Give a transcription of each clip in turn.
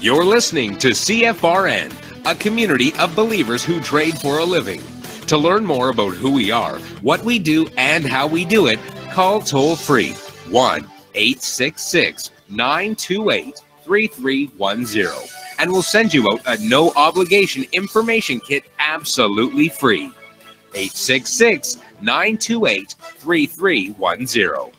You're listening to CFRN, a community of believers who trade for a living. To learn more about who we are, what we do, and how we do it, call toll-free 1-866-928-3310, and we'll send you out a no-obligation information kit absolutely free. 866-928-3310.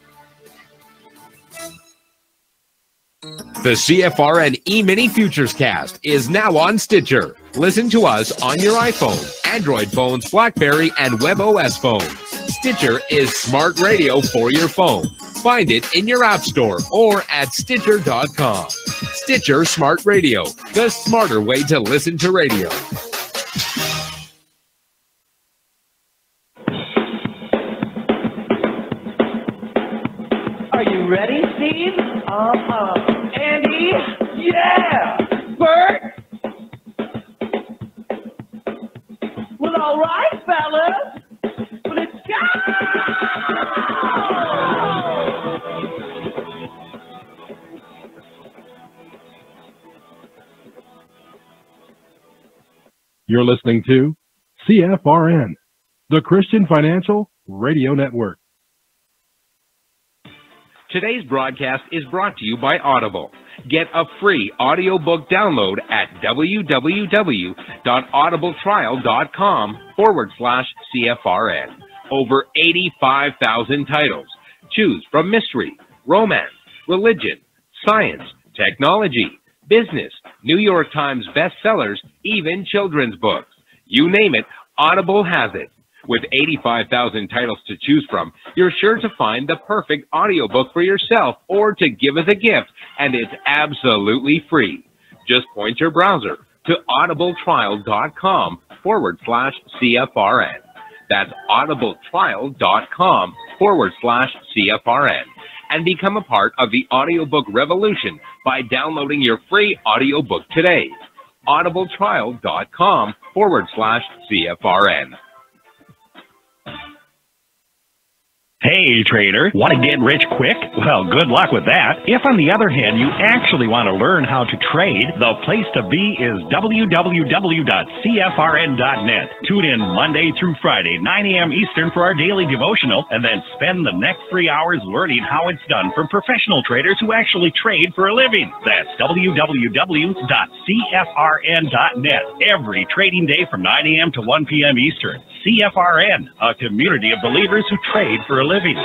The CFRN Emini Futures Cast is now on Stitcher. Listen to us on your iPhone, Android phones, BlackBerry, and WebOS phones. Stitcher is smart radio for your phone. Find it in your app store or at Stitcher.com. Stitcher Smart Radio, the smarter way to listen to radio. Are you ready, Steve? Andy? Yeah! Bert? Well, all right, fellas. Let's go! You're listening to CFRN, the Christian Financial Radio Network. Today's broadcast is brought to you by Audible. Get a free audiobook download at www.audibletrial.com/CFRN. Over 85,000 titles. Choose from mystery, romance, religion, science, technology, business, New York Times bestsellers, even children's books. You name it, Audible has it. With 85,000 titles to choose from, you're sure to find the perfect audiobook for yourself or to give as a gift, and it's absolutely free. Just point your browser to audibletrial.com/CFRN. That's audibletrial.com/CFRN. And become a part of the audiobook revolution by downloading your free audiobook today. audibletrial.com/CFRN. Hey, trader, want to get rich quick? Well, good luck with that. If, on the other hand, you actually want to learn how to trade, the place to be is www.cfrn.net. Tune in Monday through Friday, 9 a.m. Eastern for our daily devotional, and then spend the next 3 hours learning how it's done from professional traders who actually trade for a living. That's www.cfrn.net. Every trading day from 9 a.m. to 1 p.m. Eastern. CFRN, a community of believers who trade for a living.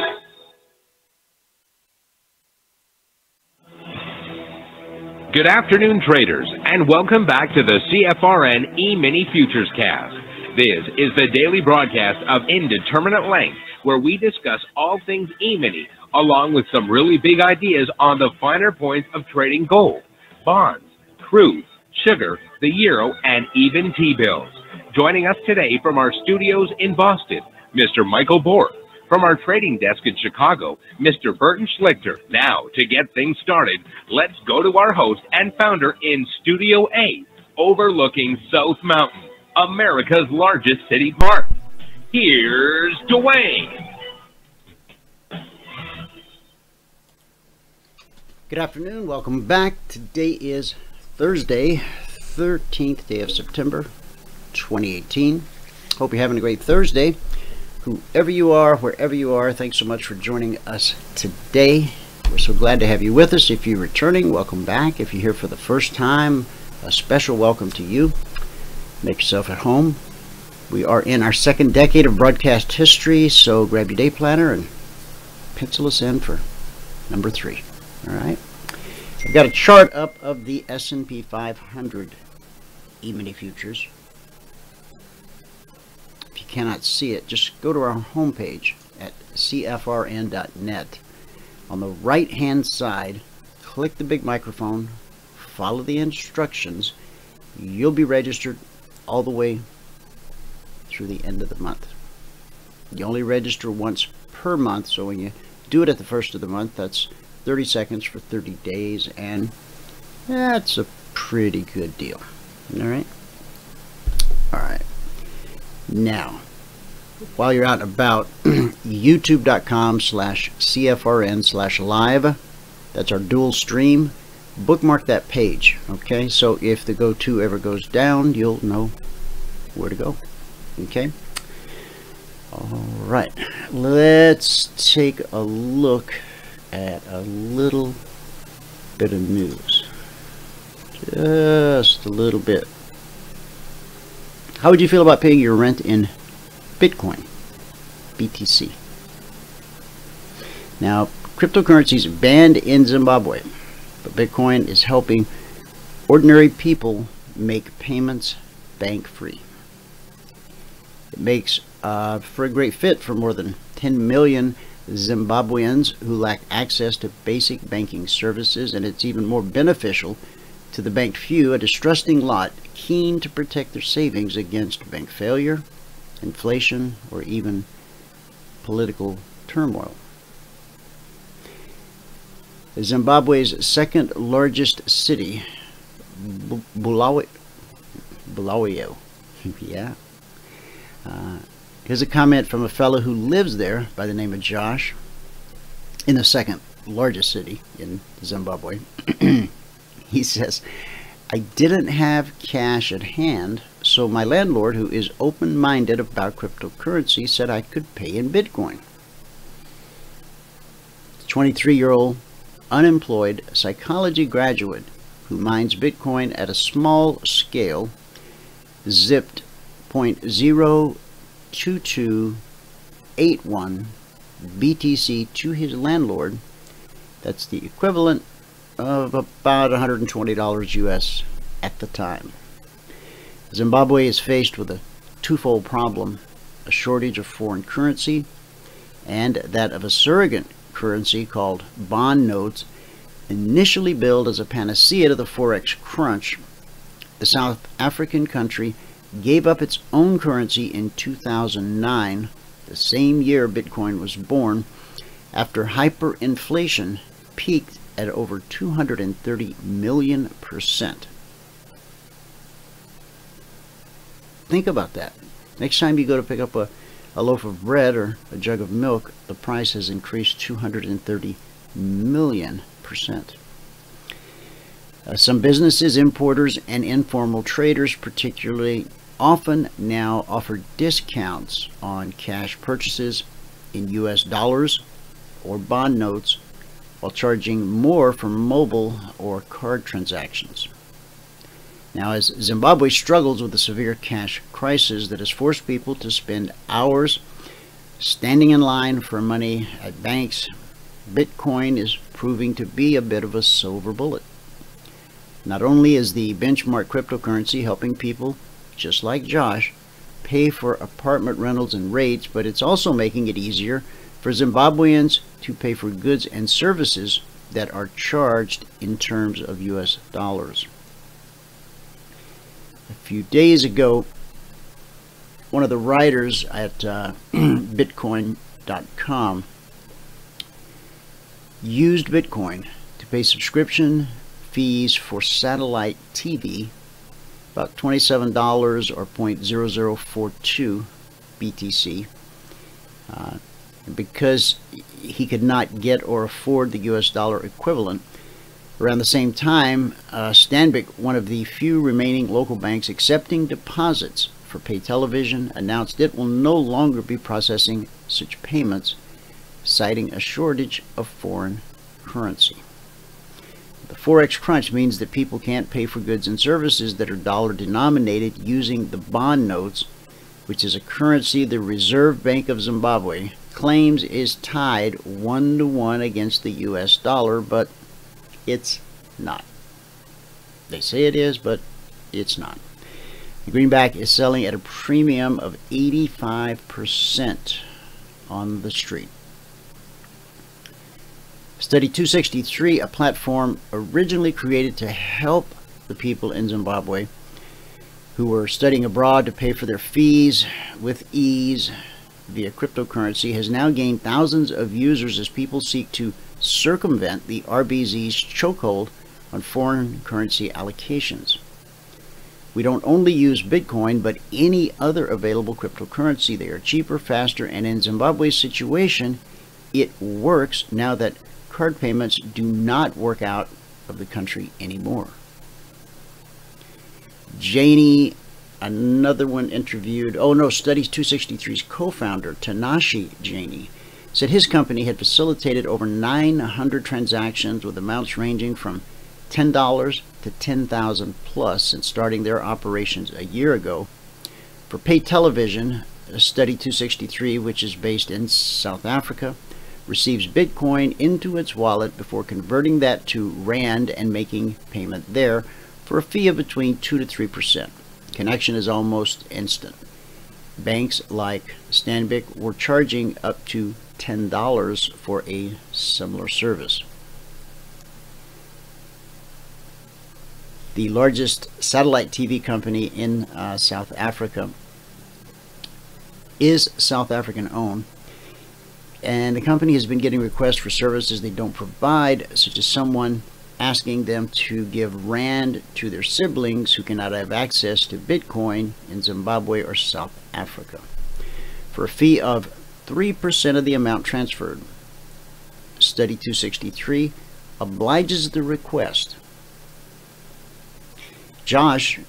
Good afternoon, traders, and welcome back to the CFRN E-Mini Futures Cast. This is the daily broadcast of Indeterminate Length, where we discuss all things E-Mini, along with some really big ideas on the finer points of trading gold, bonds, crude, sugar, the euro, and even T-bills. Joining us today from our studios in Boston, Mr. Michael Bork. From our trading desk in Chicago, Mr. Burton Schlichter. Now, to get things started, let's go to our host and founder in Studio A, overlooking South Mountain, America's largest city park. Here's Dwayne. Good afternoon. Welcome back. Today is Thursday, 13th day of September, 2018. Hope you're having a great Thursday. Whoever you are, wherever you are, thanks so much for joining us today. We're so glad to have you with us. If you're returning, welcome back. If you're here for the first time, a special welcome to you. Make yourself at home. We are in our second decade of broadcast history, so grab your day planner and pencil us in for number 3. All right. I've got a chart up of the S&P 500 E-Mini Futures. If you cannot see it, just go to our homepage at cfrn.net. On the right-hand side, click the big microphone, follow the instructions. You'll be registered all the way through the end of the month. You only register once per month, so when you do it at the first of the month, that's 30 seconds for 30 days, and that's a pretty good deal. All right? All right. Now, while you're out and about, youtube.com/CFRN/live. That's our dual stream. bookmark that page. Okay, so if the go-to ever goes down, you'll know where to go. Okay. All right, let's take a look at a little bit of news. Just a little bit. How would you feel about paying your rent in Bitcoin, BTC? Now, cryptocurrency is banned in Zimbabwe, but Bitcoin is helping ordinary people make payments bank-free. It makes for a great fit for more than 10 million Zimbabweans who lack access to basic banking services, and it's even more beneficial to the banked few, a distrusting lot keen to protect their savings against bank failure, inflation, or even political turmoil. Zimbabwe's second largest city, Bulawayo, yeah. Here's a comment from a fellow who lives there by the name of Josh, in the second largest city in Zimbabwe. He says, I didn't have cash at hand, so my landlord, who is open-minded about cryptocurrency, said I could pay in Bitcoin. 23-year-old unemployed psychology graduate who mines Bitcoin at a small scale zipped 0.02281 BTC to his landlord. That's the equivalent of about $120 US at the time. Zimbabwe is faced with a twofold problem: a shortage of foreign currency and that of a surrogate currency called bond notes, initially billed as a panacea to the Forex crunch. The South African country gave up its own currency in 2009, the same year Bitcoin was born, after hyperinflation peaked at over 230 million%. Think about that. Next time you go to pick up a loaf of bread or a jug of milk, the price has increased 230 million%. Some businesses, importers, and informal traders particularly often now offer discounts on cash purchases in US dollars or bond notes, while charging more for mobile or card transactions. Now, as Zimbabwe struggles with a severe cash crisis that has forced people to spend hours standing in line for money at banks, Bitcoin is proving to be a bit of a silver bullet. Not only is the benchmark cryptocurrency helping people just like Josh pay for apartment rentals and rates, but it's also making it easier for Zimbabweans to pay for goods and services that are charged in terms of US dollars. A few days ago, one of the writers at Bitcoin.com used Bitcoin to pay subscription fees for satellite TV, about $27 or 0.0042 BTC. Because he could not get or afford the US dollar equivalent. Around the same time, Stanbic, one of the few remaining local banks accepting deposits for pay television, announced it will no longer be processing such payments, citing a shortage of foreign currency. The Forex crunch means that people can't pay for goods and services that are dollar denominated using the bond notes, which is a currency the Reserve Bank of Zimbabwe claims is tied 1-to-1 against the US dollar, but it's not. They say it is, but it's not. The greenback is selling at a premium of 85% on the street. Study 263, a platform originally created to help the people in Zimbabwe who were studying abroad to pay for their fees with ease via cryptocurrency, has now gained thousands of users as people seek to circumvent the RBZ's chokehold on foreign currency allocations. We don't only use Bitcoin, but any other available cryptocurrency. They are cheaper, faster, and in Zimbabwe's situation, it works now that card payments do not work out of the country anymore. Janie, another one interviewed, Studies 263's co-founder, Tanashi Janie, said his company had facilitated over 900 transactions with amounts ranging from $10 to $10,000 plus since starting their operations a year ago. For pay television, Study 263, which is based in South Africa, receives Bitcoin into its wallet before converting that to Rand and making payment there for a fee of between 2 to 3%. Connection is almost instant. Banks like Stanbic were charging up to $10 for a similar service. The largest satellite TV company in South Africa is South African owned, and the company has been getting requests for services they don't provide, such as someone asking them to give Rand to their siblings who cannot have access to Bitcoin in Zimbabwe or South Africa, for a fee of 3% of the amount transferred. Study 263 obliges the request. Josh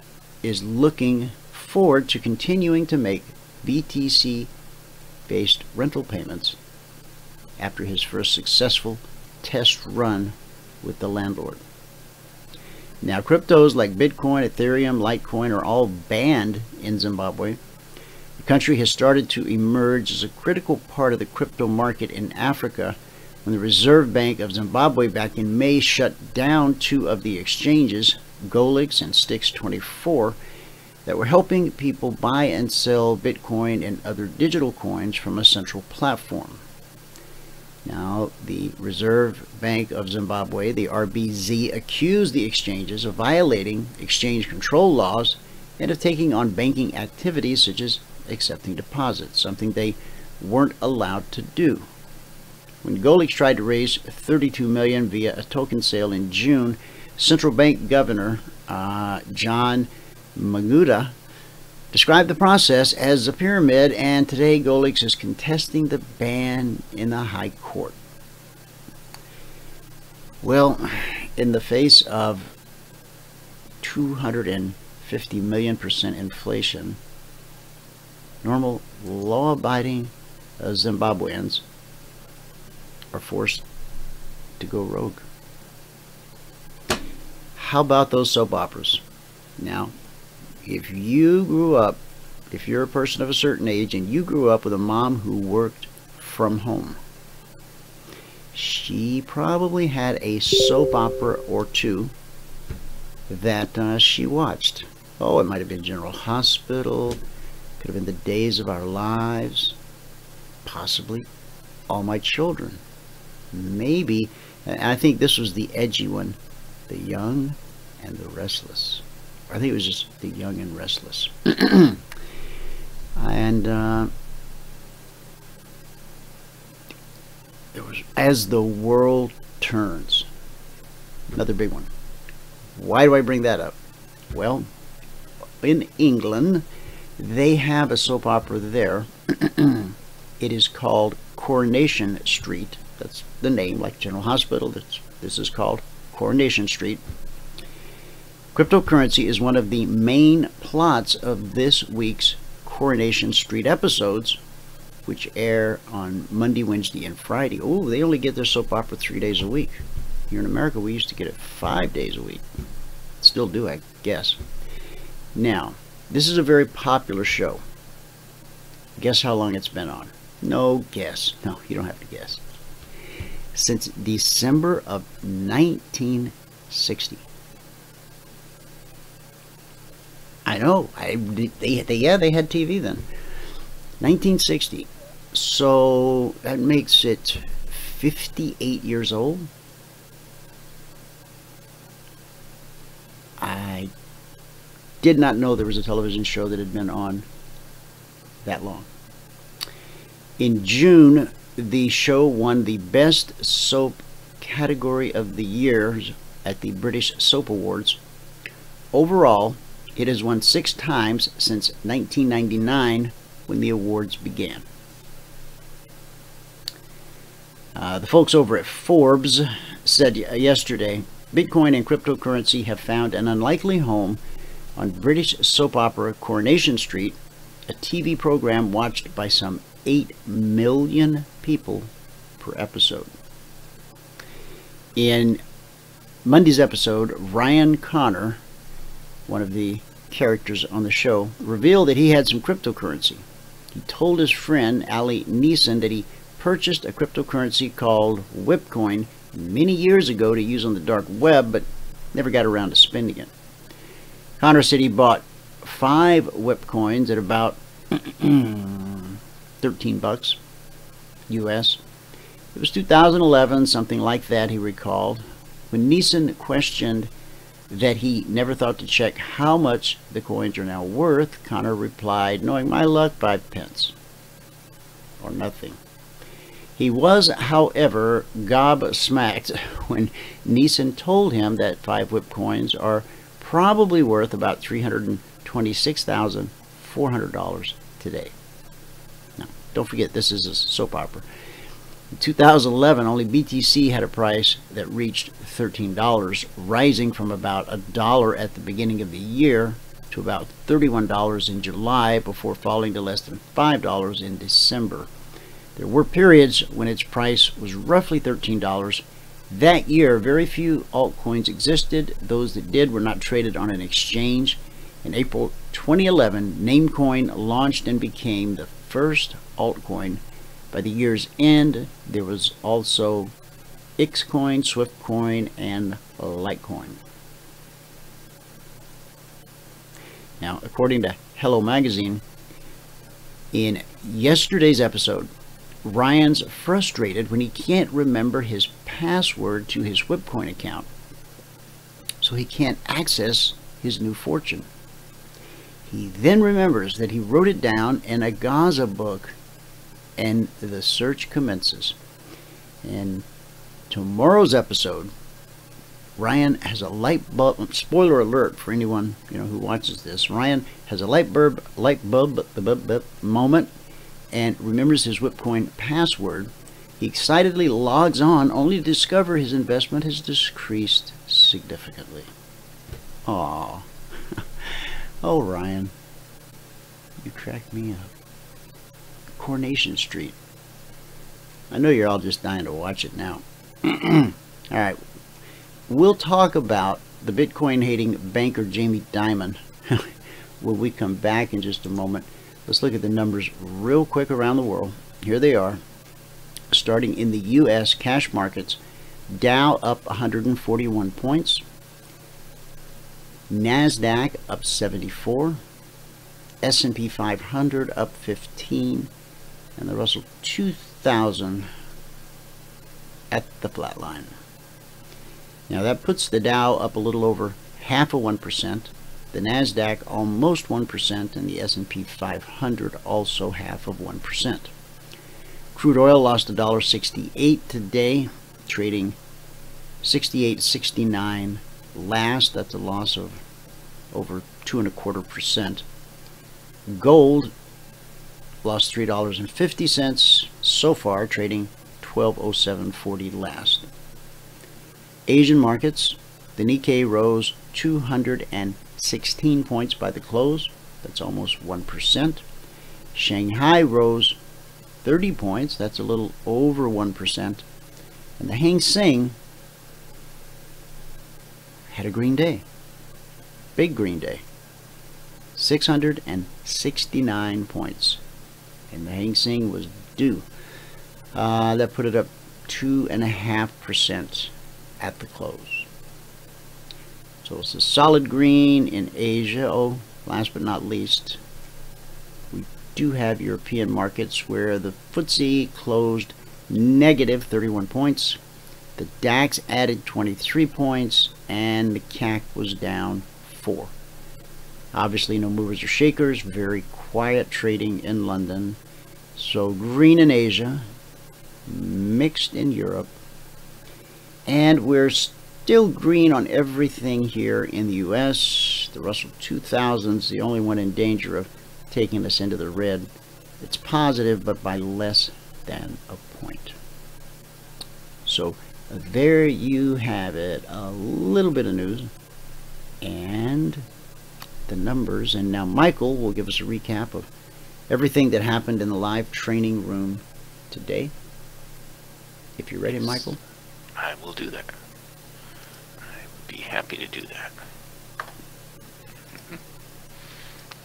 is looking forward to continuing to make BTC-based rental payments after his first successful test run with the landlord. Now, cryptos like Bitcoin, Ethereum, Litecoin are all banned in Zimbabwe. The country has started to emerge as a critical part of the crypto market in Africa when the Reserve Bank of Zimbabwe back in May shut down 2 of the exchanges, Golix and Stix24, that were helping people buy and sell Bitcoin and other digital coins from a central platform. Now, the Reserve Bank of Zimbabwe, the RBZ, accused the exchanges of violating exchange control laws and of taking on banking activities such as accepting deposits, something they weren't allowed to do. When Golix tried to raise $32 million via a token sale in June, Central Bank Governor John Maguda described the process as a pyramid, and today Golix is contesting the ban in the High Court. Well, in the face of 250 million% inflation, normal law-abiding Zimbabweans are forced to go rogue. How about those soap operas? Now, if you're a person of a certain age and you grew up with a mom who worked from home, she probably had a soap opera or two that she watched. Oh, it might have been General Hospital, could have been The Days of Our Lives, possibly All My Children, maybe, and I think this was the edgy one, The Young and the Restless. I think it was just The Young and Restless. And there was As the World Turns, another big one. Why do I bring that up? Well, in England, they have a soap opera there. It is called Coronation Street. That's the name, like General Hospital. This is called Coronation Street. Cryptocurrency is one of the main plots of this week's Coronation Street episodes, which air on Monday, Wednesday, and Friday. Oh, they only get their soap opera 3 days a week. Here in America, we used to get it 5 days a week. Still do, I guess. Now, this is a very popular show. Guess how long it's been on? No guess. No, you don't have to guess. Since December of 1960. I know. They had TV then. 1960. So that makes it 58 years old. I did not know there was a television show that had been on that long. In June, the show won the Best Soap category of the year at the British Soap Awards. Overall, it has won 6 times since 1999 when the awards began. The folks over at Forbes said yesterday Bitcoin and cryptocurrency have found an unlikely home on British soap opera Coronation Street, a TV program watched by some 8 million people per episode. In Monday's episode, Ryan Connor, one of the characters on the show, revealed that he had some cryptocurrency. He told his friend Ali Neeson that he purchased a cryptocurrency called Whipcoin many years ago to use on the dark web, but never got around to spending it. Connor said he bought 5 Whipcoins at about $13 US. It was 2011, something like that, he recalled. When Neeson questioned that he never thought to check how much the coins are now worth, Connor replied, "Knowing my luck, 5 pence. Or nothing." He was, however, gobsmacked when Neeson told him that 5 Whipcoins are probably worth about $326,400 today. Now, don't forget, this is a soap opera. In 2011, only BTC had a price that reached $13, rising from about $1 at the beginning of the year to about $31 in July before falling to less than $5 in December. There were periods when its price was roughly $13. That year, very few altcoins existed. Those that did were not traded on an exchange. In April 2011, Namecoin launched and became the first altcoin. By the year's end, there was also Xcoin, Swiftcoin, and Litecoin. Now, according to Hello Magazine, in yesterday's episode, Ryan's frustrated when he can't remember his password to his Whipcoin account, so he can't access his new fortune. He then remembers that he wrote it down in a Gaza book, and the search commences. In tomorrow's episode, Ryan has a light bulb, spoiler alert for anyone who watches this. Ryan has a light bulb moment and remembers his Whipcoin password. He excitedly logs on only to discover his investment has decreased significantly. Aww. Oh, Ryan, you cracked me up. Coronation Street. I know you're all just dying to watch it now. Alright, we'll talk about the Bitcoin hating banker Jamie Dimon when we come back in just a moment. Let's look at the numbers real quick around the world. Here they are. Starting in the US cash markets, Dow up 141 points, NASDAQ up 74, S&P 500 up 15, and the Russell 2000 at the flat line. Now that puts the Dow up a little over 0.5%, the NASDAQ almost 1%, and the S&P 500 also 0.5%. Crude oil lost $1.68 today, trading 68.69 last. That's a loss of over 2.25%. Gold lost $3.50 so far, trading 1207.40 last. Asian markets, the Nikkei rose 216 points by the close. That's almost 1%. Shanghai rose 30 points. That's a little over 1%. And the Hang Seng had a green day. Big green day. 669 points. And the Hang Seng was due. That put it up 2.5% at the close. So it's a solid green in Asia. Oh, last but not least, we do have European markets where the FTSE closed negative 31 points. The DAX added 23 points, and the CAC was down 4. Obviously, no movers or shakers. Very quiet trading in London. So green in Asia, mixed in Europe, and we're still green on everything here in the US. The Russell 2000 is the only one in danger of taking us into the red. It's positive, but by less than a point. So So there you have it, a little bit of news and the numbers. And now Michael will give us a recap of everything that happened in the live training room today. If you're ready, Michael. I will do that. I would be happy to do that.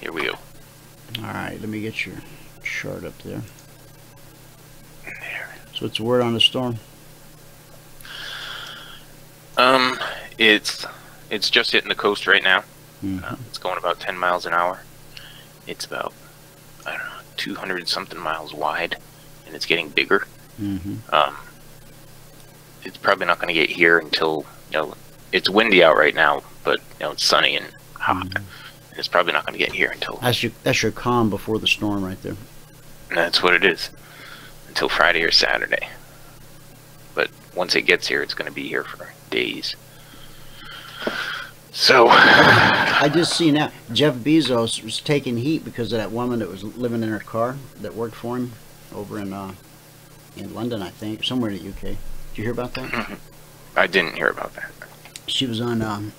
Here we go. All right, let me get your chart up there. There. So what's the word on the storm? It's just hitting the coast right now. Mm-hmm. It's going about 10 miles an hour. It's about, I don't know, 200 something miles wide, and it's getting bigger. Mm-hmm. It's probably not going to get here until, it's windy out right now, but it's sunny and hot. Mm-hmm. And it's probably not going to get here until. That's your calm before the storm right there. That's what it is. Until Friday or Saturday. But once it gets here, it's going to be here for days. So I just see now Jeff Bezos was taking heat because of that woman that was living in her car that worked for him over in London, I think, somewhere in the UK. Did you hear about that? Mm-hmm. I didn't hear about that. She was on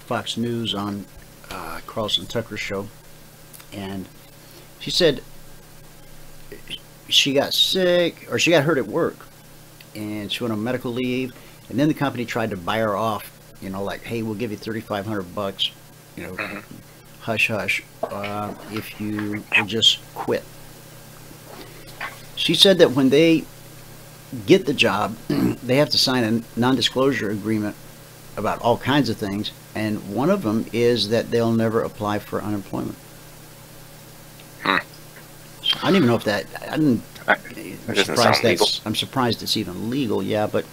Fox News on Carlson Tucker's show, and she said she got sick, or she got hurt at work, and she went on medical leave, and then the company tried to buy her off, like, hey, we'll give you $3,500, Mm-hmm. hush hush, if you will just quit. She said that when they get the job, they have to sign a non-disclosure agreement about all kinds of things, and one of them is that they'll never apply for unemployment. So I don't even know if that. I'm surprised it's even legal. Yeah, but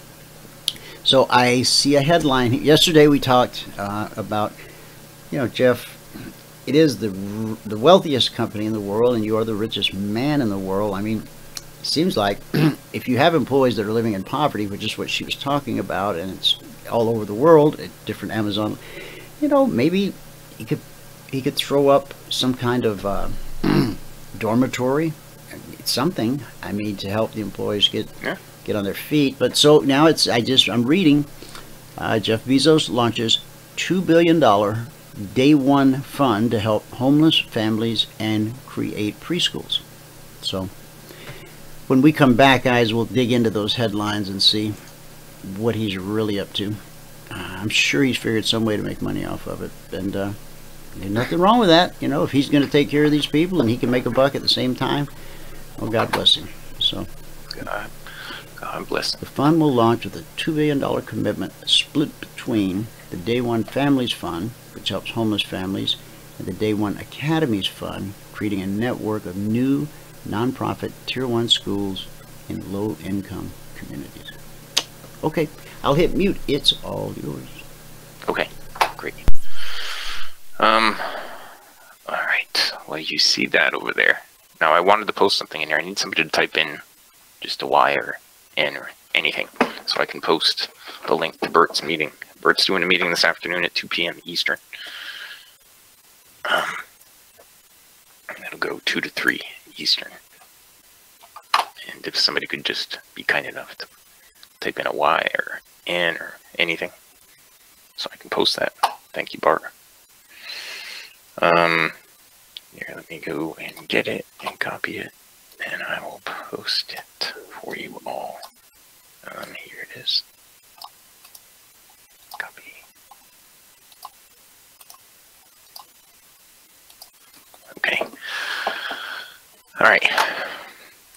so I see a headline. Yesterday we talked about, Jeff. It is the wealthiest company in the world, and you are the richest man in the world. I mean, it seems like if you have employees that are living in poverty, which is what she was talking about, and it's all over the world at different Amazon, maybe he could throw up some kind of dormitory, something. I mean, to help the employees get on their feet. But so now I'm reading. Jeff Bezos launches $2 billion day one fund to help homeless families and create preschools. So when we come back, guys, we'll dig into those headlines and see what he's really up to. I'm sure he's figured some way to make money off of it, and there's nothing wrong with that. If he's going to take care of these people and he can make a buck at the same time, well, God bless him. So God bless him. The fund will launch with a $2 billion commitment split between the Day One Families Fund, which helps homeless families, and the Day One Academies Fund, creating a network of new nonprofit Tier 1 schools in low-income communities. Okay, I'll hit mute. It's all yours. Okay, great. All right. Well, you see that over there. Now, I wanted to post something in here. I need somebody to type in just a Y or N or anything, so I can post the link to Bert's meeting. Bert's doing a meeting this afternoon at 2 p.m. Eastern. It'll go 2 to 3 Eastern. And if somebody could just be kind enough to type in a Y or N or anything, so I can post that. Thank you, Bart. Here, let me go and get it and copy it, and I will post it for you all. Here it is. Copy. Okay. All right.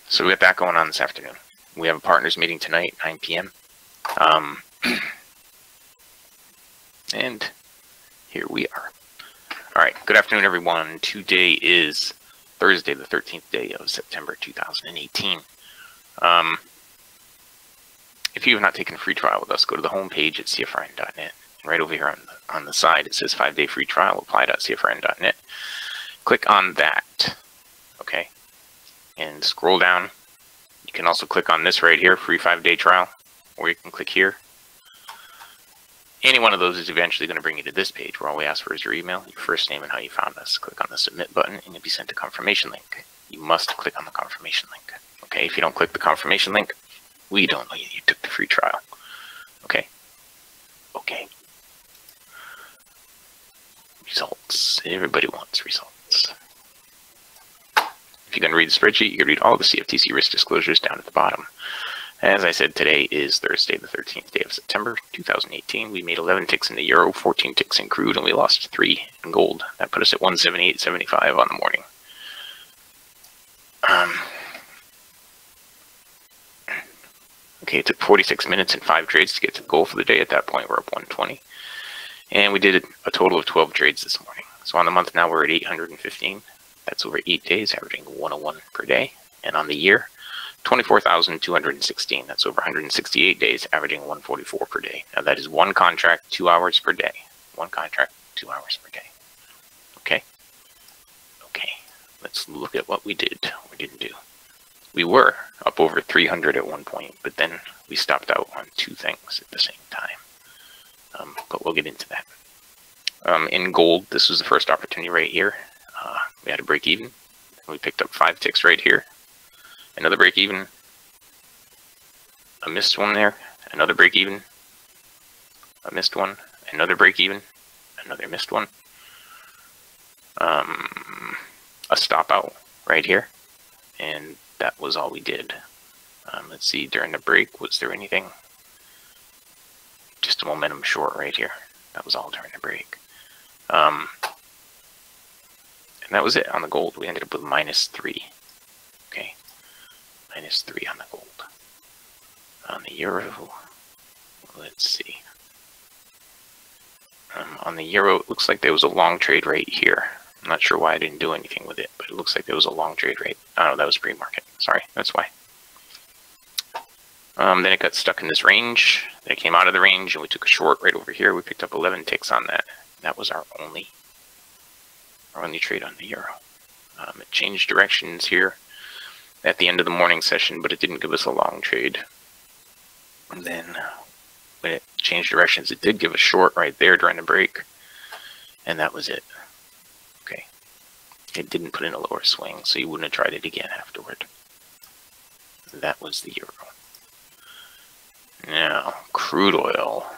So we got that going on this afternoon. We have a partners meeting tonight, 9 p.m. And here we are. All right. Good afternoon, everyone. Today is Thursday, the 13th day of September 2018. If you have not taken a free trial with us, go to the homepage at CFRN.net. And right over here on the side, it says 5-day free trial, apply.cfrn.net. Click on that, okay? And scroll down. You can also click on this right here, free 5-day trial, or you can click here. Any one of those is eventually going to bring you to this page where all we ask for is your email, your first name, and how you found us. Click on the submit button, and you'll be sent a confirmation link. You must click on the confirmation link, okay? If you don't click the confirmation link, we don't know you took the free trial. Everybody wants results. If you're going to read the spreadsheet, you can read all the CFTC risk disclosures down at the bottom. As I said, today is Thursday, the 13th day of September, 2018. We made 11 ticks in the euro, 14 ticks in crude, and we lost 3 in gold. That put us at 178.75 on the morning. Okay, it took 46 minutes and 5 trades to get to the goal for the day. At that point, we're up 120. And we did a total of 12 trades this morning. So on the month now, we're at 815. That's over 8 days, averaging 101 per day. And on the year, 24,216. That's over 168 days, averaging 144 per day. Now that is one contract, 2 hours per day. One contract, 2 hours per day. Okay? Okay. Let's look at what we did or didn't do. We were up over 300 at one point, but then we stopped out on 2 things at the same time. But we'll get into that. In gold, this was the first opportunity right here. We had a break even. We picked up 5 ticks right here. Another break even. A missed one there. Another break even. A missed one. Another break even. Another missed one. A stop out right here. And that was all we did. Let's see, during the break, was there anything? Just a momentum short right here. That was all during the break. And that was it on the gold. We ended up with -3. Okay. -3 on the gold. On the euro, let's see. On the euro, it looks like there was a long trade right here. I'm not sure why I didn't do anything with it, but it looks like there was a long trade right. Oh, that was pre-market. Sorry, that's why. Then it got stuck in this range. Then it came out of the range, and we took a short right over here. We picked up 11 ticks on that. That was our only trade on the euro. It changed directions here at the end of the morning session, but it didn't give us a long trade. And then when it changed directions, it did give a short right there during the break, and that was it. Okay. It didn't put in a lower swing, so you wouldn't have tried it again afterward. That was the euro. Now, crude oil.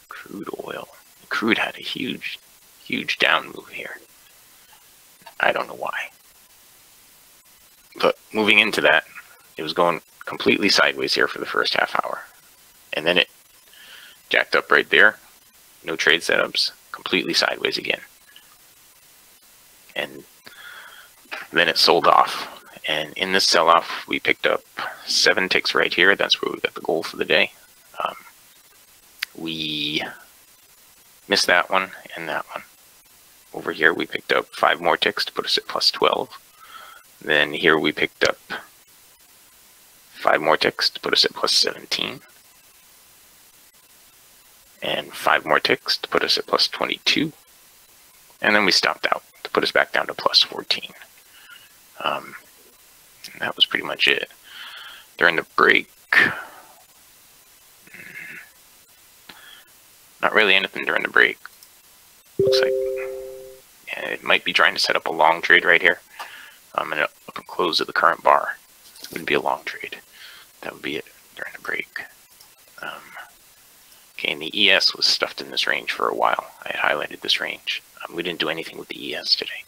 Crude oil. Crude had a huge down move here. I don't know why. But moving into that, it was going completely sideways here for the first half hour. And then it jacked up right there. No trade setups. Completely sideways again. And then it sold off. And in this sell-off, we picked up 7 ticks right here. That's where we got the goal for the day. We missed that one and that one. Over here, we picked up 5 more ticks to put us at +12. Then here we picked up 5 more ticks to put us at +17. And 5 more ticks to put us at +22. And then we stopped out to put us back down to +14. And that was pretty much it. During the break, not really anything during the break. Looks like it might be trying to set up a long trade right here. And up and close at the current bar. It wouldn't be a long trade. That would be it during the break. Okay, and the ES was stuffed in this range for a while. I had highlighted this range. We didn't do anything with the ES today.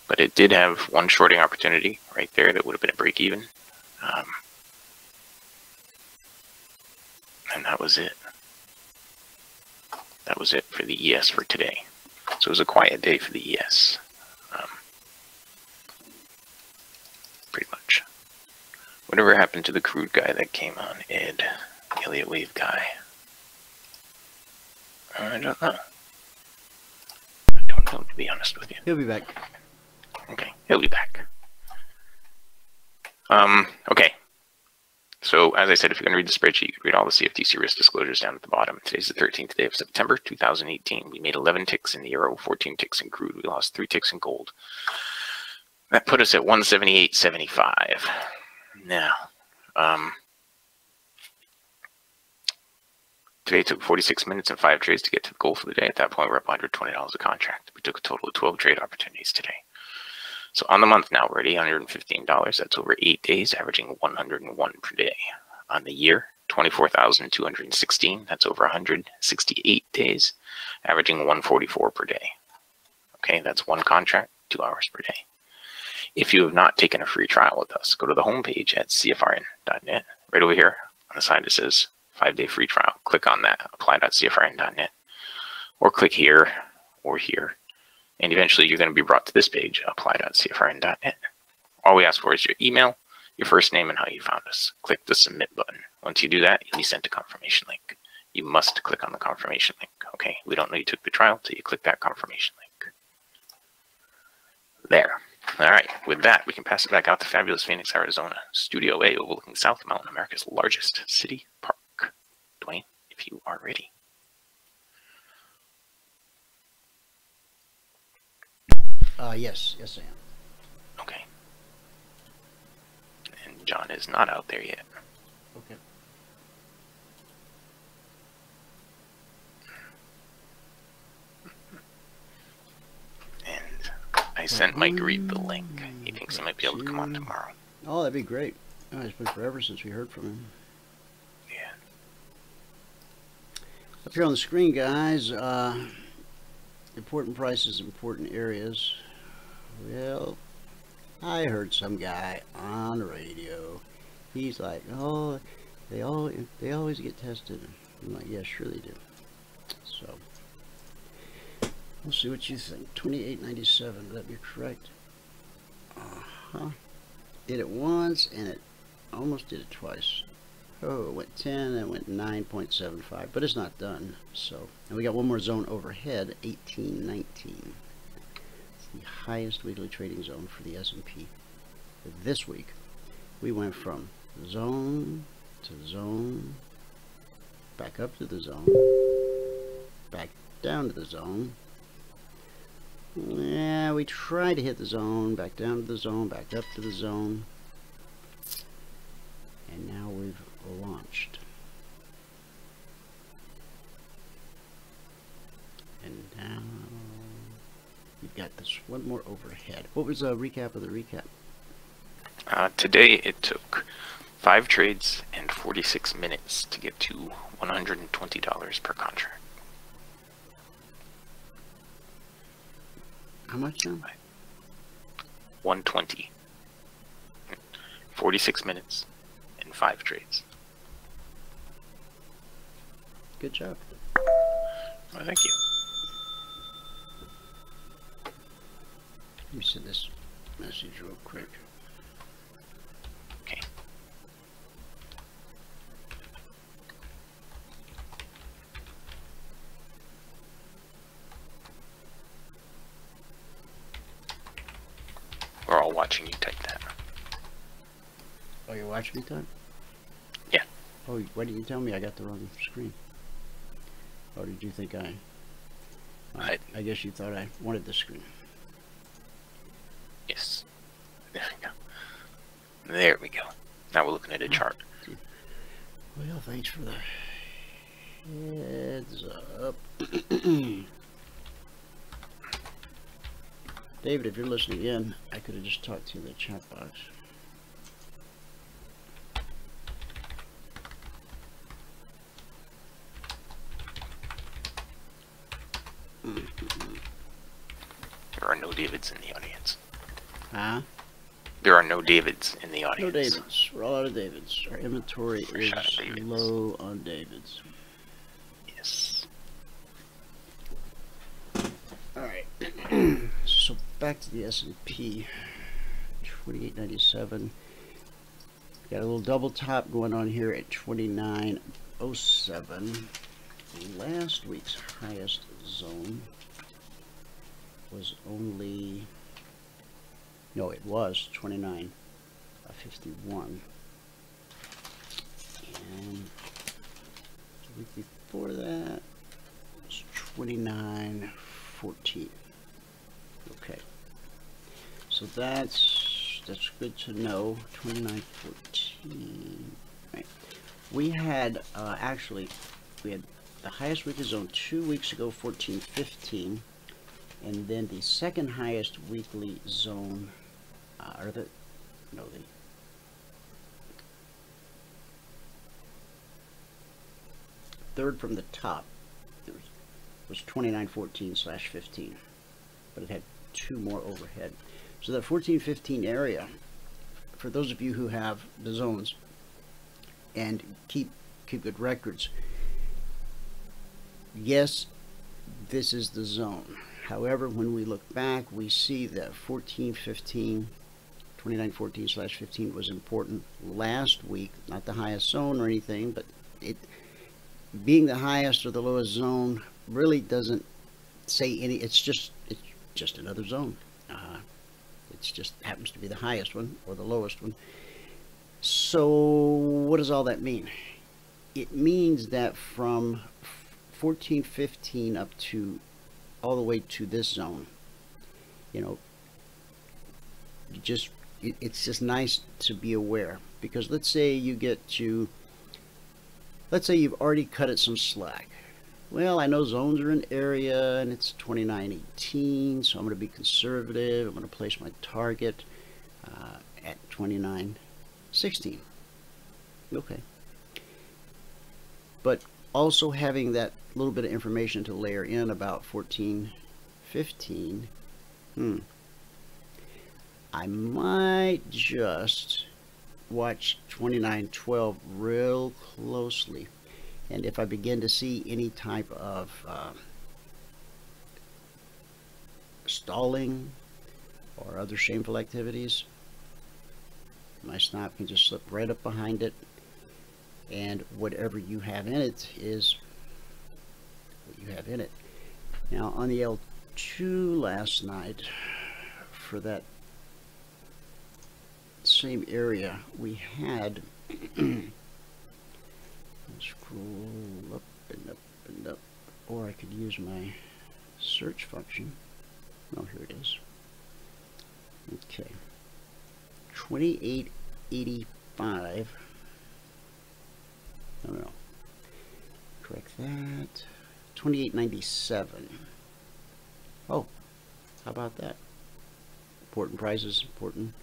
But it did have one shorting opportunity right there that would have been a break even. And that was it. That was it for the ES for today. So it was a quiet day for the ES. Pretty much. Whatever happened to the crude guy that came on, Ed, the Elliott Wave guy? I don't know. I don't know, to be honest with you. He'll be back. Okay, he'll be back. Okay. So, as I said, if you're going to read the spreadsheet, you can read all the CFTC risk disclosures down at the bottom. Today's the 13th day of September, 2018. We made 11 ticks in the euro, 14 ticks in crude. We lost 3 ticks in gold. That put us at 178.75. Now, today took 46 minutes and 5 trades to get to the goal for the day. At that point, we're up $120 a contract. We took a total of 12 trade opportunities today. So on the month now, we're at $815. That's over 8 days, averaging 101 per day. On the year, 24,216. That's over 168 days, averaging 144 per day. Okay, that's one contract, 2 hours per day. If you have not taken a free trial with us, go to the homepage at CFRN.net. Right over here on the side it says 5-day free trial. Click on that, apply.cfrn.net, or click here or here. And eventually you're going to be brought to this page, apply.cfrn.net. All we ask for is your email, your first name, and how you found us. Click the submit button. Once you do that, you'll be sent a confirmation link. You must click on the confirmation link. Okay, we don't know you took the trial until you click that confirmation link. There. All right, with that, we can pass it back out to fabulous Phoenix, Arizona, Studio A, overlooking South Mountain, America's largest city park. Dwayne, if you are ready. Yes, I am. Okay. And John is not out there yet. Okay. And I sent Mike Reed the link. He thinks he might be able to come on tomorrow. Oh, that'd be great. Oh, it's been forever since we heard from him. Yeah. Up here on the screen, guys, important prices, important areas. Well, I heard some guy on the radio. He's like, oh, they always get tested. I'm like, yeah, sure they do. So we'll see what you think. 28.97. Would that be correct? Did it once and it almost did it twice. Oh, it went 10 and it went 9.75, but it's not done. So, and we got one more zone overhead, 18.19. It's the highest weekly trading zone for the S&P. This week, we went from zone to zone, back up to the zone, back down to the zone. Yeah, we tried to hit the zone, back down to the zone, back up to the zone, and now we've launched. And now we've got this one more overhead. What was a recap of the recap? Today it took 5 trades and 46 minutes to get to $120 per contract. How much now? 120. 46 minutes and 5 trades. Good job. Well, thank you. Let me send this message real quick. Okay. We're all watching you type that. Oh, you're watching me type? Yeah. Oh, why didn't you tell me I got the wrong screen? Or did you think I guess you thought I wanted the screen. Yes. There we go. There we go. Now we're looking at a chart. Well, thanks for the heads up. David, if you're listening in, I could have just talked to you in the chat box. There are no Davids in the audience. Huh? There are no Davids in the audience. No Davids. We're all out of Davids. Our inventory is low on Davids. Yes. Alright. So back to the S&P. 28.97. Got a little double top going on here at 29.07. Last week's highest zone was only, no, it was 29.51. And the week before that was 29.14. Okay, so that's good to know. 29.14. Right. We had we had the highest weekly zone 2 weeks ago, 14.15, and then the second highest weekly zone, the third from the top was 29.14/15. but it had 2 more overhead. So that 14-15 area, for those of you who have the zones and keep good records, yes, this is the zone. However, when we look back, we see that 14-15, 29.14/15 was important last week. Not the highest zone or anything, but it being the highest or the lowest zone really doesn't say any. It's just another zone. It just happens to be the highest one or the lowest one. So what does all that mean? It means that from 14-15 up to all the way to this zone, you know, it's just nice to be aware, because let's say you get to, let's say you've already cut it some slack. Well, I know zones are an area and it's 29.18, so I'm going to be conservative. I'm going to place my target at 29.16. Okay. But also having that little bit of information to layer in about 14-15, I might just watch 29.12 real closely. And if I begin to see any type of stalling or other shameful activities, my stop can just slip right up behind it, and whatever you have in it is what you have in it. Now on the L2 last night, for that same area, we had scroll up and up and up, or I could use my search function. Oh, here it is. Okay, 28.85. No, correct that. 28.97. Oh, how about that? Important prices, important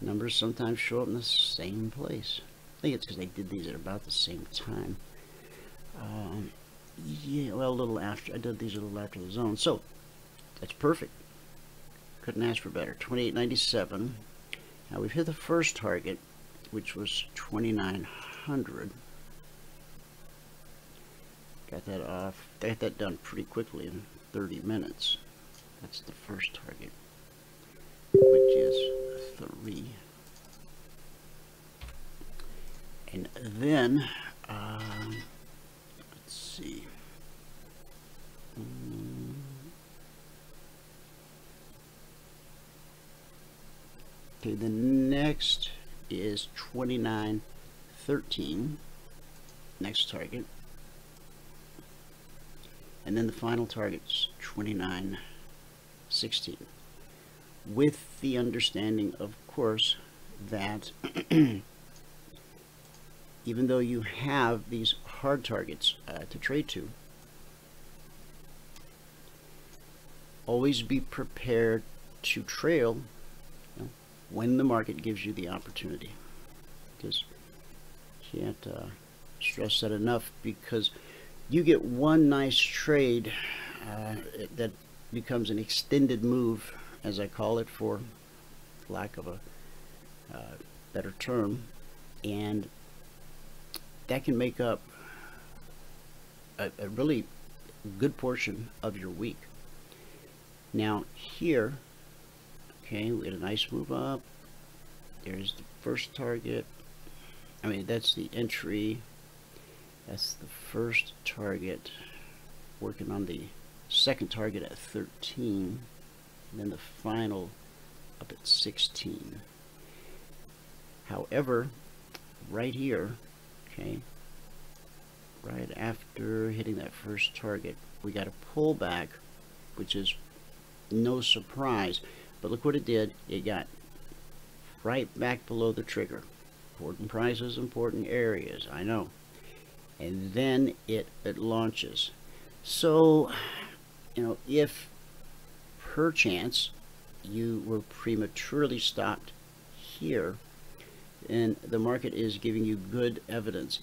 numbers sometimes show up in the same place. I think it's because they did these at about the same time. Yeah, well, a little after. I did these a little after the zone, so that's perfect. Couldn't ask for better. 28.97. Now we've hit the first target, which was 2900. Got that off. Got that done pretty quickly in 30 minutes. That's the first target, which is 3. And then, let's see. Okay, the next is 29.13, next target. And then the final target's 29.16. With the understanding, of course, that even though you have these hard targets to trade to, always be prepared to trail, you know, when the market gives you the opportunity. Because you can't stress that enough, because you get one nice trade that becomes an extended move, as I call it, for lack of a better term, and that can make up a really good portion of your week. Now here, okay, we had a nice move up. There's the first target. I mean, that's the entry. That's the first target. Working on the second target at 13. And then the final up at 16. However, right here, okay, right after hitting that first target, we got a pullback, which is no surprise, but look what it did. It got right back below the trigger. Important prices, important areas, I know. And then it launches. So, you know, if perchance you were prematurely stopped here, and the market is giving you good evidence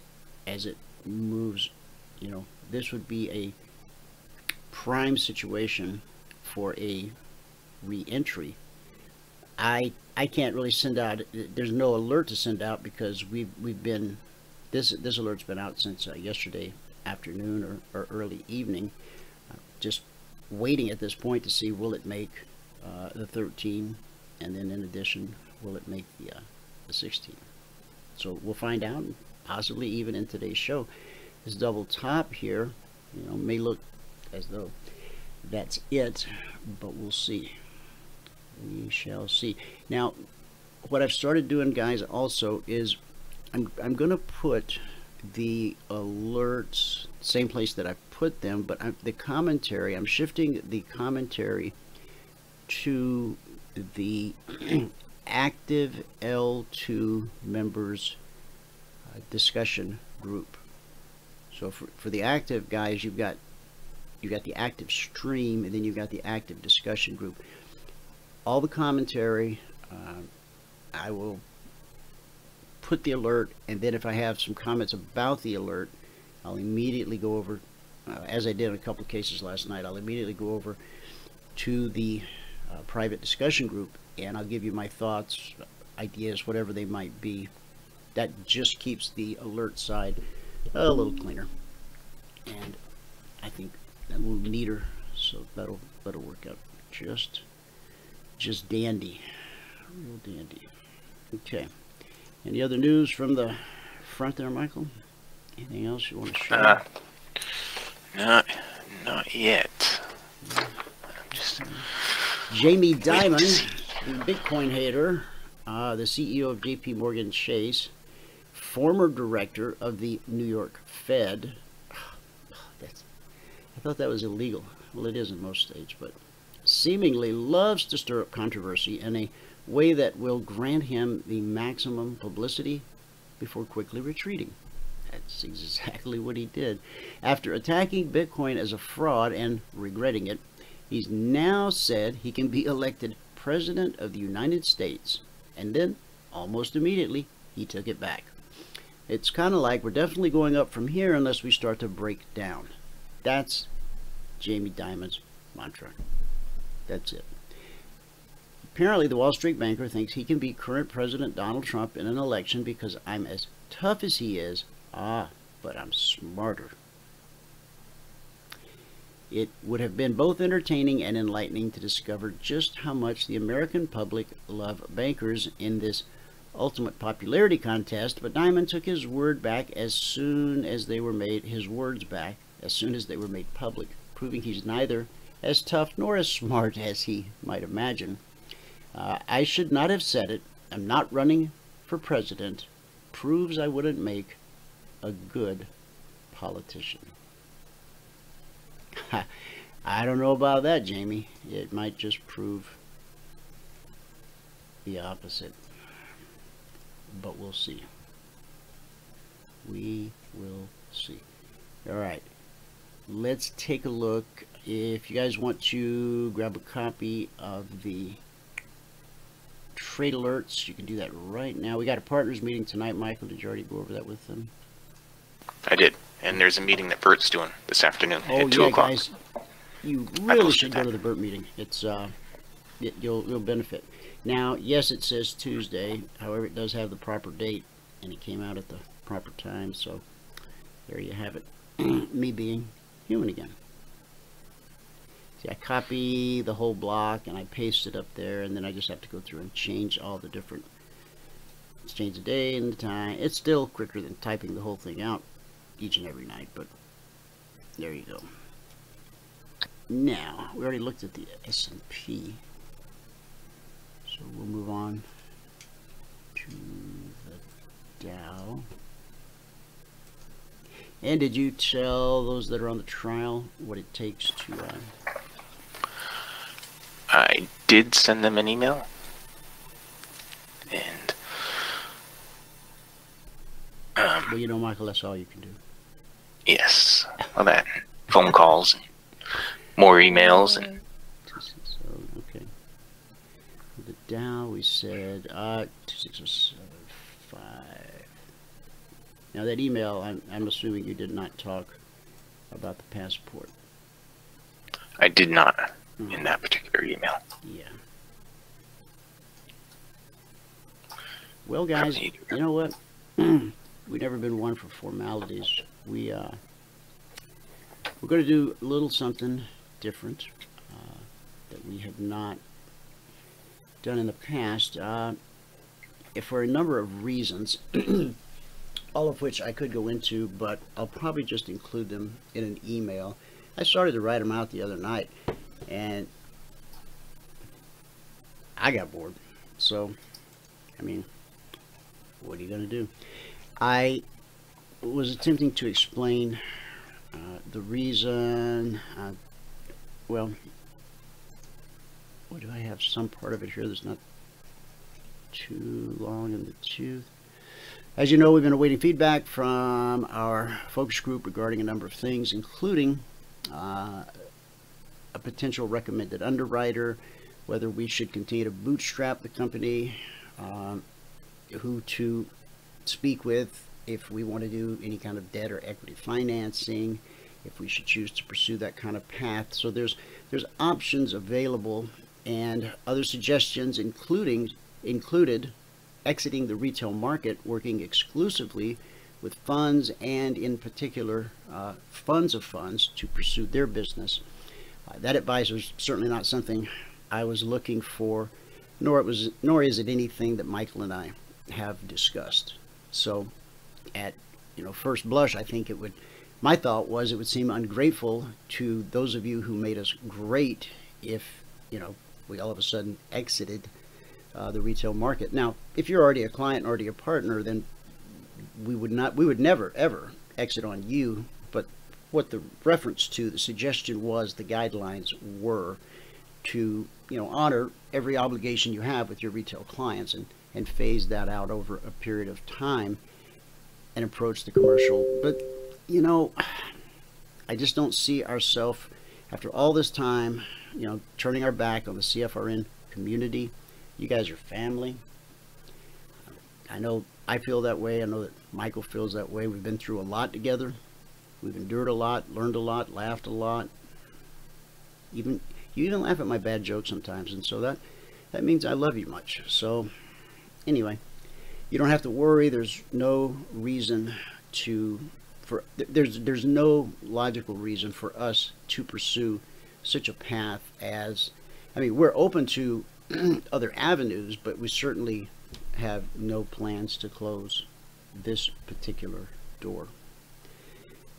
as it moves, you know, this would be a prime situation for a re-entry. I can't really send out. There's no alert to send out because we've been this alert's been out since yesterday afternoon or early evening. Just waiting at this point to see will it make the 13, and then in addition will it make the 16. So we'll find out, possibly even in today's show. This double top here, may look as though that's it, but we'll see. We shall see. Now, what I've started doing, guys, also is I'm going to put the alerts same place that I put them, but the commentary, I'm shifting the commentary to the active L2 members discussion group. So for the active guys, you've got the active stream, and then you've got the active discussion group. All the commentary, I will put the alert, and then if I have some comments about the alert, I'll immediately go over, as I did in a couple of cases last night, I'll immediately go over to the private discussion group, and I'll give you my thoughts, ideas, whatever they might be. That just keeps the alert side a little cleaner, and I think a little neater, so that'll work out just dandy, real dandy. Okay, any other news from the front there, Michael? Anything else you want to share? Not yet. Jamie Dimon, the Bitcoin hater, the CEO of JP Morgan Chase, former director of the New York Fed. I thought that was illegal. Well, it is in most states, but seemingly loves to stir up controversy in a way that will grant him the maximum publicity before quickly retreating. That's exactly what he did. After attacking Bitcoin as a fraud and regretting it, he's now said he can be elected President of the United States. And then, almost immediately, he took it back. It's kind of like we're definitely going up from here unless we start to break down. That's Jamie Dimon's mantra. That's it. Apparently, the Wall Street banker thinks he can beat current President Donald Trump in an election because I'm as tough as he is. But I'm smarter. It would have been both entertaining and enlightening to discover just how much the American public love bankers in this ultimate popularity contest, but Dimon took his word back as soon as they were made, public, proving he's neither as tough nor as smart as he might imagine. I should not have said it. I'm not running for president. Proves I wouldn't make a good politician. I don't know about that, Jamie. It might just prove the opposite. But we'll see. We will see. All right. Let's take a look. If you guys want to grab a copy of the trade alerts, you can do that right now. We got a partners meeting tonight. Michael, did you already go over that with them? I did. And there's a meeting that Bert's doing this afternoon at 2 o'clock. Guys, you really should go to the Bert meeting. It's you'll benefit. Now, yes, it says Tuesday. However, it does have the proper date, and it came out at the proper time. So there you have it. Me being human again. See, I copy the whole block and I paste it up there, and then I just have to go through and change all the different. Change the day and the time. It's still quicker than typing the whole thing out each and every night, but there you go. Now, we already looked at the S&P, so we'll move on to the Dow. And did you tell those that are on the trial what it takes to... I did send them an email, and well, you know, Michael, that's all you can do. Yes, well, that phone calls, and more emails, and so, okay. The Dow, we said 2605. Now that email, I'm assuming you did not talk about the passport. I did not. in that particular email. Yeah. Well, guys, you know what? We've never been one for formalities. We're going to do a little something different that we have not done in the past, for a number of reasons, all of which I could go into, but I'll probably just include them in an email. I started to write them out the other night, and I got bored. So, I mean, what are you going to do? I was attempting to explain the reason, well, what do I have? Some part of it here that's not too long in the tooth. As you know, we've been awaiting feedback from our focus group regarding a number of things, including a potential recommended underwriter, whether we should continue to bootstrap the company, who to speak with if we want to do any kind of debt or equity financing, if we should choose to pursue that kind of path. So there's options available, and other suggestions included exiting the retail market, working exclusively with funds, and in particular funds of funds to pursue their business. That advice was certainly not something I was looking for, nor is it anything that Michael and I have discussed. So at first blush, I think my thought was it would seem ungrateful to those of you who made us great if we all of a sudden exited the retail market. Now, if you're already a client, already a partner, then we would never ever exit on you. But what the reference to, the suggestion was, the guidelines were to honor every obligation you have with your retail clients and phase that out over a period of time and approach the commercial. But I just don't see ourselves, after all this time, turning our back on the CFRN community. You guys are family. I know I feel that way. I know that Michael feels that way. We've been through a lot together. We've endured a lot, learned a lot, laughed a lot. You even laugh at my bad jokes sometimes, and so that means I love you much. So anyway, you don't have to worry. There's no reason there's no logical reason for us to pursue such a path as, we're open to other avenues, but we certainly have no plans to close this particular door.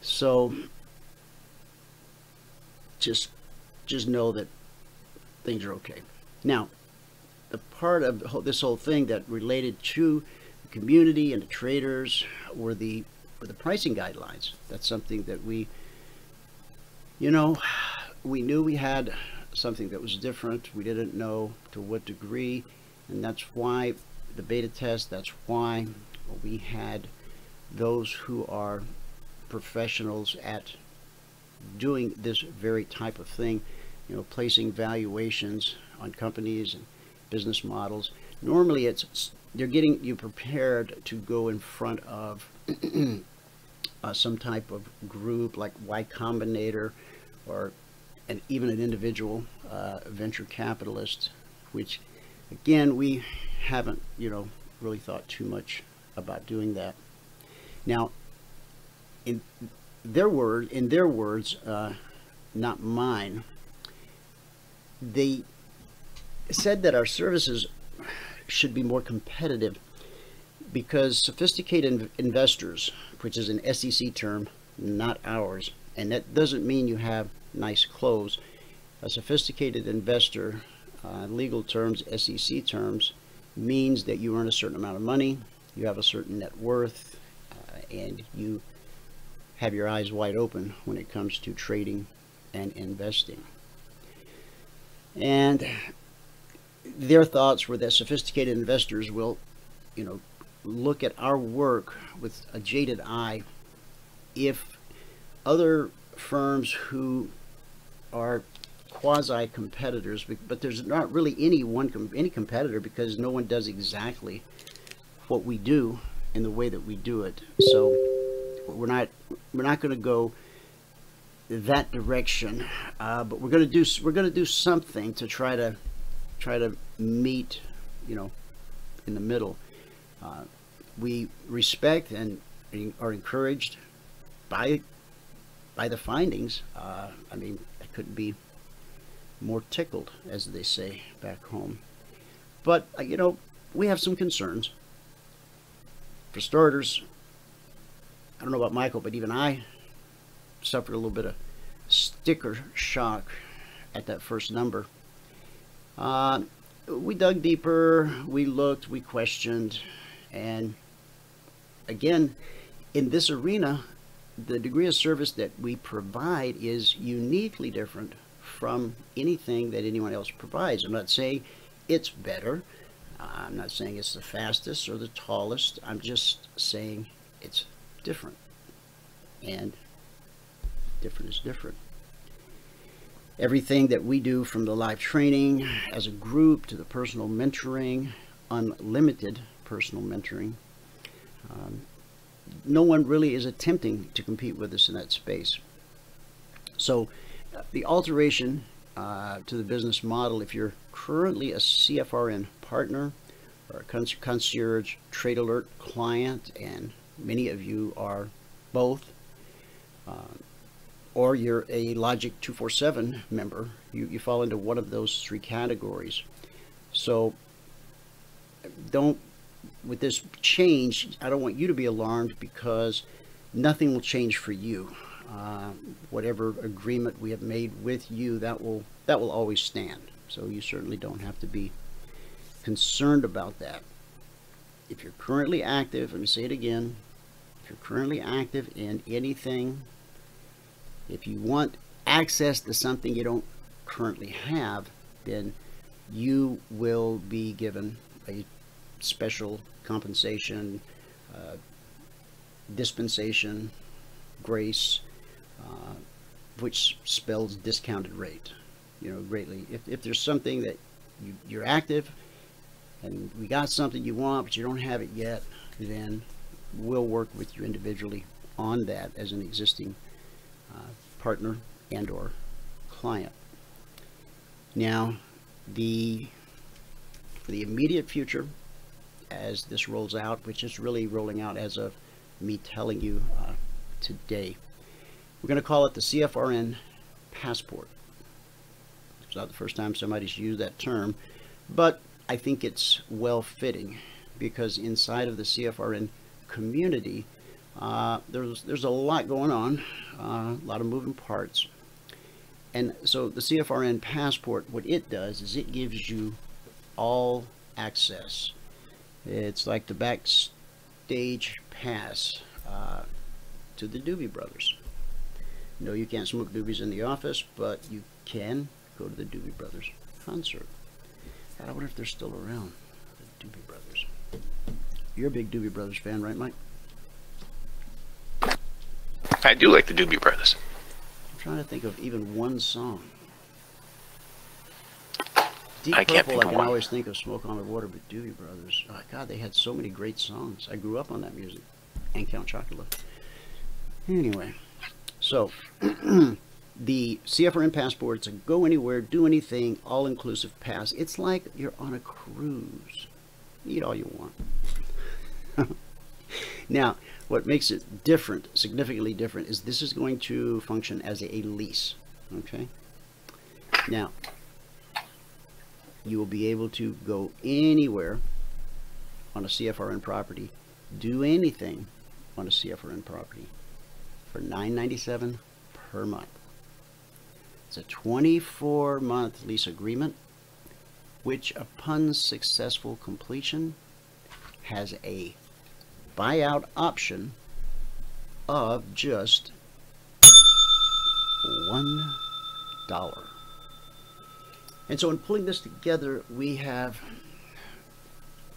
So just know that things are okay. Now, the part of this whole thing that related to the community and the traders were the pricing guidelines. That's something that we knew we had something that was different. We didn't know to what degree, and that's why the beta test, that's why we had those who are professionals at doing this very type of thing, placing valuations on companies and business models. Normally they're getting you prepared to go in front of some type of group like Y Combinator, or even an individual venture capitalist, which again we haven't really thought too much about doing that. Now, in their words, not mine, they said that our services should be more competitive because sophisticated investors, which is an SEC term, not ours, and that doesn't mean you have nice clothes. A sophisticated investor, legal terms, SEC terms, means that you earn a certain amount of money, you have a certain net worth, and you have your eyes wide open when it comes to trading and investing. And their thoughts were that sophisticated investors will, look at our work with a jaded eye if other firms who are quasi-competitors, but there's not really any competitor, because no one does exactly what we do in the way that we do it. So we're not going to go that direction. But we're going to do something to try to meet, you know, in the middle. We respect and are encouraged by the findings. I mean, I couldn't be more tickled, as they say back home. But you know, we have some concerns. For starters, I don't know about Michael, but even I suffered a little bit of sticker shock at that first number. We dug deeper, we looked, we questioned, and again, in this arena, the degree of service that we provide is uniquely different from anything that anyone else provides. I'm not saying it's better. I'm not saying it's the fastest or the tallest. I'm just saying it's different. And different is different. Everything that we do, from the live training as a group to the personal mentoring, unlimited personal mentoring, no one really is attempting to compete with us in that space. So the alteration to the business model, if you're currently a CFRN partner or a concierge trade alert client, and many of you are both, or you're a Logic 247 member, you fall into one of those three categories. So with this change, I don't want you to be alarmed, because nothing will change for you. Whatever agreement we have made with you, that will always stand. So you certainly don't have to be concerned about that. If you're currently active, let me say it again, if you're currently active in anything, if you want access to something you don't currently have, then you will be given a special compensation, dispensation, grace, which spells discounted rate, you know, greatly. If there's something that you're active and we got something you want but you don't have it yet, then we'll work with you individually on that as an existing partner and or client. Now, for the immediate future, as this rolls out, which is really rolling out as of me telling you today, we're going to call it the CFRN passport. It's not the first time somebody's used that term, but I think it's well fitting, because inside of the CFRN community, there's a lot going on, a lot of moving parts. And so the CFRN passport, what it does is it gives you all access. It's like the backstage pass to the Doobie Brothers. No, you can't smoke doobies in the office, but you can go to the Doobie Brothers concert. God, I wonder if they're still around, the Doobie Brothers. You're a big Doobie Brothers fan, right, Mike? I do like the Doobie Brothers. I'm trying to think of even one song. Deep I can't Purple, think I of can one. always think of Smoke on the Water, but Doobie Brothers, oh God, they had so many great songs. I grew up on that music, and Count Chocula. Anyway, so the CFRN passport, it's a go anywhere, do anything, all-inclusive pass. It's like you're on a cruise. Eat all you want. Now, what makes it different, significantly different, is this is going to function as a lease. Okay? Now, you will be able to go anywhere on a CFRN property, do anything on a CFRN property for $9.97 per month. It's a 24-month lease agreement, which upon successful completion has a buyout option of just $1. And so in pulling this together, we have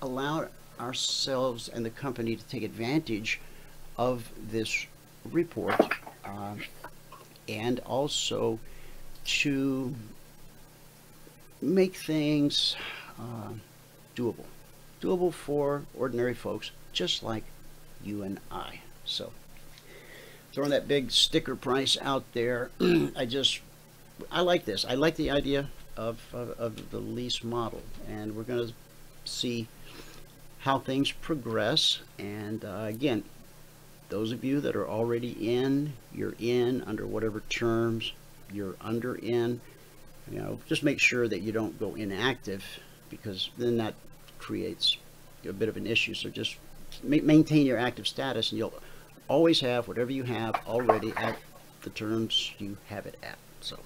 allowed ourselves and the company to take advantage of this report, and also to make things doable for ordinary folks just like you and I. So throwing that big sticker price out there. I like this. I like the idea of the lease model, and we're going to see how things progress. And again, those of you that are already in, you're in under whatever terms you're under in. You know, just make sure that you don't go inactive, because then that creates a bit of an issue. So just maintain your active status, and you'll always have whatever you have already at the terms you have it at. So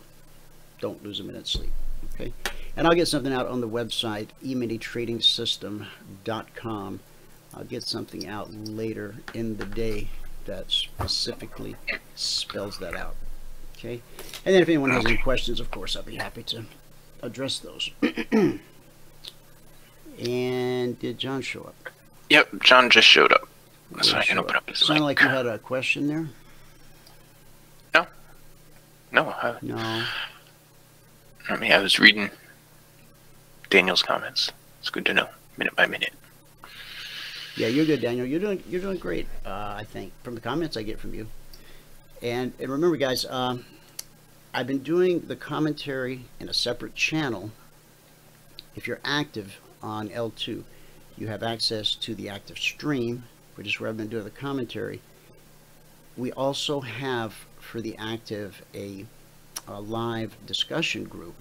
don't lose a minute's sleep. Okay, and I'll get something out on the website, eminitrading.com. I'll get something out later in the day that specifically spells that out. Okay, and then if anyone has any questions, of course, I'll be happy to address those. And did John show up? Yep, John just showed up. So I can open up his mic. Sounded like you had a question there. No. No. I mean, I was reading Daniel's comments. It's good to know, minute by minute. Yeah, you're good, Daniel. You're doing great. I think from the comments I get from you. And remember, guys, I've been doing the commentary in a separate channel. If you're active on L2, you have access to the active stream, which is where I've been doing the commentary. We also have for the active a live discussion group,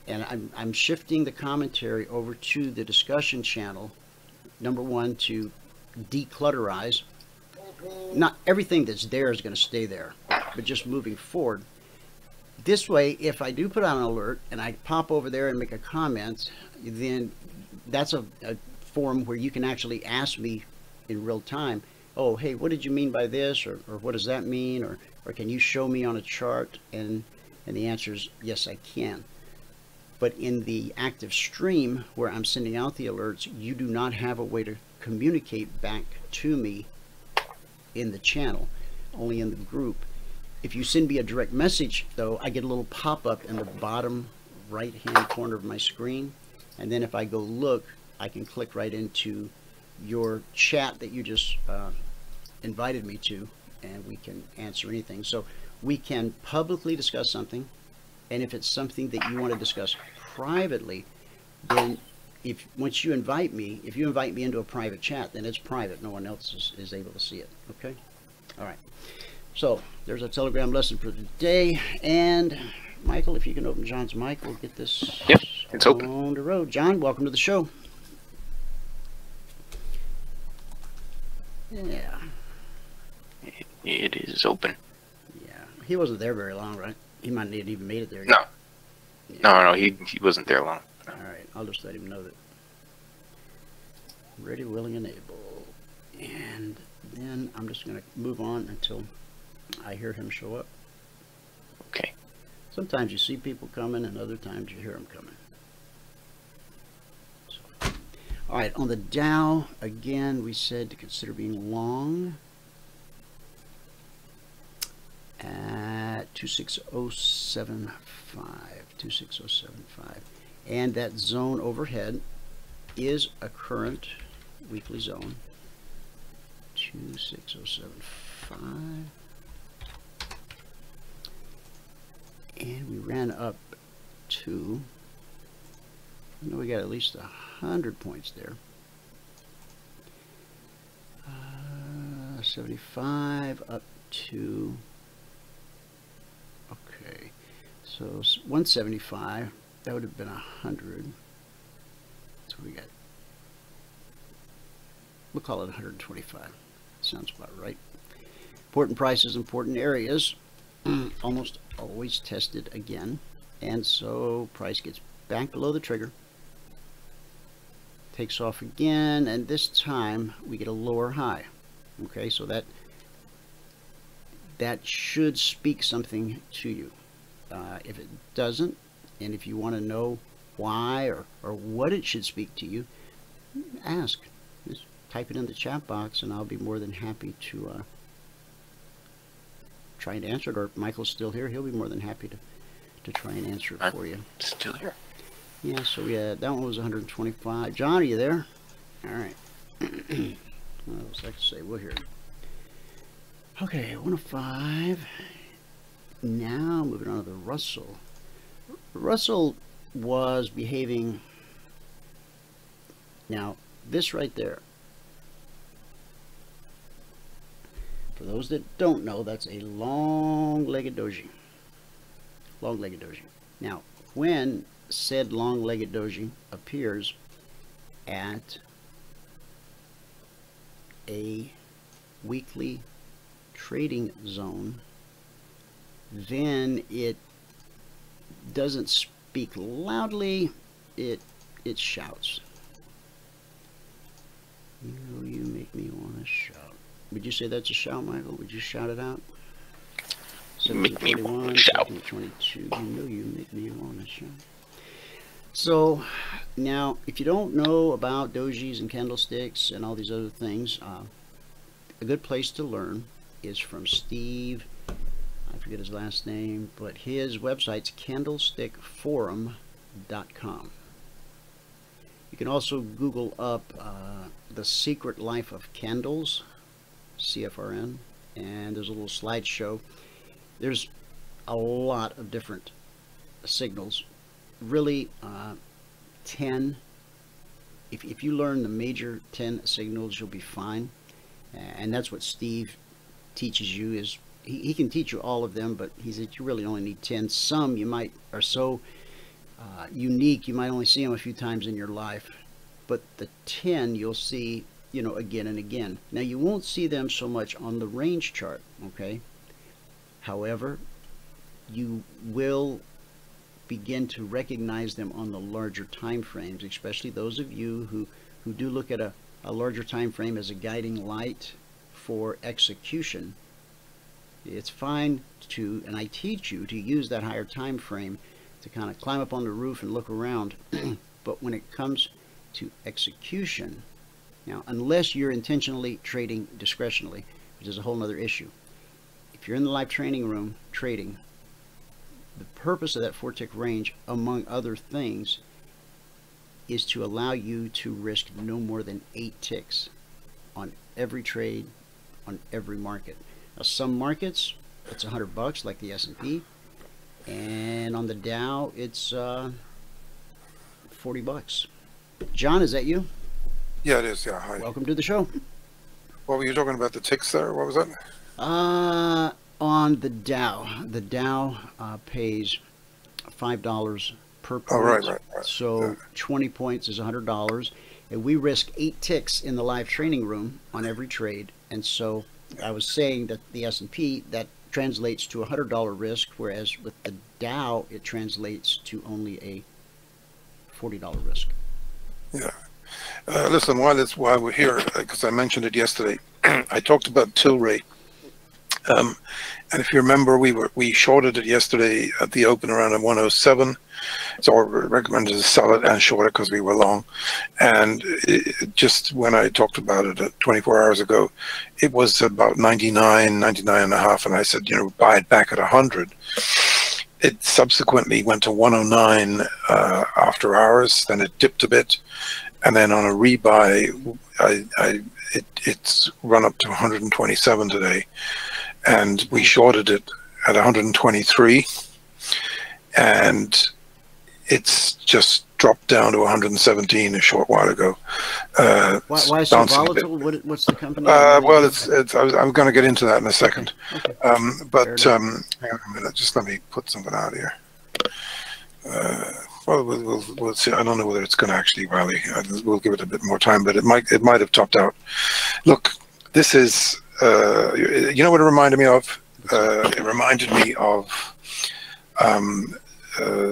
and I'm shifting the commentary over to the discussion channel. Number one, to declutterize. Not everything that's there is going to stay there, but just moving forward. This way, if I do put out an alert and I pop over there and make a comment, then that's a forum where you can actually ask me in real time, oh, hey, what did you mean by this? Or what does that mean? Or can you show me on a chart? And the answer is yes, I can. But in the active stream where I'm sending out the alerts, you do not have a way to communicate back to me in the channel, only in the group. If you send me a direct message, though, I get a little pop-up in the bottom right-hand corner of my screen. And then if I go look, I can click right into your chat that you just invited me to, and we can answer anything. So we can publicly discuss something, and if it's something that you want to discuss privately, then once you invite me, if you invite me into a private chat, then it's private. No one else is able to see it. Okay? All right. So there's a Telegram lesson for today. And Michael, if you can open John's mic, we'll get this it's open on the road. John, welcome to the show. Yeah. It is open. Yeah. He wasn't there very long, right? He might not have even made it there yet. No. Yeah. No, he wasn't there long. All right. I'll just let him know that. Ready, willing, and able. And then I'm just going to move on until I hear him show up. Okay. Sometimes you see people coming, and other times you hear them coming. So, all right, on the Dow, again, we said to consider being long at 26075, and that zone overhead is a current weekly zone, 26075. And we ran up to, I know we got at least 100 points there. 75 up to, okay, so 175, that would have been 100. So we got, we'll call it 125. Sounds about right. Important prices, important areas. Almost always tested again, and so price gets back below the trigger, takes off again, and this time we get a lower high. Okay, so that should speak something to you. If it doesn't, and if you want to know why or what it should speak to you, ask. Just type it in the chat box, and I'll be more than happy to try and answer it. Or if Michael's still here, he'll be more than happy to try and answer it for you. Still here. Yeah, so yeah, that one was 125. John, are you there? All right. What else I can say? We'll hear it. Okay, 105. Now moving on to the Russell. Russell was behaving. Now, this right there, for those that don't know, that's a long-legged doji. Long-legged doji. Now, when said long-legged doji appears at a weekly trading zone, then it doesn't speak loudly, it shouts. You know, you make me want to shout. Would you say that's a shout, Michael? Would you shout it out? Make me want to shout. 22. You know, you make me want to shout. So now, if you don't know about dojis and candlesticks and all these other things, a good place to learn is from Steve. I forget his last name, but his website's candlestickforum.com. You can also Google up The Secret Life of Candles, CFRN, and there's a little slideshow. There's a lot of different signals. Really, 10. If you learn the major 10 signals, you'll be fine. And that's what Steve teaches you. Is he can teach you all of them, but he said you really only need 10. Some you might are so unique, you might only see them a few times in your life, but the 10 you'll see, you know, again and again. Now you won't see them so much on the range chart, okay? However, you will begin to recognize them on the larger time frames, especially those of you who do look at a larger time frame as a guiding light for execution. It's fine to, and I teach you to use that higher time frame to kind of climb up on the roof and look around. But when it comes to execution, now unless you're intentionally trading discretionally, which is a whole other issue, if you're in the live training room trading, the purpose of that 4-tick range, among other things, is to allow you to risk no more than 8 ticks on every trade, on every market. Now, some markets, it's $100, like the S&P, and on the Dow, it's $40. John, is that you? Yeah, it is. Yeah, hi. Welcome to the show. What were you talking about? The ticks there? What was that? On the Dow pays $5 per point. Oh, right. So yeah. 20 points is $100, and we risk 8 ticks in the live training room on every trade. And so I was saying that the S&P, that translates to a $100 risk, whereas with the Dow it translates to only a $40 risk. Yeah. Listen, while we're here, because I mentioned it yesterday, I talked about Tilray. And if you remember, we shorted it yesterday at the open around a 107. So I recommended to sell it and short it because we were long. And just when I talked about it 24 hours ago, it was about 99 and a half. And I said, you know, buy it back at 100. It subsequently went to 109 after hours. Then it dipped a bit. And then on a rebuy, it's run up to 127 today. And we shorted it at 123, and it's just dropped down to 117 a short while ago. Why so volatile? What's the company? Well, I'm going to get into that in a second. Okay. But hang on a minute, just let me put something out here. Well, we'll see. I don't know whether it's going to actually rally. We'll give it a bit more time, but it might have topped out. Look, this is. You know what it reminded me of? It reminded me of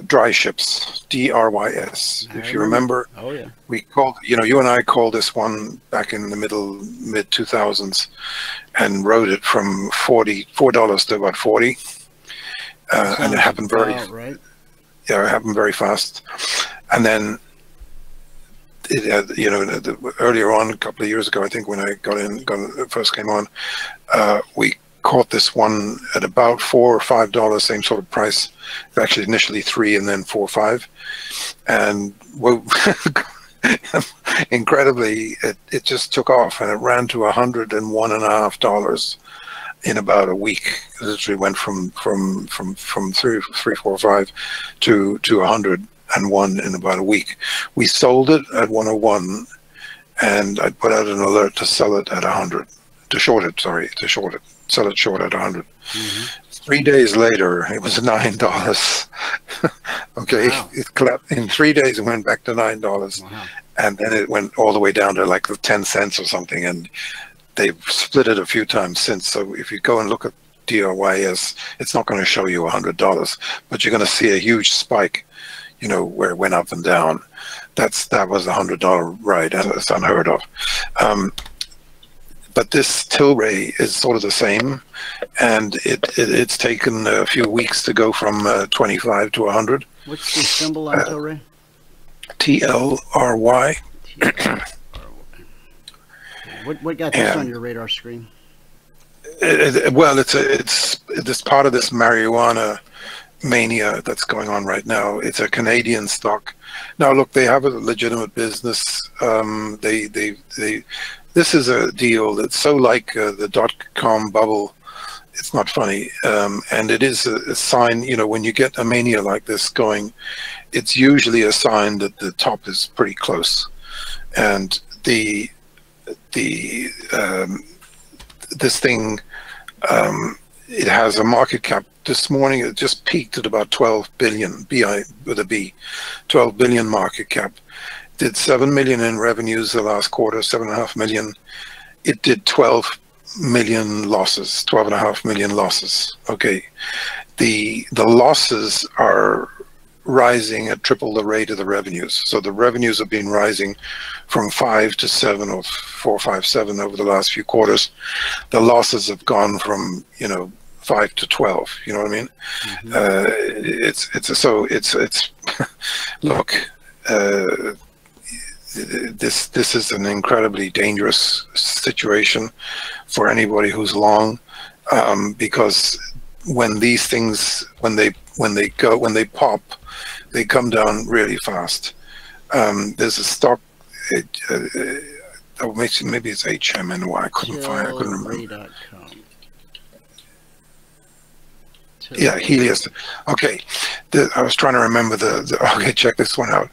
dry ships, DRYS. If you remember, oh yeah, we called. You know, you and I called this one back in the mid 2000s, and rode it from $4 to about 40, and it happened very. Right. Yeah, it happened very fast, and then. You know, earlier on, a couple of years ago, I think when I first came on, we caught this one at about $4 or $5, same sort of price. Actually, initially 3 and then 4 or 5, and well, incredibly, it just took off and it ran to $101.50 in about a week. It literally went from 345 to 101 in about a week. We sold it at 101, and I put out an alert to sell it at 100, to short it, sell it short at 100. 3 days later, it was $9. Okay, wow. It collapsed in 3 days. It went back to $9, wow. And then it went all the way down to like 10 cents or something. And they've split it a few times since. So if you go and look at DRYS, it's not going to show you $100, but you're going to see a huge spike, you know, where it went up and down. That was a $100 ride. That's unheard of. But this Tilray is sort of the same, and it's taken a few weeks to go from 25 to 100. What's the symbol on Tilray? TLRY. What got this on your radar screen? Well, it's this part of this marijuana mania that's going on right now. It's a Canadian stock. Now, look, they have a legitimate business. This is a deal that's so like the .com bubble. It's not funny, and it is a sign. You know, when you get a mania like this going, it's usually a sign that the top is pretty close, and this thing, it has a market cap. This morning it just peaked at about 12 billion, BI with a B, 12 billion market cap. Did 7 million in revenues the last quarter, 7.5 million. It did 12 million losses, 12.5 million losses. Okay, the losses are rising at triple the rate of the revenues. So the revenues have been rising from 5 to 7 or 4, 5, 7 over the last few quarters. The losses have gone from, you know, 5 to 12. You know what I mean? It's look. This is an incredibly dangerous situation for anybody who's long, because when these things, when they pop, they come down really fast. There's a stock. Maybe it's HMNY. I couldn't remember. Yeah, Helios. Okay, I was trying to remember okay, check this one out.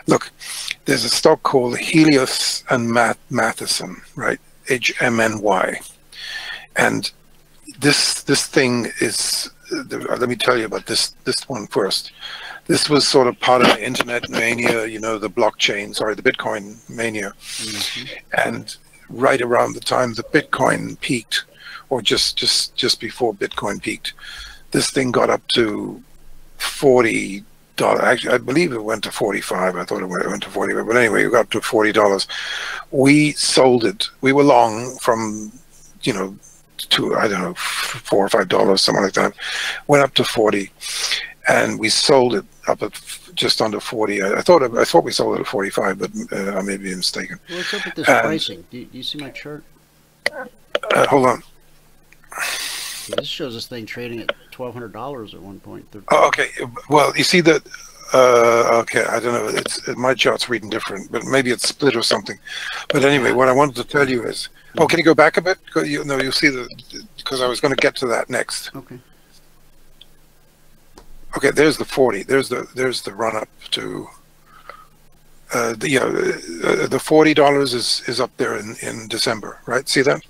Look, there's a stock called Helios and Matheson, right? HMNY, and this thing is. Let me tell you about this one first. This was sort of part of the internet mania, you know, the blockchain, the Bitcoin mania, and right around the time the Bitcoin peaked, or just before Bitcoin peaked, this thing got up to $40. Actually, I believe it went to 45. I thought it went to 45, but anyway, it got up to $40. We sold it. We were long from, you know, to, I don't know, $4 or $5, something like that. Went up to 40, and we sold it up at just under 40. I thought we sold it at 45, but I may be mistaken. Well, what's up with this pricing? Do you see my chart? Hold on. This shows this thing trading at $1,200 at one point. Oh, okay. Well, you see that. Okay, I don't know. My chart's reading different, but maybe it's split or something. But anyway, what I wanted to tell you is. Oh, can you go back a bit? You'll see because I was going to get to that next. Okay. Okay, there's the 40. There's the run up to. The $40 is up there in December, right? See that?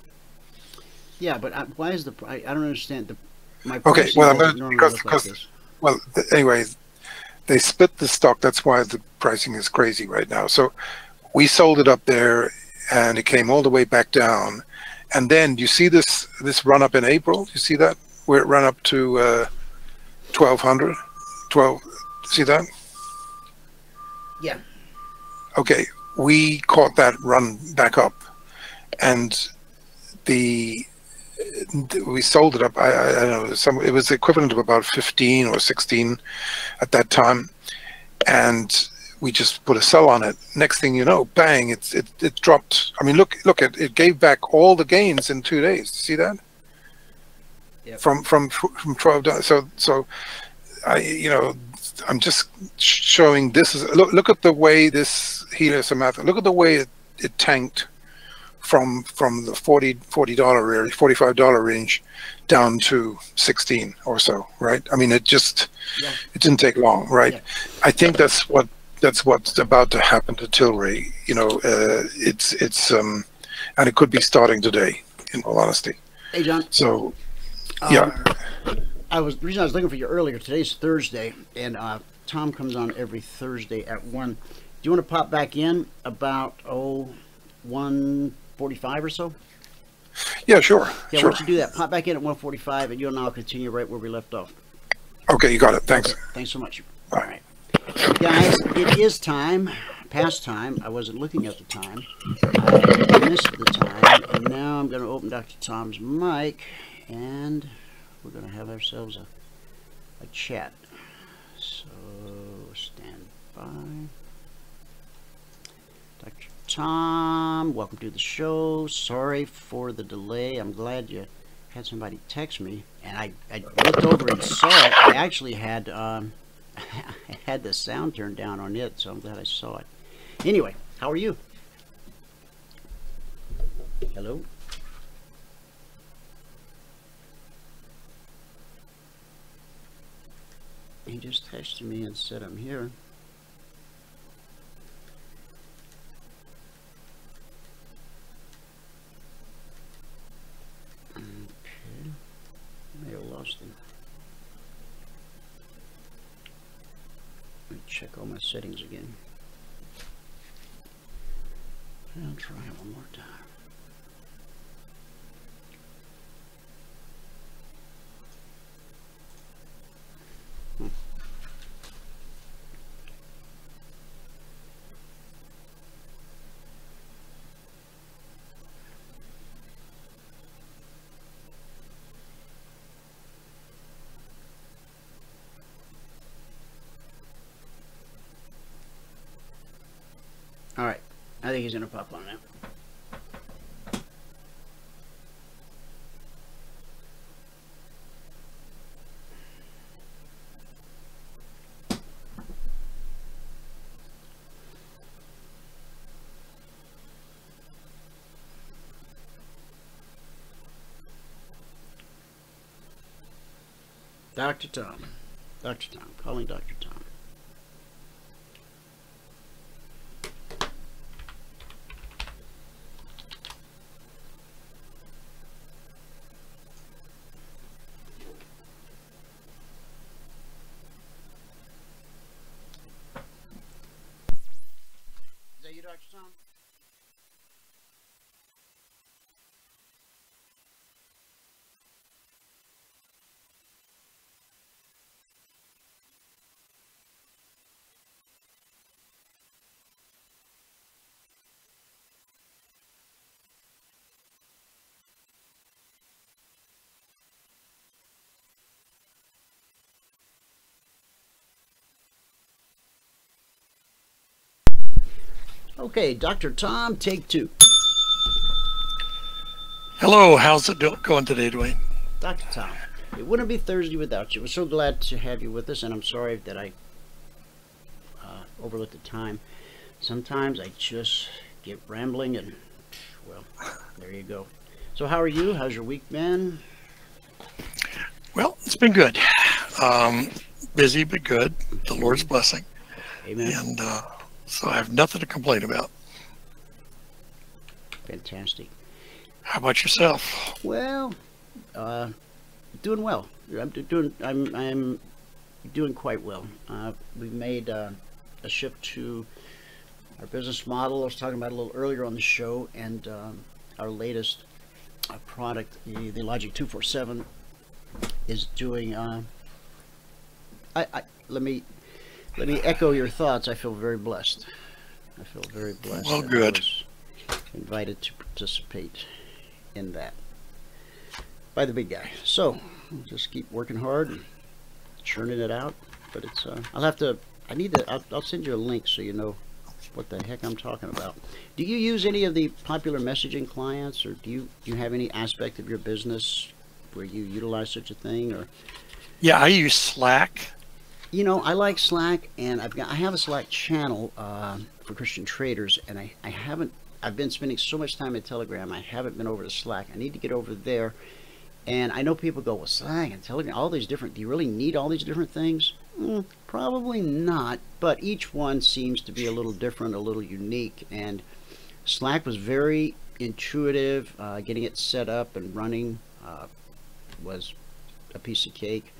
Yeah, but why is I don't understand my okay, well, I'm going to because well, anyway, they split the stock. That's why the pricing is crazy right now. So we sold it up there, and it came all the way back down. And then you see this run up in April. You see that where it ran up to 1,200. 12. See that? Yeah. Okay, we caught that run back up, and we sold it up. I don't know. It was equivalent of about 15 or 16 at that time, and we just put a sell on it. Next thing you know, bang! It dropped. I mean, look! It gave back all the gains in 2 days. See that? Yep. From $12. So I'm just showing this is look at the way this Helios and Math. Look at the way it tanked from the $40 range, $45 range down to 16 or so, right? I mean, it didn't take long, right? Yeah. I think that's what's about to happen to Tilray. You know, and it could be starting today, in all honesty. Hey, John. So, yeah. The reason I was looking for you earlier, today's Thursday, and Tom comes on every Thursday at 1. Do you want to pop back in about 1:45 or so? Yeah, sure. Yeah, sure. why don't you do that? Pop back in at 1:45, and you and I'll continue right where we left off. Okay, you got it. Thanks. Okay, thanks so much. Bye. All right. Guys, it is time, past time. I wasn't looking at the time. I missed the time, and now I'm going to open Dr. Tom's mic, and we're going to have ourselves a chat. So, stand by. Dr. Tom, welcome to the show. Sorry for the delay. I'm glad you had somebody text me, and I looked over and saw it. I actually had I had the sound turned down on it, so I'm glad I saw it. Anyway, how are you? Hello? He just texted me and said I'm here. Okay. May have lost him. Let me check all my settings again. I'll try it one more time. All right, I think he's gonna pop on now. Dr. Tom. Dr. Tom. Calling Dr. Tom. Is that you, Dr. Tom? Okay, Dr. Tom, take 2. Hello, how's it going today, Dwayne? Dr. Tom, it wouldn't be Thursday without you. We're so glad to have you with us, and I'm sorry that I overlooked the time. Sometimes I just get rambling, and, well, there you go. So how are you? How's your week been? Well, it's been good. Busy, but good. The Lord's blessing. Amen. And so I have nothing to complain about. Fantastic. How about yourself? Well, doing well. I'm doing quite well. We made a shift to our business model. I was talking about it a little earlier on the show, and our latest product, the Logic 247, is doing. Let me echo your thoughts. I feel very blessed. I feel very blessed. Well, good. I was invited to participate in that by the big guy. So we'll just keep working hard and churning it out. But it's I'll send you a link so you know what the heck I'm talking about. Do you use any of the popular messaging clients, or do you have any aspect of your business where you utilize such a thing? Or yeah, I use Slack. You know, I like Slack, and I have a Slack channel for Christian traders, and I haven't I've been spending so much time in Telegram. I haven't been over to Slack. I need to get over there. And I know people go, well, Slack and Telegram, all these different, do you really need all these different things? Probably not, but each one seems to be a little different, a little unique. And Slack was very intuitive. Getting it set up and running was a piece of cake.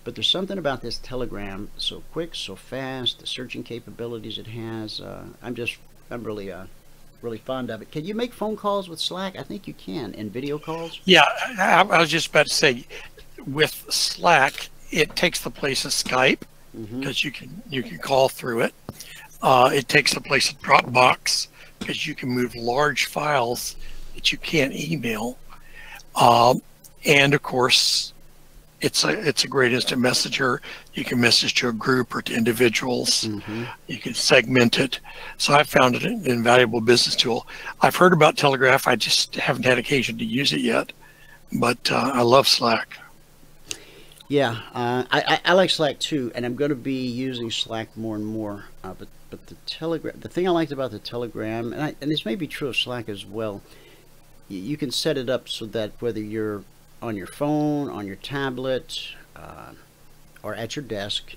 But there's something about this Telegram, so quick, so fast, the searching capabilities it has. I'm really fond of it. Can you make phone calls with Slack? I think you can, and video calls. Yeah, I was just about to say, with Slack, it takes the place of Skype because you can call through it. It takes the place of Dropbox because you can move large files that you can't email. And of course, it's a great instant messenger. You can message to a group or to individuals. You can segment it. So I found it an invaluable business tool. I've heard about Telegraph. I just haven't had occasion to use it yet. But I love Slack. Yeah, I like Slack too, and I'm going to be using Slack more and more. But the Telegram, the thing I liked about the Telegram, and this may be true of Slack as well, you can set it up so that whether you're on your phone, on your tablet, or at your desk,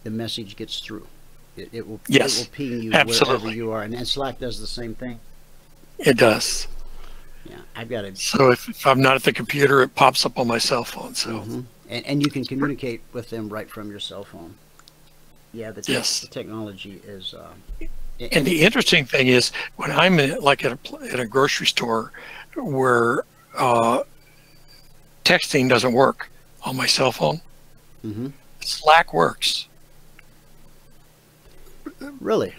the message gets through. It will ping you wherever you are, and Slack does the same thing. It does. Yeah, I've got it. So if I'm not at the computer, it pops up on my cell phone. So and you can communicate with them right from your cell phone. Yeah, the technology is. And the interesting thing is, when I'm in a grocery store where texting doesn't work on my cell phone, Slack works. Really?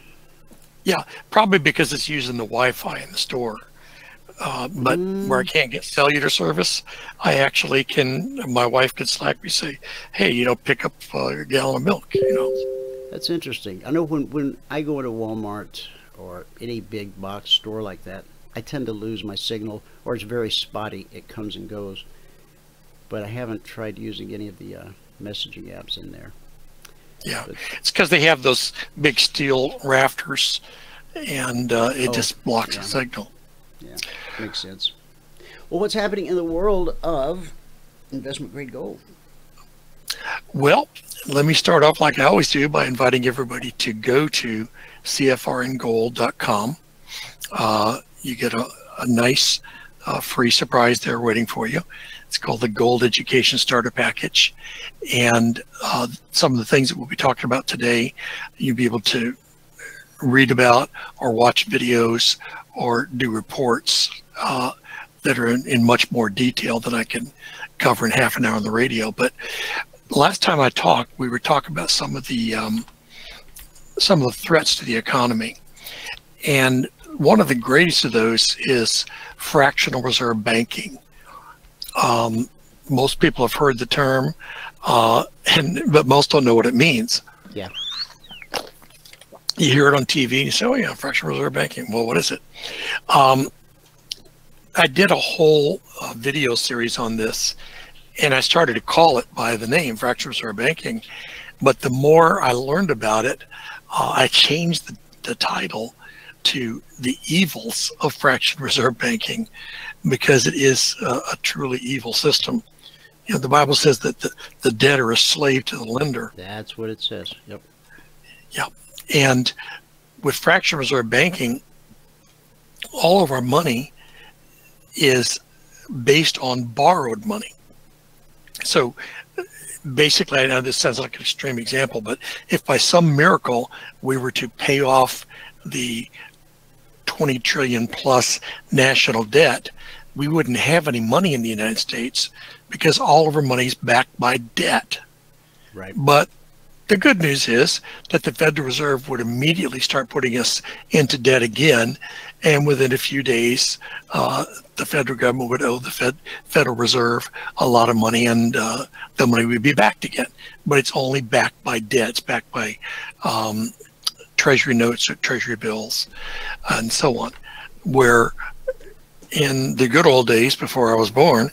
Yeah, probably because it's using the Wi-Fi in the store. But where I can't get cellular service, I actually can. My wife can Slack me, say, "Hey, pick up a gallon of milk." That's interesting. I know when I go into Walmart or any big box store like that, I tend to lose my signal, or it's very spotty. It comes and goes. But I haven't tried using any of the messaging apps in there. Yeah, it's because they have those big steel rafters, and it just blocks the signal. Yeah, makes sense. Well, what's happening in the world of investment grade gold? Well, let me start off like I always do by inviting everybody to go to CFRNgold.com. You get a nice free surprise there waiting for you. It's called the Gold Education Starter Package. And some of the things that we'll be talking about today, you'll be able to read about or watch videos or do reports that are in much more detail than I can cover in half an hour on the radio. But last time I talked, we were talking about some of the threats to the economy. And one of the greatest of those is fractional reserve banking. Most people have heard the term, but most don't know what it means. Yeah. You hear it on TV and you say, "Oh yeah, fractional reserve banking." Well, what is it? I did a whole video series on this, and I started to call it by the name fractional reserve banking. But the more I learned about it, I changed the title to The Evils of Fractional Reserve Banking, because it is a truly evil system. The Bible says that the debtor is slave to the lender. That's what it says. Yep. Yep. And with fractional reserve banking, all of our money is based on borrowed money. So basically, I know this sounds like an extreme example, but if by some miracle we were to pay off the 20 trillion plus national debt, we wouldn't have any money in the United States because all of our money is backed by debt. Right. But the good news is that the Federal Reserve would immediately start putting us into debt again, and within a few days, the federal government would owe the Federal Reserve a lot of money, and the money would be backed again. But it's only backed by debt. It's backed by Treasury notes or Treasury bills, and so on. Where in the good old days before I was born,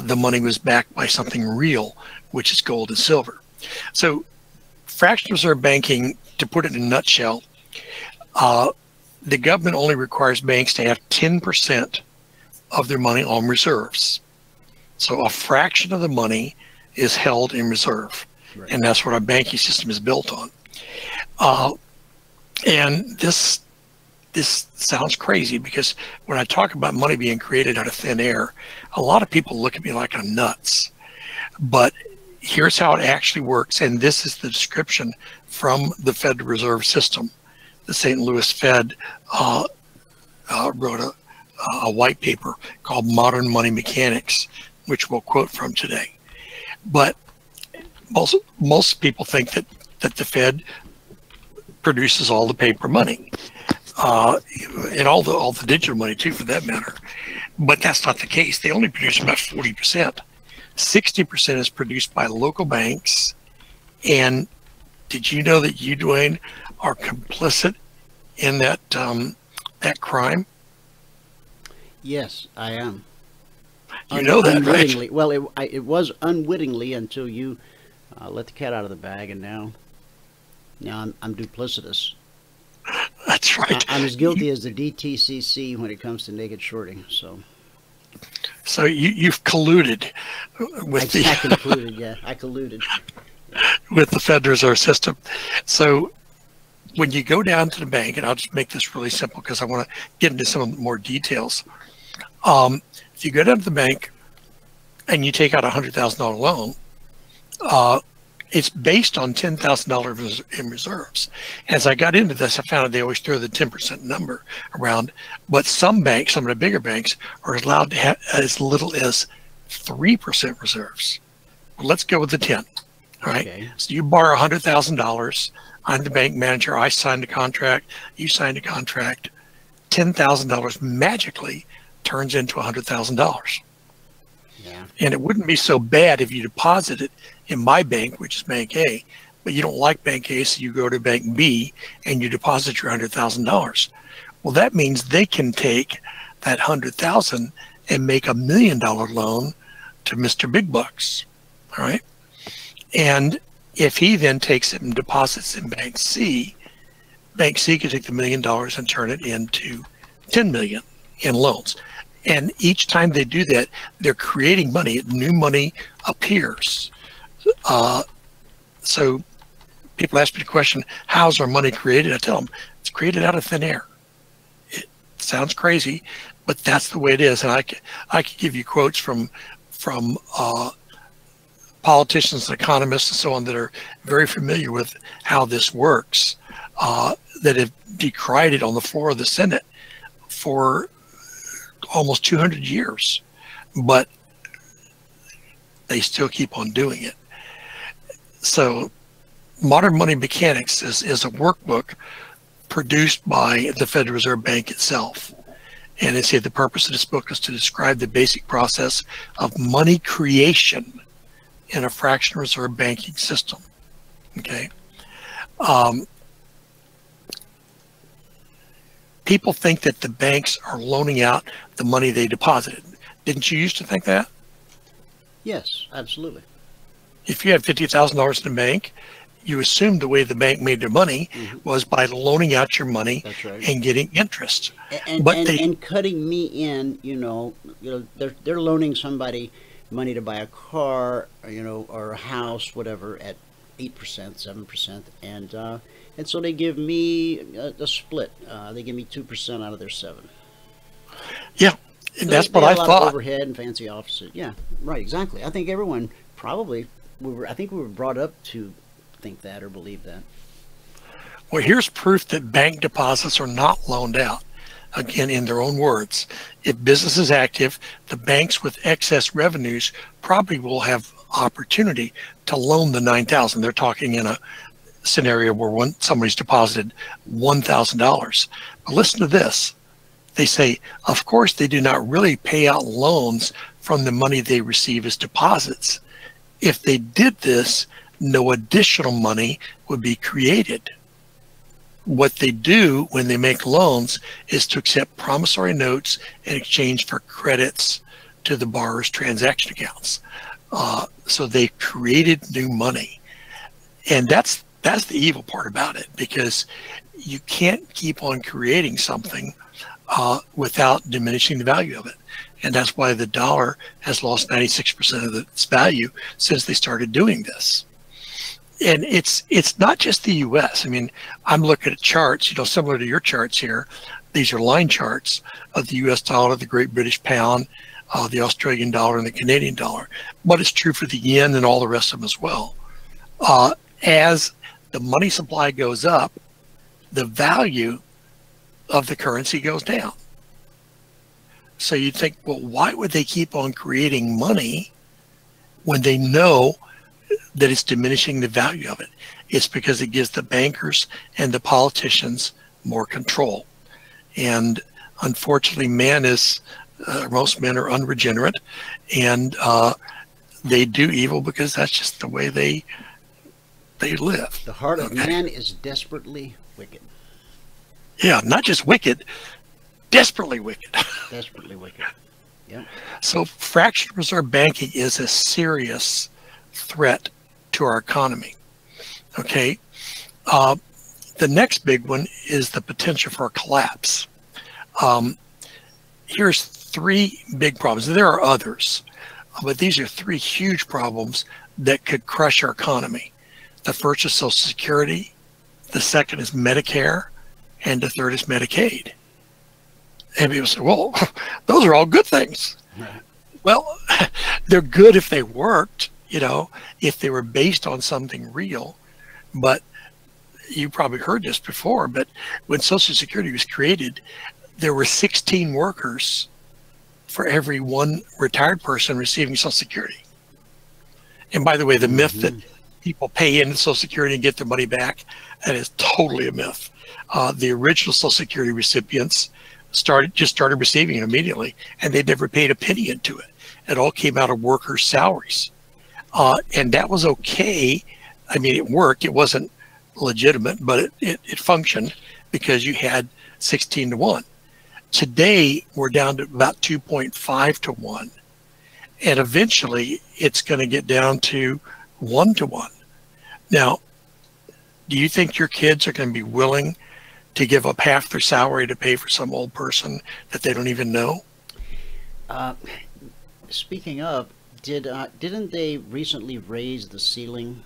the money was backed by something real, which is gold and silver. So fractional reserve banking, to put it in a nutshell, the government only requires banks to have 10% of their money on reserves. So a fraction of the money is held in reserve. Right. And that's what our banking system is built on. And this sounds crazy, because when I talk about money being created out of thin air, a lot of people look at me like I'm nuts. But here's how it actually works, and this is the description from the Federal Reserve System. The St. Louis Fed wrote a white paper called Modern Money Mechanics, which we'll quote from today. But most people think that the Fed produces all the paper money, and all the digital money too, for that matter. But that's not the case. They only produce about 40%. 60% is produced by local banks. And did you know that you, Dwayne, are complicit in that that crime? Yes, I am. You know that, right? Well, it was unwittingly until you let the cat out of the bag, and now I'm duplicitous. That's right. I'm as guilty as the DTCC when it comes to naked shorting. So you've colluded with I colluded, yeah. I colluded with the Federal Reserve System. So when you go down to the bank, and I'll just make this really simple because I want to get into some more details. If you go down to the bank and you take out a $100,000 loan, it's based on $10,000 in reserves. As I got into this, I found out they always throw the 10% number around, but some banks, some of the bigger banks, are allowed to have as little as 3% reserves. Well, let's go with the 10. All right. Okay. So you borrow $100,000. I'm the bank manager. I signed a contract. You signed a contract. $10,000 magically turns into $100,000. Yeah. And it wouldn't be so bad if you deposit it in my bank, which is Bank A, but you don't like Bank A, so you go to Bank B and you deposit your $100,000. Well, that means they can take that $100,000 and make $1 million loan to Mr. Big Bucks. All right. And if he then takes it and deposits in Bank C can take the $1 million and turn it into $10 million in loans. And each time they do that, they're creating money. New money appears. So people ask me the question, how's our money created? I tell them, it's created out of thin air. It sounds crazy, but that's the way it is. And I could give you quotes from politicians and economists and so on that are very familiar with how this works, that have decried it on the floor of the Senate for almost 200 years, but they still keep on doing it. So Modern Money Mechanics is a workbook produced by the Federal Reserve Bank itself. And they say the purpose of this book is to describe the basic process of money creation in a fractional reserve banking system. Okay. People think that the banks are loaning out the money they deposited. Didn't you used to think that? Yes, absolutely. If you had $50,000 in the bank, you assumed the way the bank made their money was by loaning out your money. That's right. And getting interest. And cutting me in, they're loaning somebody money to buy a car, or a house, whatever, at 8%, 7%, and so they give me a split. They give me 2% out of their 7%. Yeah, and so that's what I thought. Overhead and fancy offices. Yeah, right, exactly. I think everyone probably we were brought up to think that or believe that. Well, here's proof that bank deposits are not loaned out. Again, in their own words, if business is active, the banks with excess revenues probably will have opportunity to loan the $9,000. They're talking in a scenario where somebody's deposited $1,000. But listen to this. They say, of course, they do not really pay out loans from the money they receive as deposits. If they did this, no additional money would be created. What they do when they make loans is to accept promissory notes in exchange for credits to the borrower's transaction accounts. So they created new money. And that's the evil part about it, because you can't keep on creating something without diminishing the value of it. And that's why the dollar has lost 96% of its value since they started doing this. And it's not just the U.S. I mean, I'm looking at charts, you know, similar to your charts here. These are line charts of the U.S. dollar, the Great British Pound, the Australian dollar, and the Canadian dollar. But it's true for the yen and all the rest of them as well. As the money supply goes up, the value of the currency goes down. So you'd think, well, why would they keep on creating money when they know that it's diminishing the value of it? It's because it gives the bankers and the politicians more control. And unfortunately, most men are unregenerate, and they do evil because that's just the way they live. The heart of man is desperately wicked. Yeah, not just wicked, desperately wicked. Desperately wicked. Yeah. So fractional reserve banking is a serious threat to our economy. Okay. The next big one is the potential for a collapse. Here's three big problems. There are others, but these are three huge problems that could crush our economy. The first is Social Security, the second is Medicare, and the third is Medicaid. And people say, well, those are all good things. Right. Well, they're good if they worked, you know, if they were based on something real. But you probably heard this before, but when Social Security was created, there were 16 workers for every one retired person receiving Social Security. And by the way, the myth that people pay into Social Security and get their money back, that is totally a myth. The original Social Security recipients just started receiving it immediately, and they never paid a penny into it. It all came out of workers' salaries. And that was okay. I mean, it worked. It wasn't legitimate, but it functioned because you had 16 to 1. Today, we're down to about 2.5 to 1. And eventually, it's going to get down to 1 to 1. Now, do you think your kids are going to be willing to give up half their salary to pay for some old person that they don't even know? Speaking of, didn't they recently raise the ceiling?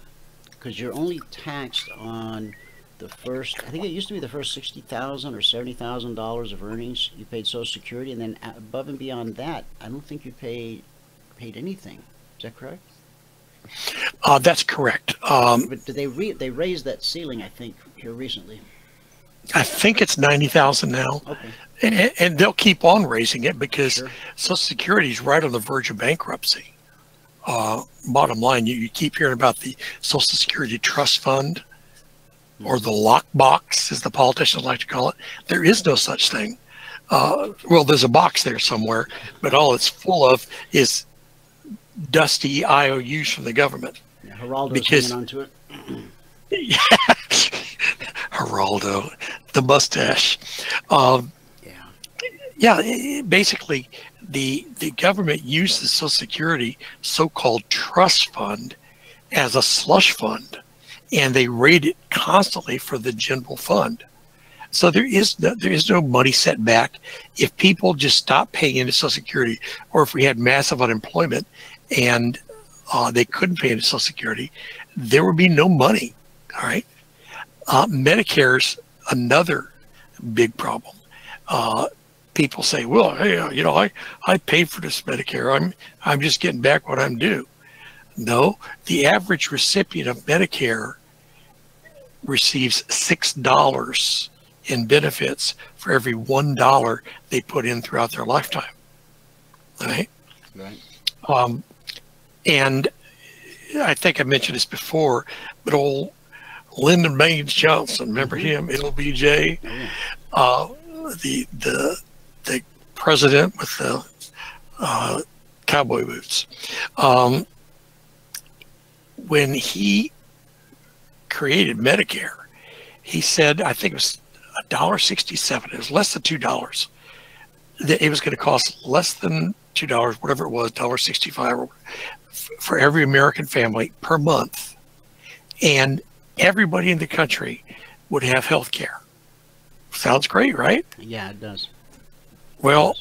Because you're only taxed on the first, I think it used to be the first $60,000 or $70,000 of earnings you paid Social Security, and then above and beyond that, I don't think you paid anything. Is that correct? That's correct. But did they raised that ceiling, I think, here recently? I think it's 90,000 now. Okay. And they'll keep on raising it because Social Security is right on the verge of bankruptcy. Bottom line, you keep hearing about the Social Security Trust Fund, or the lockbox, as the politicians like to call it. There is no such thing. Well, there's a box there somewhere, but all it's full of is dusty IOUs from the government. Yeah, Geraldo's hanging on to it. Geraldo, the mustache. Basically, the government uses Social Security so-called trust fund as a slush fund, and they rate it constantly for the general fund. So there is no money set back. If people just stop paying into Social Security, or if we had massive unemployment and they couldn't pay into Social Security, there would be no money. All right. Medicare's another big problem. People say, well, hey, you know, I paid for this Medicare. I'm just getting back what I'm due. No, the average recipient of Medicare receives $6 in benefits for every $1 they put in throughout their lifetime. Right? Right. And I think I mentioned this before, but old Lyndon Baines Johnson, remember him, LBJ, the president with the cowboy boots. When he created Medicare, he said, I think it was $1.67. It was less than $2. It was going to cost less than $2, whatever it was, $1.65 for every American family per month, and everybody in the country would have health care. Sounds great, right? Yeah, it does. Well,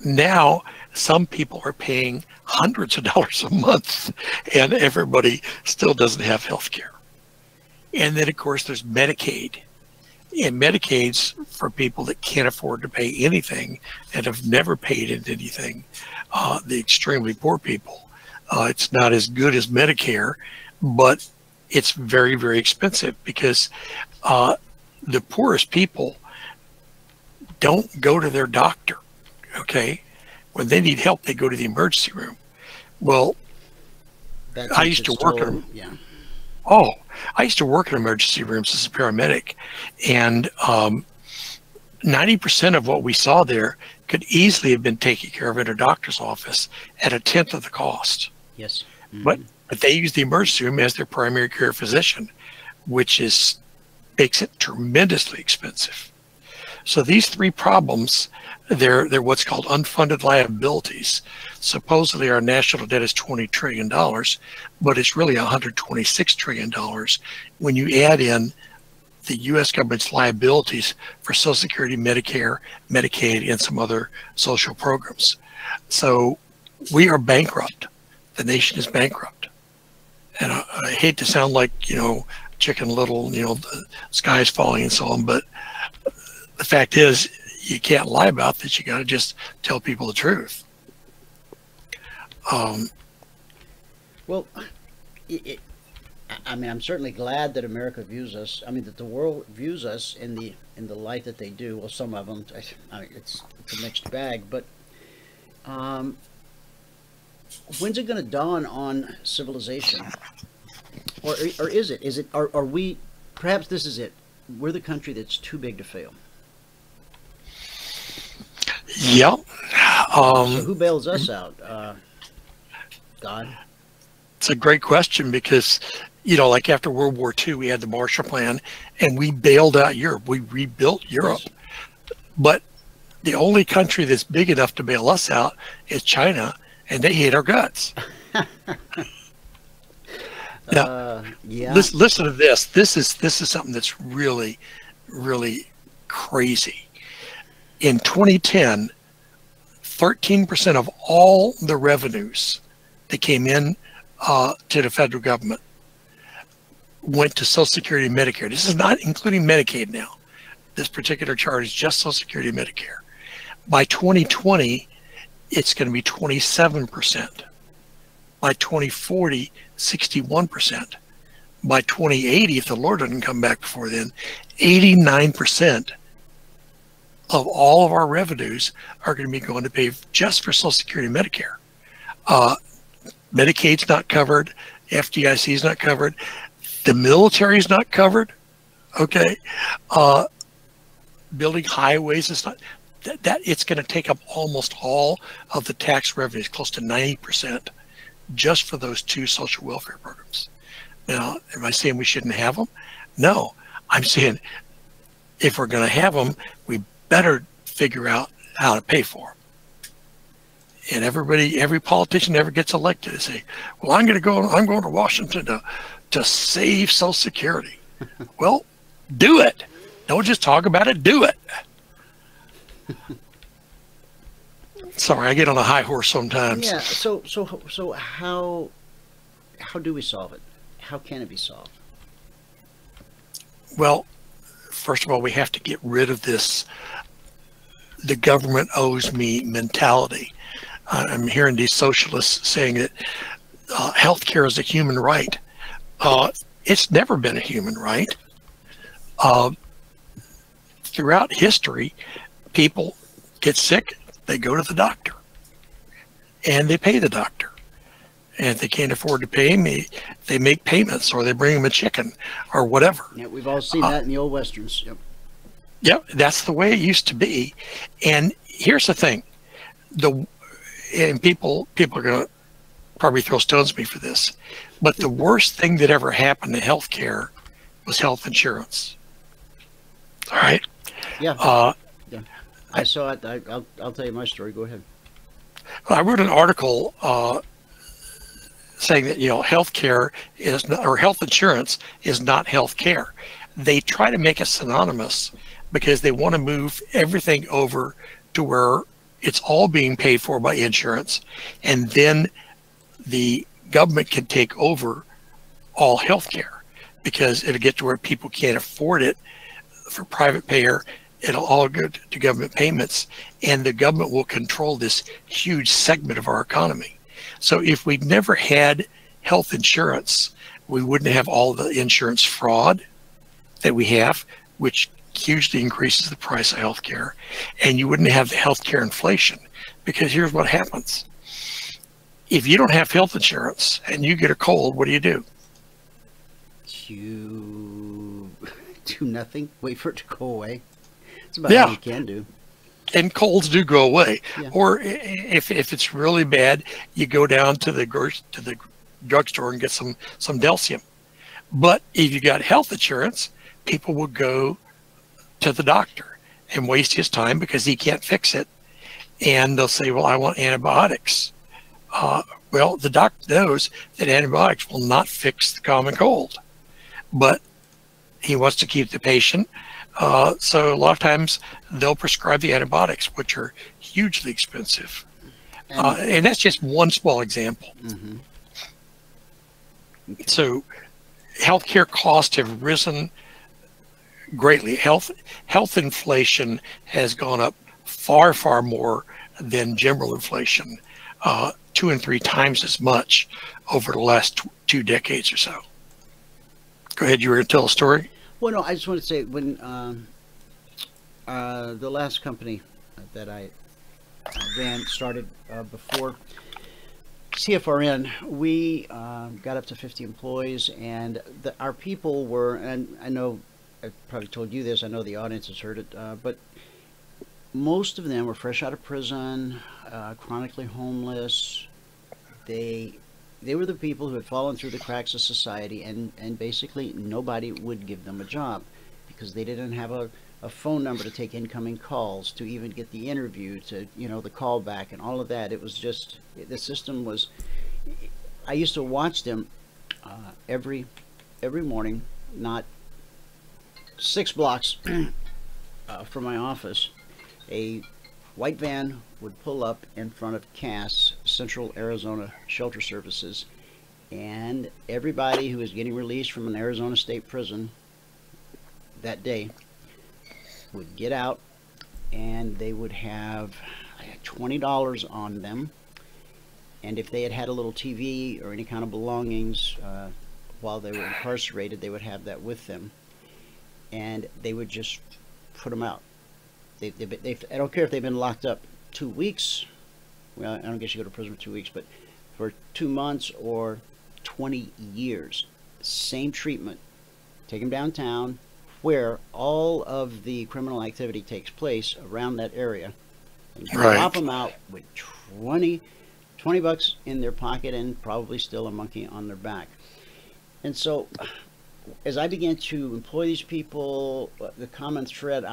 now some people are paying hundreds of dollars a month, and everybody still doesn't have health care. And then, of course, there's Medicaid. And Medicaid's for people that can't afford to pay anything and have never paid into anything. The extremely poor people. It's not as good as Medicare, but it's very, very expensive because the poorest people don't go to their doctor, okay? When they need help, they go to the emergency room. Well, I used to work in them. Yeah. Oh, I used to work in emergency rooms as a paramedic, and 90% of what we saw there could easily have been taken care of in a doctor's office at a tenth of the cost. Yes. Mm-hmm. But they use the emergency room as their primary care physician, which makes it tremendously expensive. So these three problems, they're what's called unfunded liabilities. Supposedly our national debt is $20 trillion, but it's really $126 trillion when you add in the U.S. government's liabilities for Social Security, Medicare, Medicaid, and some other social programs. So we are bankrupt. The nation is bankrupt. And I hate to sound like, Chicken Little, the sky is falling and so on, but the fact is, you can't lie about this. You got to just tell people the truth. Well, I'm certainly glad that America views us. That the world views us in the light that they do. Well, some of them, it's a mixed bag. But when's it going to dawn on civilization, or is it? Are we? Perhaps this is it. We're the country that's too big to fail. Yep. So who bails us out? God. It's a great question because, like after World War II, we had the Marshall Plan and we bailed out Europe. We rebuilt Europe. But the only country that's big enough to bail us out is China, and they hate our guts. Now, yeah. Listen to this. This is something that's really, really crazy. In 2010, 13% of all the revenues that came in to the federal government went to Social Security and Medicare. This is not including Medicaid now. This particular chart is just Social Security and Medicare. By 2020, it's going to be 27%. By 2040, 61%. By 2080, if the Lord doesn't come back before then, 89% of all of our revenues are going to be going to pay just for Social Security and Medicare. Medicaid's not covered. FDIC is not covered. The military is not covered. Okay. Building highways is not. That it's going to take up almost all of the tax revenues, close to 90%, just for those two social welfare programs. Now, am I saying we shouldn't have them? No. I'm saying if we're going to have them, we better figure out how to pay for them. And every politician ever gets elected to say, well, I'm going to Washington to save Social Security. Well, do it. Don't just talk about it, do it. Sorry, I get on a high horse sometimes. Yeah, so how do we solve it? How can it be solved? Well, first of all, we have to get rid of this the government owes me mentality. I'm hearing these socialists saying that healthcare is a human right. It's never been a human right. Throughout history, people get sick, they go to the doctor, and they pay the doctor. And if they can't afford to pay me, they make payments, or they bring them a chicken, or whatever. Yeah, we've all seen that in the old westerns. Yep. Yep, that's the way it used to be. And here's the thing: and people are going to probably throw stones at me for this, but the worst thing that ever happened to healthcare was health insurance. All right. Yeah. Yeah. I saw it. I'll tell you my story. Go ahead. I wrote an article saying that healthcare is not, or health insurance is not health care. they try to make us synonymous because they want to move everything over to where it's all being paid for by insurance, and then the government can take over all healthcare, because it'll get to where people can't afford it for private payer. It'll all go to government payments, and the government will control this huge segment of our economy. So if we'd never had health insurance, we wouldn't have all the insurance fraud that we have, which hugely increases the price of healthcare, and you wouldn't have the healthcare inflation. Because here's what happens. If you don't have health insurance and you get a cold, what do? You do nothing, wait for it to go away. It's about all you can do. And colds do go away. Yeah. Or if it's really bad, you go down to the drugstore and get some Delcium. But if you got health insurance, people will go to the doctor and waste his time because he can't fix it. And they'll say, well, I want antibiotics. Well, the doctor knows that antibiotics will not fix the common cold, but he wants to keep the patient. So a lot of times they'll prescribe the antibiotics, which are hugely expensive. And that's just one small example. Mm-hmm. Okay. So healthcare costs have risen greatly. Health inflation has gone up far, far more than general inflation, 2 and 3 times as much over the last 2 decades or so. Go ahead, you were going to tell a story? Well, no, I just want to say, when the last company that I started before CFRN, we got up to 50 employees, and our people were, and I know I probably told you this, I know the audience has heard it, but most of them were fresh out of prison, chronically homeless. They were the people who had fallen through the cracks of society, and basically nobody would give them a job because they didn't have a phone number to take incoming calls, to even get the interview, to, the callback and all of that. It was just, the system was, I used to watch them every morning, not 6 blocks from my office. A white van would pull up in front of CAS, Central Arizona Shelter Services, and everybody who was getting released from an Arizona state prison that day would get out, and they would have $20 on them, and if they had a little TV or any kind of belongings while they were incarcerated, they would have that with them, and they would just put them out. I don't care if they've been locked up 2 weeks. Well, I don't guess you go to prison for 2 weeks, but for 2 months or 20 years, same treatment. Take them downtown, where all of the criminal activity takes place around that area, and drop them out with 20 bucks in their pocket and probably still a monkey on their back. And so, as I began to employ these people, the common thread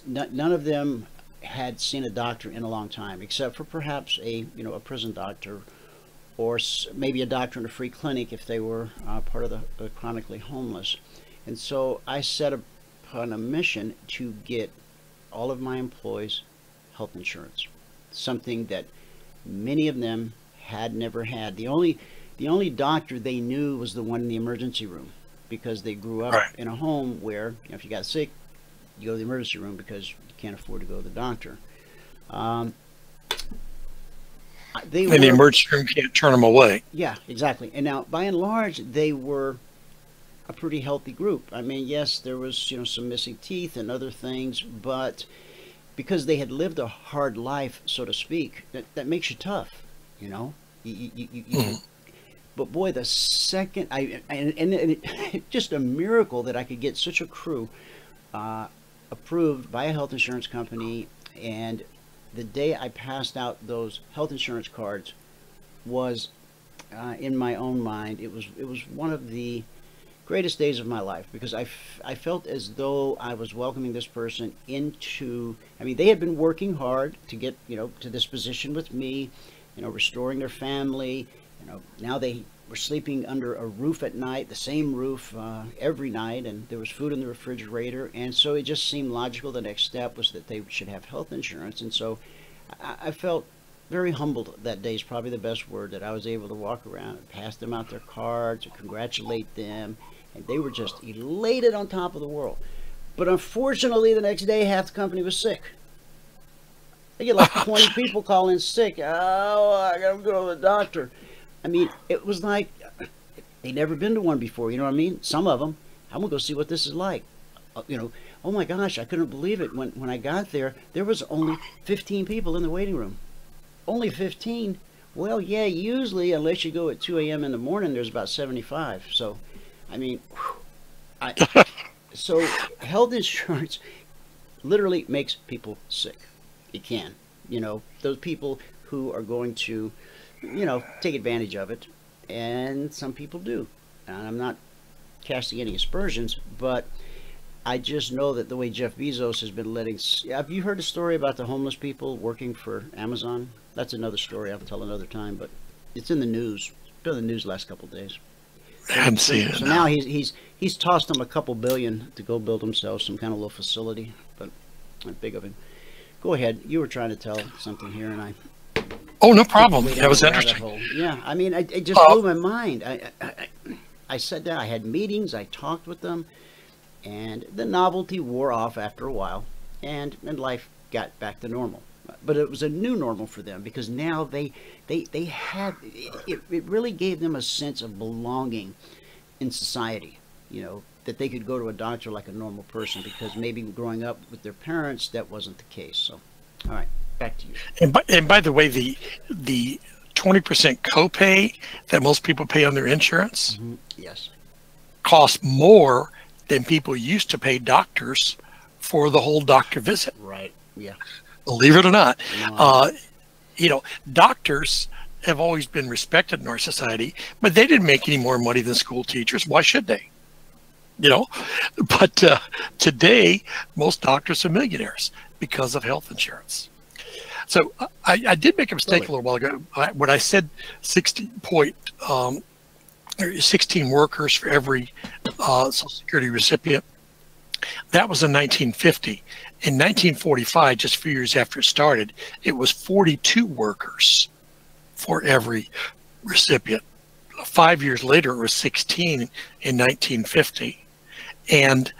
none of them had seen a doctor in a long time, except for perhaps a prison doctor, or maybe a doctor in a free clinic if they were part of the chronically homeless. And so I set upon a mission to get all of my employees health insurance, something that many of them had never had. The only doctor they knew was the one in the emergency room, because they grew up in a home where, if you got sick, you go to the emergency room because you can't afford to go to the doctor. And the emergency room can't turn them away. Yeah, exactly. And now, by and large, they were a pretty healthy group. I mean, yes, there was some missing teeth and other things, but because they had lived a hard life, so to speak, that makes you tough. But boy, the second it's just a miracle that I could get such a crew approved by a health insurance company, and the day I passed out those health insurance cards was, in my own mind, it was one of the greatest days of my life, because I felt as though I was welcoming this person into, they had been working hard to get to this position with me, restoring their family. Now they were sleeping under a roof at night, the same roof every night, and there was food in the refrigerator. And so it just seemed logical. The next step was that they should have health insurance. And so I felt very humbled that day is probably the best word, that I was able to walk around and pass them out their cards and congratulate them. And they were just elated on top of the world. But unfortunately, the next day, half the company was sick. They get like 20 people call in sick. Oh, I got to go to the doctor. I mean, it was like they'd never been to one before. You know what I mean? Some of them, I'm going to go see what this is like. You know, oh my gosh, I couldn't believe it. When I got there, there was only 15 people in the waiting room. Only 15? Well, yeah, usually, unless you go at 2 a.m. in the morning, there's about 75. So, I mean, so health insurance literally makes people sick. It can. You know, those people who are going to, you know, take advantage of it. And some people do. And I'm not casting any aspersions, but I just know that the way Jeff Bezos has been letting... Have you heard a story about the homeless people working for Amazon? That's another story I'll tell another time, but it's in the news. It's been in the news the last couple of days. I haven't seen it. So now he's tossed them a couple billion to go build himself some kind of little facility, but not big of him. Go ahead. You were trying to tell something here, and I... Oh, no problem. That was interesting. Yeah, I mean, it just blew my mind. I sat down, I had meetings, I talked with them, and the novelty wore off after a while, and life got back to normal. But it was a new normal for them, because now they had, it really gave them a sense of belonging in society, you know, that they could go to a doctor like a normal person, because maybe growing up with their parents, that wasn't the case. So, all right, back to you. And by the way, the 20% copay that most people pay on their insurance, yes, costs more than people used to pay doctors for the whole doctor visit. Right. Yeah. Believe it or not, you know, doctors have always been respected in our society, but they didn't make any more money than school teachers. Why should they? You know, but today most doctors are millionaires because of health insurance. So I did make a mistake a little while ago when I said 16 workers for every Social Security recipient. That was in 1950. In 1945, just a few years after it started, it was 42 workers for every recipient. 5 years later, it was 16 in 1950. And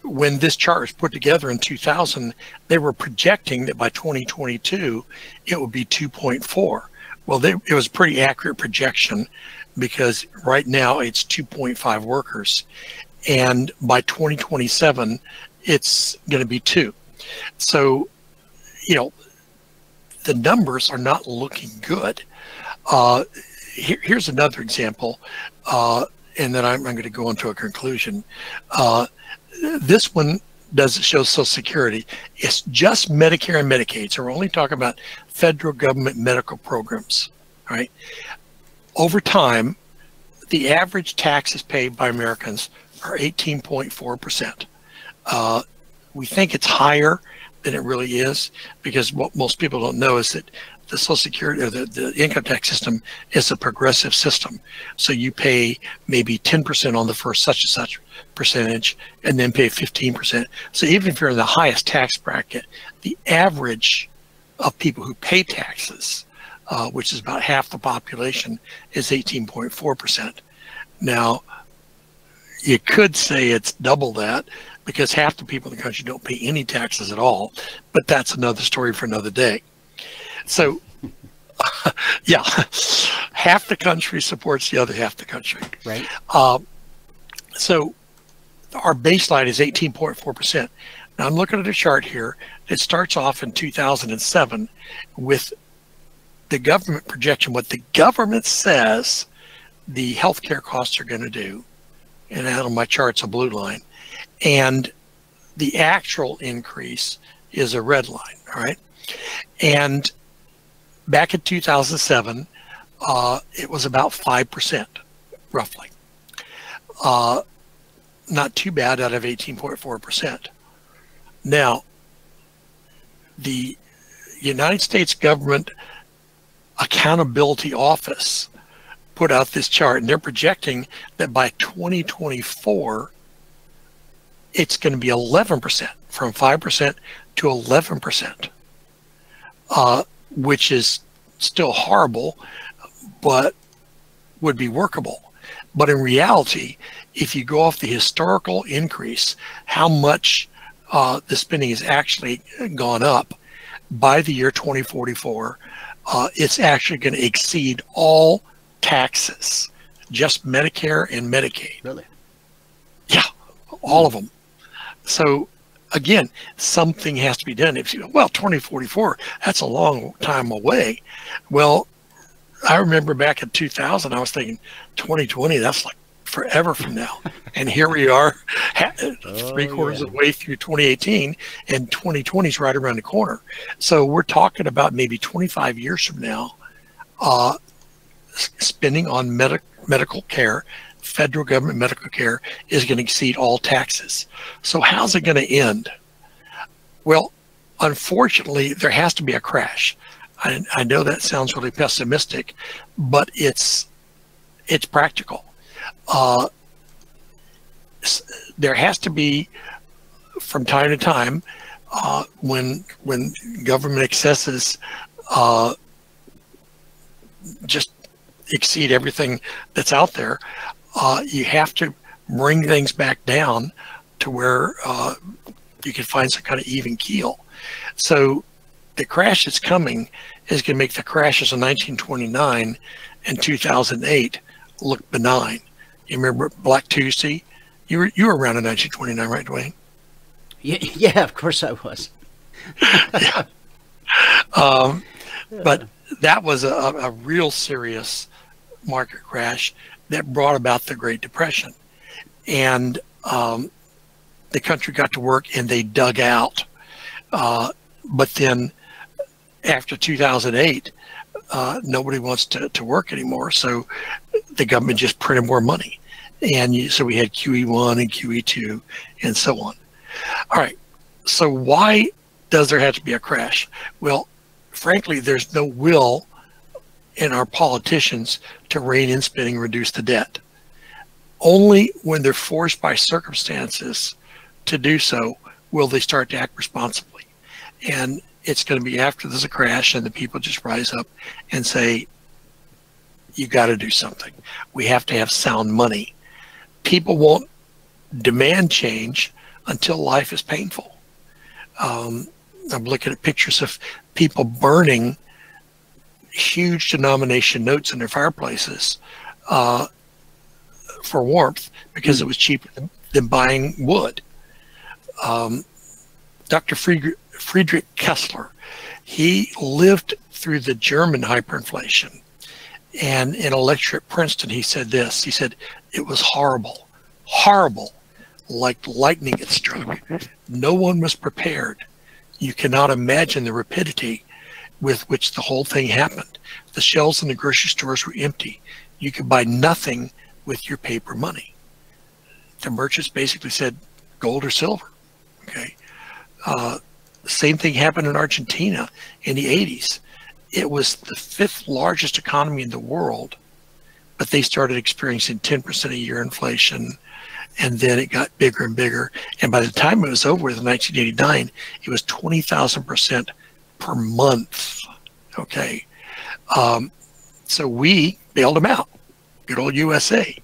when this chart was put together in 2000, they were projecting that by 2022, it would be 2.4. Well, it was a pretty accurate projection, because right now it's 2.5 workers. And by 2027, it's going to be 2. So, you know, the numbers are not looking good. Here's another example, and then I'm going to go into a conclusion. This one doesn't show Social Security. It's just Medicare and Medicaid. So we're only talking about federal government medical programs, right? Over time, the average taxes paid by Americans are 18.4%. We think it's higher than it really is, because what most people don't know is that the Social Security, or the income tax system, is a progressive system. So you pay maybe 10% on the first such and such percentage, and then pay 15%. So even if you're in the highest tax bracket, the average of people who pay taxes, which is about half the population, is 18.4%. Now, you could say it's double that, because half the people in the country don't pay any taxes at all, but that's another story for another day. So, yeah, half the country supports the other half the country. Right. So our baseline is 18.4%. Now I'm looking at a chart here that starts off in 2007 with the government projection, what the government says the healthcare costs are going to do. And out on my chart's a blue line. And the actual increase is a red line, all right? And back in 2007, it was about 5%, roughly. Not too bad out of 18.4%. Now, the United States Government Accountability Office put out this chart, and they're projecting that by 2024, it's going to be 11%, from 5% to 11%, which is still horrible, but would be workable. But in reality, if you go off the historical increase, how much the spending has actually gone up by the year 2044, it's actually going to exceed all taxes, just Medicare and Medicaid. Really? Yeah, all of them. So again, something has to be done. If you, well, 2044, that's a long time away. Well, I remember back in 2000, I was thinking 2020, that's like forever from now. And here we are, three-quarters of the way through 2018, and 2020 is right around the corner. So we're talking about maybe 25 years from now, spending on medical care, federal government medical care, is going to exceed all taxes. So how's it going to end? Well, unfortunately, there has to be a crash. I know that sounds really pessimistic, but it's practical. There has to be, from time to time, when government excesses just exceed everything that's out there, you have to bring things back down to where you can find some kind of even keel. So the crash that's coming is going to make the crashes of 1929 and 2008 look benign. You remember Black Tuesday? You were around in 1929, right, Dwayne? Yeah, of course I was. Yeah. But that was a real serious market crash that brought about the Great Depression. And the country got to work and they dug out. But then after 2008, nobody wants to work anymore. So the government just printed more money. And so we had QE1 and QE2 and so on. All right. So why does there have to be a crash? Well, frankly, there's no will in our politicians to rein in spending and reduce the debt. Only when they're forced by circumstances to do so will they start to act responsibly. And it's going to be after there's a crash and the people just rise up and say, you got to do something. We have to have sound money. People won't demand change until life is painful. I'm looking at pictures of people burning huge denomination notes in their fireplaces for warmth because it was cheaper than buying wood. Dr. Friedrich Kessler, he lived through the German hyperinflation. And in a lecture at Princeton, he said this. He said, it was horrible, horrible, like lightning had struck. No one was prepared. You cannot imagine the rapidity with which the whole thing happened. The shelves in the grocery stores were empty. You could buy nothing with your paper money. The merchants basically said gold or silver. Okay. The same thing happened in Argentina in the 80s. It was the 5th largest economy in the world, but they started experiencing 10% a year inflation, and then it got bigger and bigger. And by the time it was over with in 1989, it was 20,000% per month. Okay. So we bailed them out. Good old USA.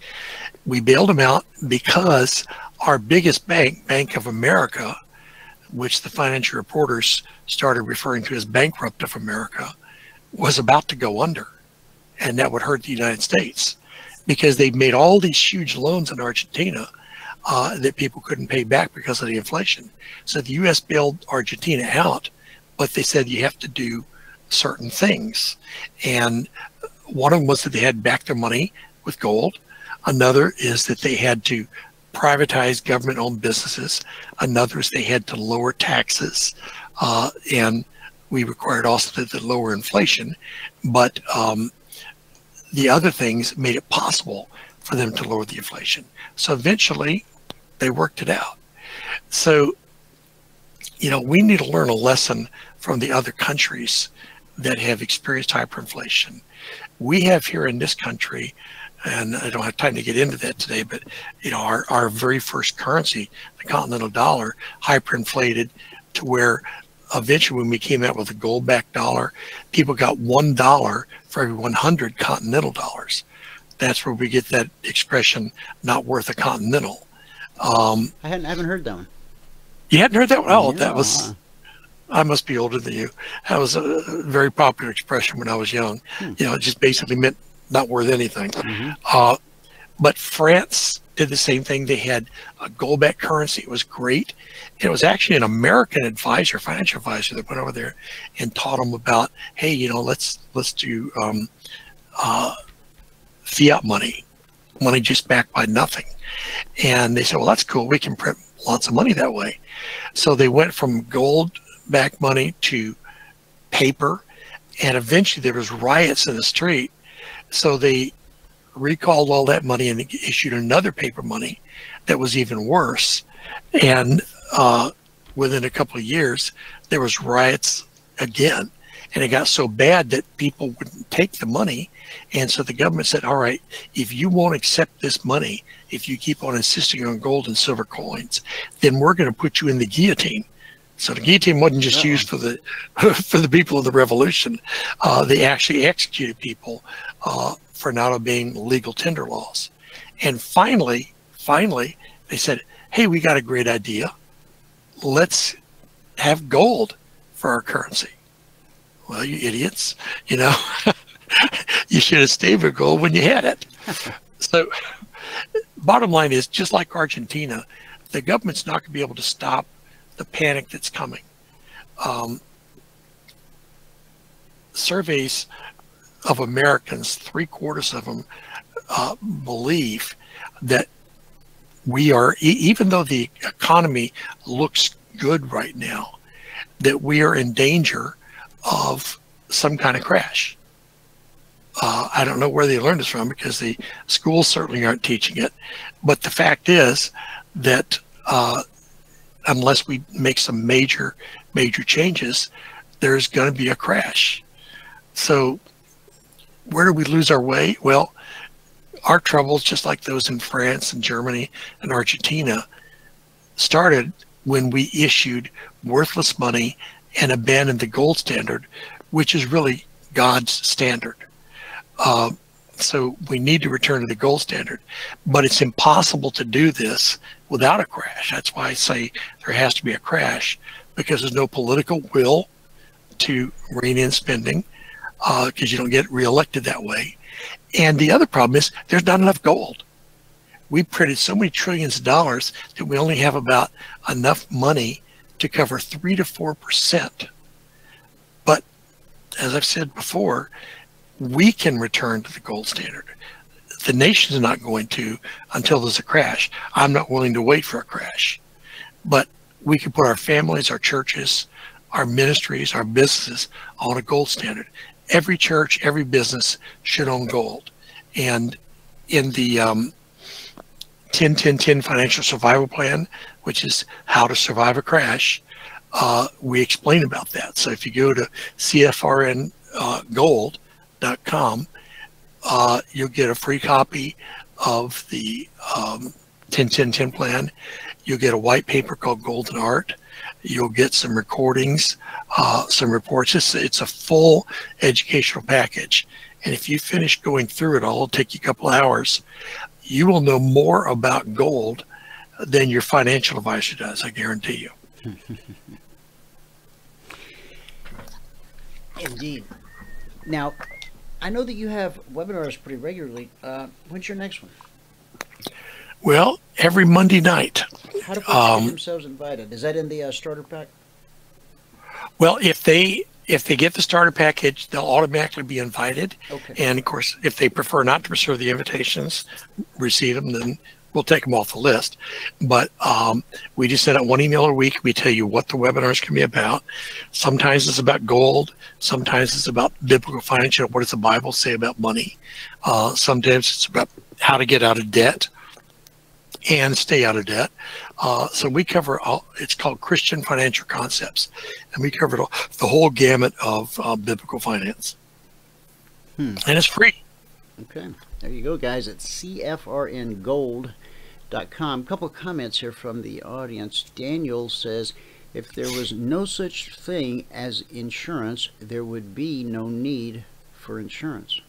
We bailed them out because our biggest bank, Bank of America, which the financial reporters started referring to as Bankrupt of America, was about to go under. And that would hurt the United States because they made all these huge loans in Argentina that people couldn't pay back because of the inflation. So the U.S. bailed Argentina out, but they said you have to do certain things. And one of them was that they had to back their money with gold. Another is that they had to privatize government-owned businesses. Another is they had to lower taxes. And we required also to lower inflation. But the other things made it possible for them to lower the inflation. So eventually, they worked it out. So, you know, we need to learn a lesson from the other countries that have experienced hyperinflation. we have here in this country, and I don't have time to get into that today, but you know, our very first currency, the continental dollar, hyperinflated to where eventually when we came out with the gold-backed dollar, people got $1 for every 100 continental dollars. That's where we get that expression, not worth a continental. I haven't heard that one. You hadn't heard that one? Oh, Yeah. that was, I must be older than you. That was a very popular expression when I was young. You know, it just basically meant not worth anything. But France did the same thing. They had a gold-backed currency. It was great. And it was actually an American advisor, financial advisor, that went over there and taught them about, hey, you know, let's do fiat money just backed by nothing. And they said, well, that's cool. We can print lots of money that way. So they went from gold-backed money to paper, and eventually there was riots in the street. So they recalled all that money and issued another paper money that was even worse. And within a couple of years, there was riots again. And it got so bad that people wouldn't take the money. And so the government said, all right, if you won't accept this money, if you keep on insisting on gold and silver coins, then we're going to put you in the guillotine. So the guillotine wasn't just used for the for the people of the revolution. They actually executed people for not obeying legal tender laws. And finally, they said, hey, we got a great idea. Let's have gold for our currency. Well, you idiots, you know, you should have stayed with gold when you had it. So bottom line is, just like Argentina, the government's not going to be able to stop the panic that's coming. Surveys of Americans, 3/4 of them believe that we are, even though the economy looks good right now, that we are in danger of some kind of crash. I don't know where they learned this from, because the schools certainly aren't teaching it. But the fact is that unless we make some major changes, there's going to be a crash. So where do we lose our way? Well, our troubles, just like those in France and Germany and Argentina, started when we issued worthless money and abandoned the gold standard, which is really God's standard. So we need to return to the gold standard, but it's impossible to do this without a crash. That's why I say there has to be a crash, because there's no political will to rein in spending, because you don't get reelected that way. And the other problem is there's not enough gold. We printed so many trillions of dollars that we only have about enough money to cover 3 to 4%. But as I've said before, we can return to the gold standard. The nation is not going to until there's a crash. I'm not willing to wait for a crash. But we can put our families, our churches, our ministries, our businesses on a gold standard. Every church, every business should own gold. And in the 10-10-10 financial survival plan, which is how to survive a crash, we explain about that. So if you go to CFRN gold.com, you'll get a free copy of the 10-10-10 plan. You'll get a white paper called Golden Art. You'll get some recordings, some reports. It's a full educational package. And if you finish going through it all, it'll take you a couple hours. You will know more about gold than your financial advisor does, I guarantee you. Indeed. Now, I know that you have webinars pretty regularly. When's your next one? Well, every Monday night. How do folks get themselves invited? Is that in the starter pack? Well, if they get the starter package, they'll automatically be invited. Okay. And of course, if they prefer not to receive the invitations, then we'll take them off the list. But we just send out one email a week. We tell you what the webinars can be about. Sometimes it's about gold. Sometimes it's about biblical finance. What does the Bible say about money? Sometimes it's about how to get out of debt and stay out of debt. So we cover it's called Christian Financial Concepts, and we covered the whole gamut of biblical finance. and it's free. Okay, there you go, guys, at CFRNgold.com. A couple of comments here from the audience. Daniel says, if there was no such thing as insurance, there would be no need for insurance.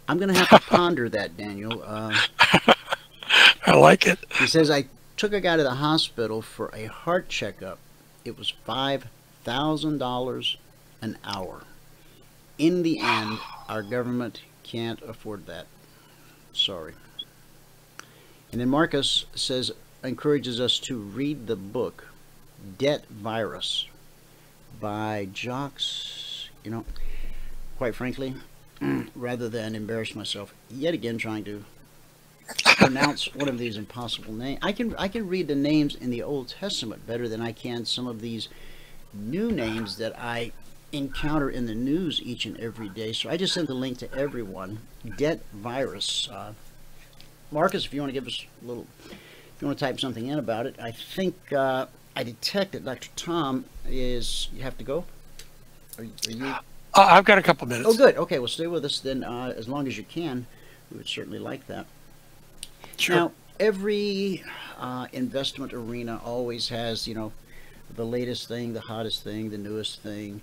I'm going to have to ponder that, Daniel. I like it. He says, I took a guy to the hospital for a heart checkup. It was $5,000 an hour. In the end, our government can't afford that. Sorry. And then Marcus says, encourages us to read the book Debt Virus by Jacques. You know, quite frankly, rather than embarrass myself yet again trying to pronounce one of these impossible names, I can read the names in the Old Testament better than I can some of these new names that I encounter in the news each and every day. So I just sent the link to everyone. Debt Virus. Marcus, if you want to give us a little, if you want to type something in about it. I think I detect that Dr. Tom is, you have to go? Are you? I've got a couple minutes. Oh, good. Okay, well, stay with us then as long as you can. We would certainly like that. Sure. Now, every investment arena always has, you know, the latest thing, the hottest thing, the newest thing.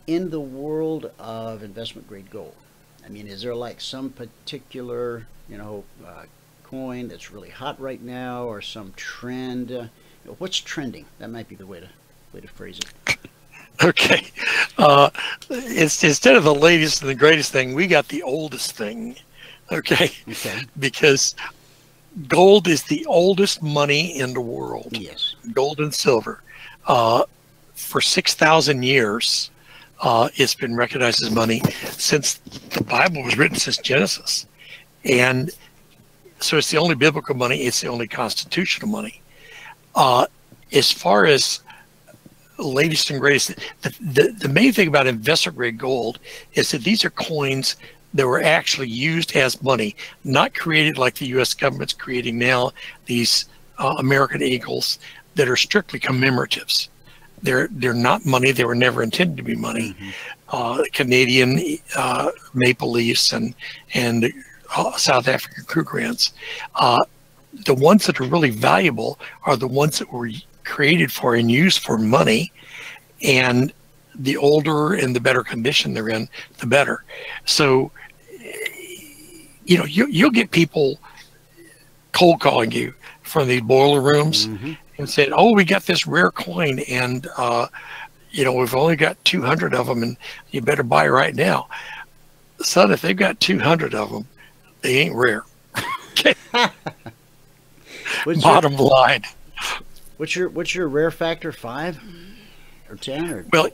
In the world of investment-grade gold, I mean, is there like some particular, you know, coin that's really hot right now, or some trend? You know, what's trending? That might be the way to phrase it. Okay. It's, instead of the latest and the greatest thing, we got the oldest thing. Okay. Okay. Because gold is the oldest money in the world. Yes. Gold and silver. For 6,000 years, it's been recognized as money since the Bible was written, since Genesis. And so it's the only biblical money. It's the only constitutional money. As far as latest and greatest, the main thing about investment grade gold is that these are coins that were actually used as money, not created like the U.S. government's creating now, these American eagles that are strictly commemoratives. They're not money. They were never intended to be money. Mm-hmm. Canadian maple leafs and South African Krugerrands. The ones that are really valuable are the ones that were created for and used for money, and the older and the better condition they're in, the better. So, you know, you'll get people cold calling you from the boiler rooms. Mm-hmm. And said, oh, we got this rare coin, and you know, we've only got 200 of them, and you better buy right now. Son, if they've got 200 of them, they ain't rare. Okay. Bottom line. What's your rare factor? 5 or 10 or? Well,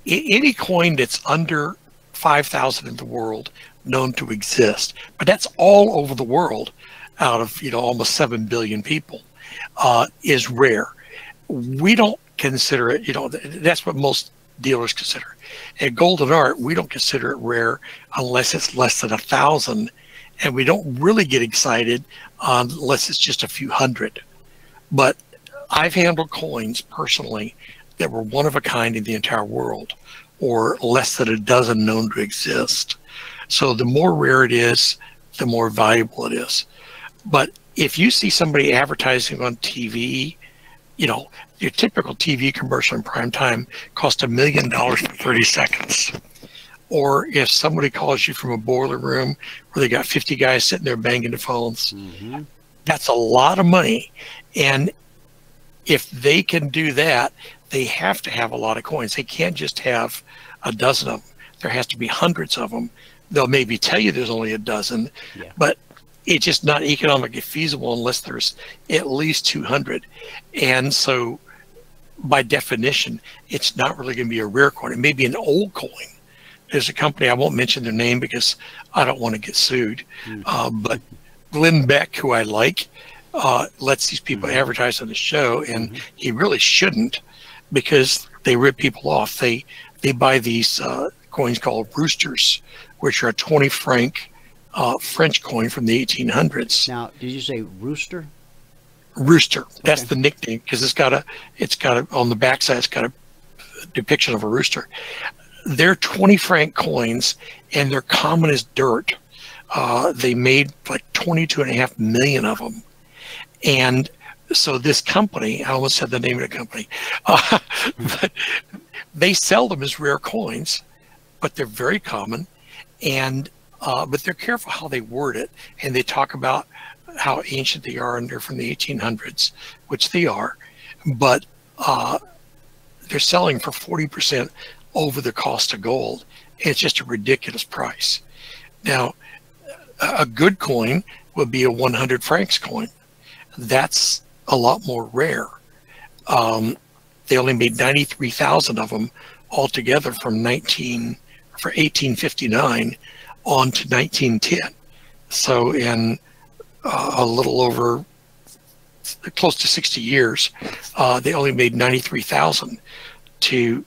any coin that's under 5,000 in the world known to exist, but that's all over the world, out of, you know, almost 7 billion people. Is rare. We don't consider it, you know, that's what most dealers consider. At Golden Art, we don't consider it rare unless it's less than 1,000, and we don't really get excited unless it's just a few hundred. But I've handled coins personally that were one of a kind in the entire world, or less than a dozen known to exist. So the more rare it is, the more valuable it is. But if you see somebody advertising on TV, you know, your typical TV commercial in prime time costs $1 million for 30 seconds. Or if somebody calls you from a boiler room where they got 50 guys sitting there banging the phones, mm-hmm. That's a lot of money. And if they can do that, they have to have a lot of coins. They can't just have a dozen of them. There has to be hundreds of them. They'll maybe tell you there's only a dozen, yeah. But it's just not economically feasible unless there's at least 200. And so by definition, it's not really going to be a rare coin. It may be an old coin. There's a company, I won't mention their name because I don't want to get sued, but Glenn Beck, who I like, lets these people advertise on the show, and he really shouldn't, because they rip people off. They buy these coins called roosters, which are a 20 franc French coin from the 1800s. Now, did you say rooster? Rooster. Okay. That's the nickname, because it's got a on the backside, it's got a depiction of a rooster. they're 20 franc coins, and they're common as dirt. They made like 22.5 million of them. And so this company, I almost said the name of the company, but they sell them as rare coins, but they're very common, and but they're careful how they word it, and they talk about how ancient they are, and they're from the 1800s, which they are, but they're selling for 40% over the cost of gold. It's just a ridiculous price. Now, a good coin would be a 100 francs coin. That's a lot more rare. They only made 93,000 of them altogether from 1859 on to 1910. So in a little over close to 60 years, they only made 93,000. To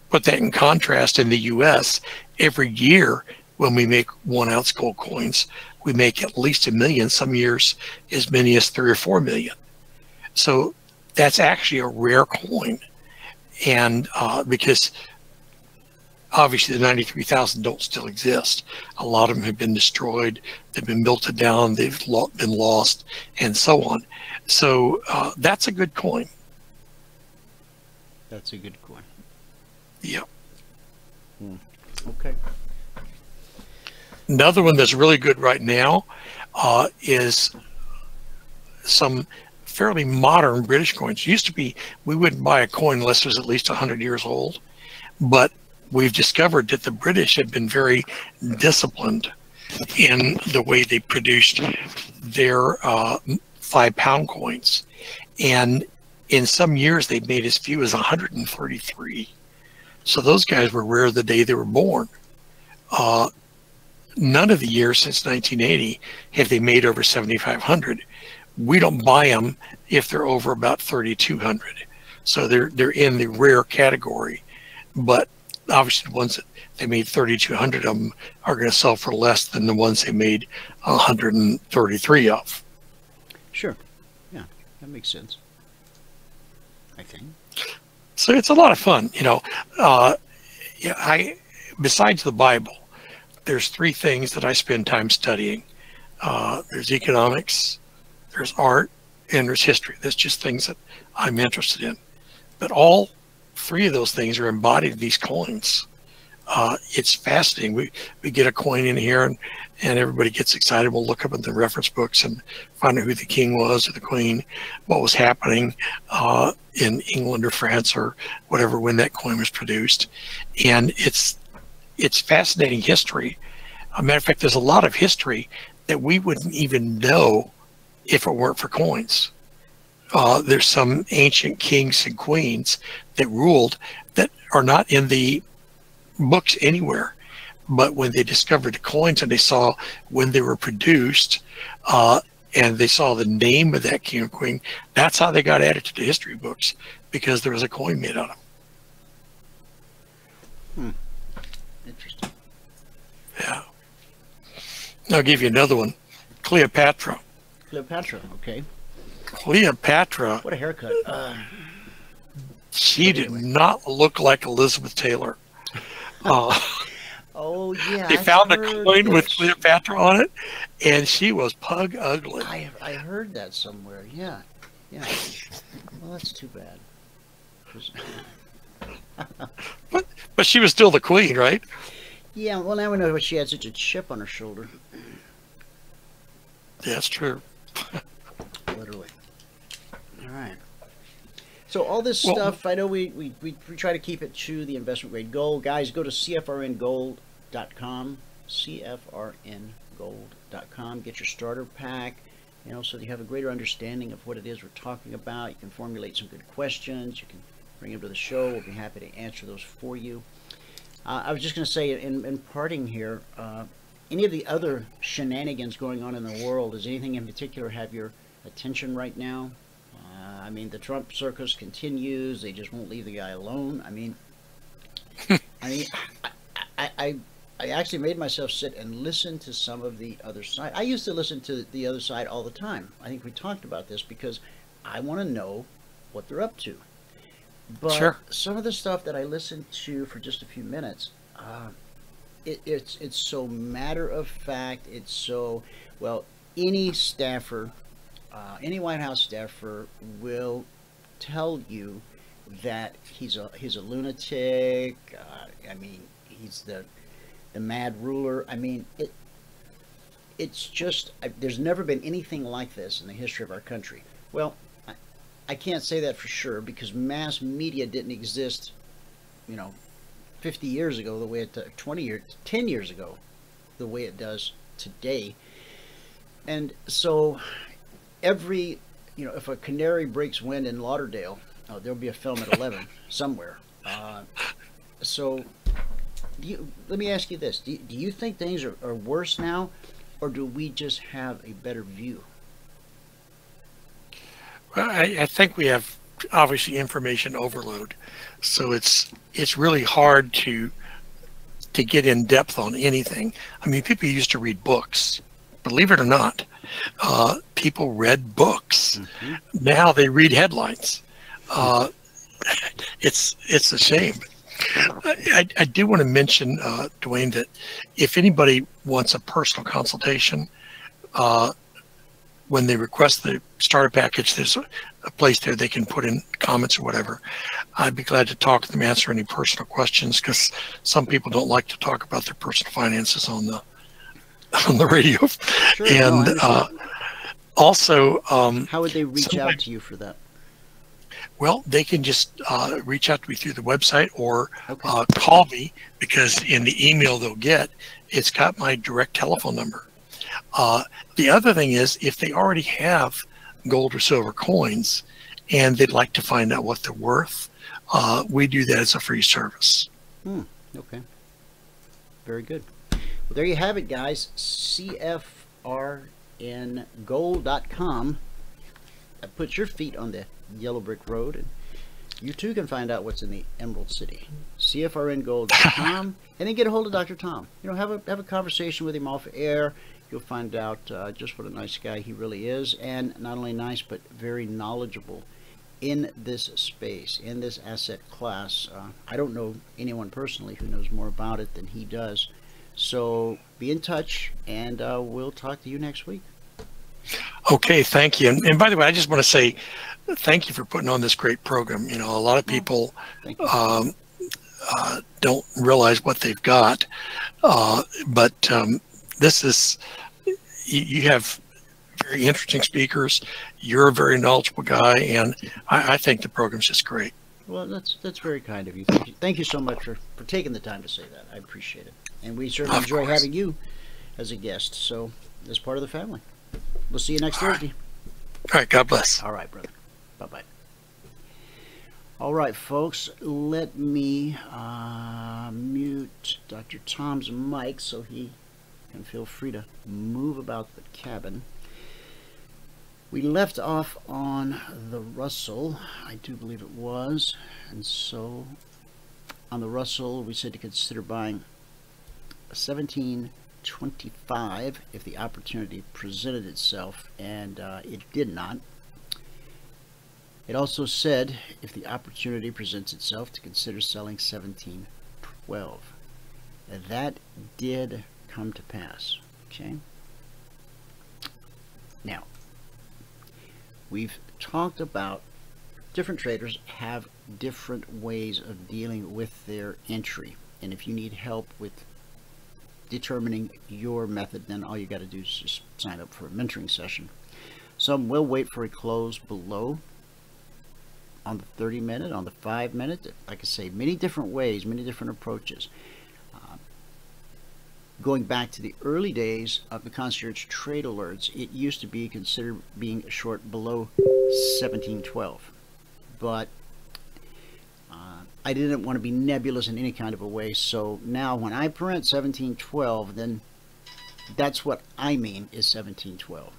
put that in contrast, in the US, every year when we make 1 ounce gold coins, we make at least 1 million, some years as many as 3 or 4 million. So that's actually a rare coin. And because obviously the 93,000 don't still exist. A lot of them have been destroyed, they've been melted down, they've been lost, and so on. So that's a good coin. That's a good coin. Yeah. Okay. Another one that's really good right now is some fairly modern British coins. It used to be we wouldn't buy a coin unless it was at least 100 years old, but we've discovered that the British have been very disciplined in the way they produced their 5-pound coins, and in some years they've made as few as 133. So those guys were rare the day they were born. None of the years since 1980 have they made over 7,500. We don't buy them if they're over about 3,200. So they're in the rare category. But obviously the ones that they made 3,200 of them are going to sell for less than the ones they made 133 of. Sure. Yeah, that makes sense, I think. So it's a lot of fun, you know. Besides the Bible, there's 3 things that I spend time studying. There's economics, there's art, and there's history. That's just things that I'm interested in. But all 3 of those things are embodied in these coins. It's fascinating. We get a coin in here, and everybody gets excited. We'll look up in the reference books and find out who the king was or the queen, what was happening in England or France or whatever when that coin was produced. And it's fascinating history. As a matter of fact, there's a lot of history that we wouldn't even know if it weren't for coins. There's some ancient kings and queens that ruled that are not in the books anywhere, but when they discovered the coins and they saw when they were produced and they saw the name of that king or queen, that's how they got added to the history books, because there was a coin made on them. Interesting. Yeah. I'll give you another one. Cleopatra. Cleopatra, okay. Cleopatra. What a haircut. She did not look like Elizabeth Taylor. Oh, yeah. They found a coin with Cleopatra on it, and she was pug ugly. I heard that somewhere. Yeah. Yeah. Well, that's too bad. But she was still the queen, right? Yeah, well, now we know why she had such a chip on her shoulder. Yeah, that's true. Literally. All right. So all this stuff, I know we try to keep it to the investment grade gold. Guys, go to CFRNgold.com, CFRNgold.com. Get your starter pack, you know, so you have a greater understanding of what it is we're talking about. You can formulate some good questions. You can bring them to the show. We'll be happy to answer those for you. I was just going to say, in parting here, any of the other shenanigans going on in the world, does anything in particular have your attention right now? I mean, the Trump circus continues. They just won't leave the guy alone. I mean, I actually made myself sit and listen to some of the other side. I used to listen to the other side all the time. I think we talked about this because I want to know what they're up to. But sure. Some of the stuff that I listened to for just a few minutes, it's so matter of fact. It's so, well, any staffer, any White House staffer will tell you that he's a lunatic. I mean, he's the mad ruler. I mean, it's just, there's never been anything like this in the history of our country. Well, I can't say that for sure, because mass media didn't exist, 50 years ago the way it 10 years ago the way it does today. And so every, if a canary breaks wind in Lauderdale, there'll be a film at 11 somewhere. So let me ask you this. Do you think things are worse now, or do we just have a better view? Well, I think we have obviously information overload, so it's really hard to get in depth on anything. I mean, people used to read books. Believe it or not, people read books. Mm-hmm. Now they read headlines. It's a shame. I do want to mention, Dwayne, that if anybody wants a personal consultation, when they request the starter package, there's a place there they can put in comments or whatever. I'd be glad to talk to them, answer any personal questions, because some people don't like to talk about their personal finances on the radio. Sure, and also, how would they reach out to you for that? Well, they can just reach out to me through the website, or call me, because in the email they'll get, it's got my direct telephone number. The other thing is, if they already have gold or silver coins and they'd like to find out what they're worth, we do that as a free service. Okay. Very good. Well, there you have it, guys. CFRNgold.com. That puts your feet on the yellow brick road, and you too can find out what's in the Emerald City. CFRNgold.com. And then get a hold of Dr. Tom. Have a conversation with him off air. You'll find out just what a nice guy he really is, and not only nice, but very knowledgeable in this space, in this asset class. I don't know anyone personally who knows more about it than he does. So be in touch, and we'll talk to you next week. Okay, thank you. And by the way, I just want to say thank you for putting on this great program. A lot of people don't realize what they've got, but this is, you have very interesting speakers. You're a very knowledgeable guy, and I think the program's just great. Well, that's very kind of you. Thank you so much for taking the time to say that. I appreciate it. And we certainly enjoy having you as a guest. So, as part of the family. We'll see you next Thursday. All right. God bless. All right, brother. Bye-bye. All right, folks. Let me mute Dr. Tom's mic so he can feel free to move about the cabin. We left off on the Russell, I do believe it was, and so on the Russell we said to consider buying 1725 if the opportunity presented itself, and it did not. It also said if the opportunity presents itself to consider selling 1712. That did come to pass. Okay. Now, we've talked about different traders have different ways of dealing with their entry, and if you need help with determining your method, then all you got to do is just sign up for a mentoring session. Some will wait for a close below on the 30-minute, on the 5-minute. Like I say, many different ways, many different approaches. Going back to the early days of the concierge trade alerts, it used to be considered being short below 1712, but I didn't want to be nebulous in any kind of a way. So now when I print 1712, then that's what I mean is 1712.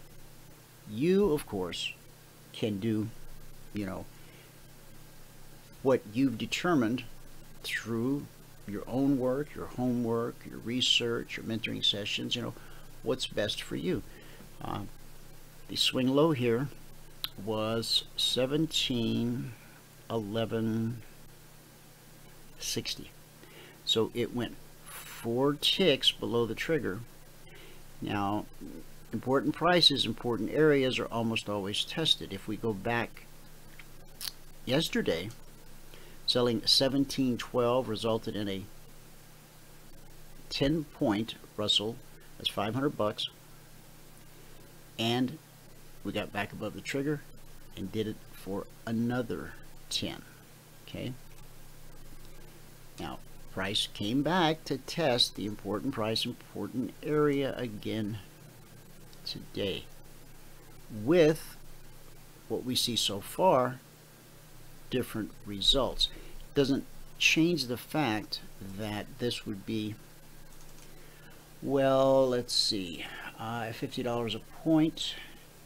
You, of course, can do, what you've determined through your own work, your homework, your research, your mentoring sessions, what's best for you. The swing low here was 1711.60. So it went 4 ticks below the trigger. Now, important prices, important areas are almost always tested. If we go back yesterday, selling 1712 resulted in a 10-point Russell. That's $500, and we got back above the trigger and did it for another 10. Okay, now price came back to test the important price, important area again today. With what we see so far, different results. Doesn't change the fact that this would be, well, let's see, $50 a point.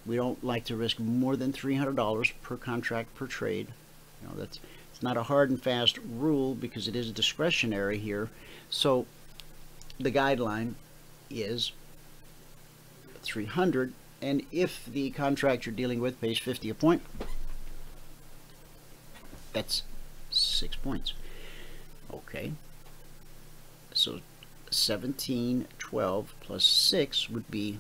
We don't like to risk more than $300 per contract per trade. You know, it's not a hard and fast rule because it is discretionary here. So the guideline is 300, and if the contract you're dealing with pays 50 a point, that's 6 points. Okay, so 1712 plus 6 would be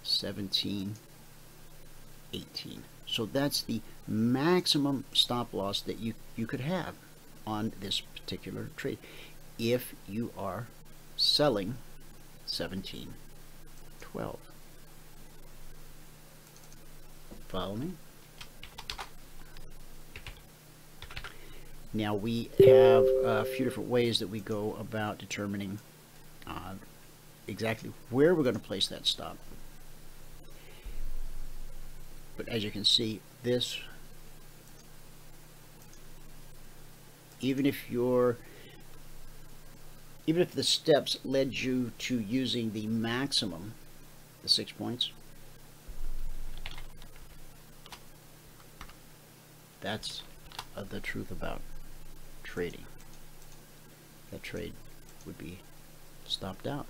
1718. So that's the maximum stop loss that you could have on this particular trade if you are selling 1712. Follow me? Now we have a few different ways that we go about determining exactly where we're going to place that stop. But as you can see, this, even if the steps led you to using the maximum, the 6 points, that's the truth about trading. That trade would be stopped out.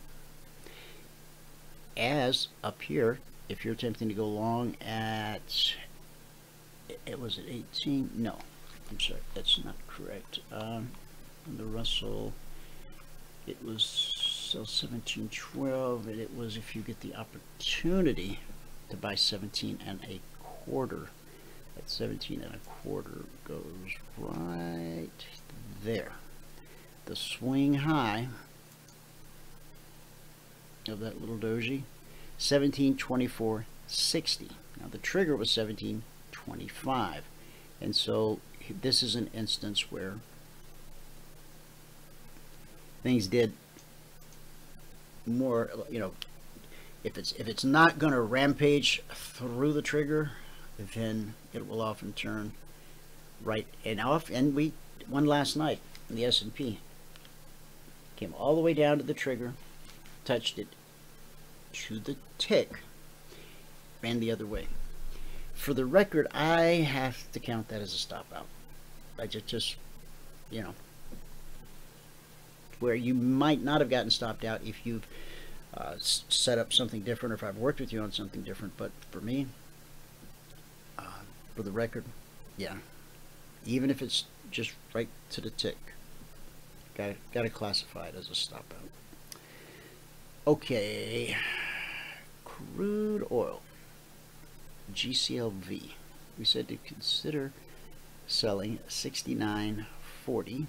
As up here, if you're attempting to go long at, it was at 18, no, I'm sorry, that's not correct. The Russell, it was so 1712, and it was if you get the opportunity to buy 17 1/4. That 17 1/4 goes right there. The swing high of that little doji, 1724.60. Now the trigger was 1725, and so this is an instance where things did more, you know, if it's not going to rampage through the trigger, then it will often turn right and off. And we won last night in the S&P. Came all the way down to the trigger, touched it to the tick, ran the other way. For the record, I have to count that as a stop out. I just you know, where you might not have gotten stopped out if you've set up something different, or if I've worked with you on something different. But for me, for the record, yeah, even if it's just right to the tick, got to classify it as a stop out. Okay, crude oil, GCLV. We said to consider selling 69.40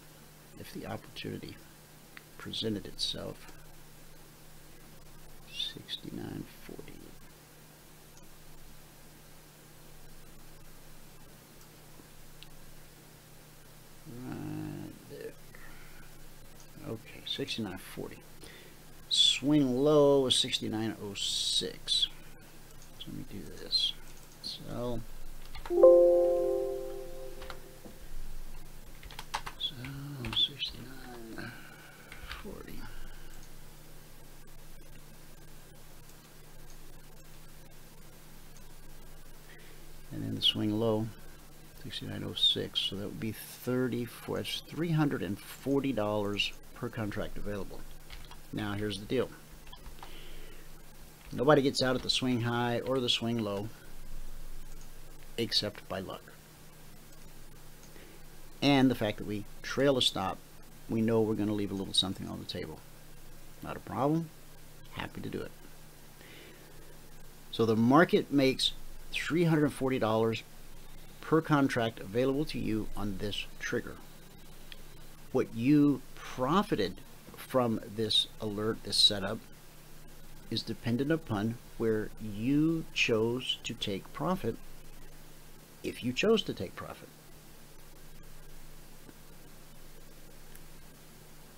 if the opportunity presented itself. 69.40. Right there. Okay, 69.40. Swing low was 69.06. So let me do this. Sell. So 69.40. And then the swing low, 69.06. So that would be $340 per contract available. Now here's the deal. Nobody gets out at the swing high or the swing low except by luck. And the fact that we trail a stop, we know we're going to leave a little something on the table. Not a problem. Happy to do it. So the market makes $340 per contract available to you on this trigger. What you profited from this alert, this setup, is dependent upon where you chose to take profit, if you chose to take profit.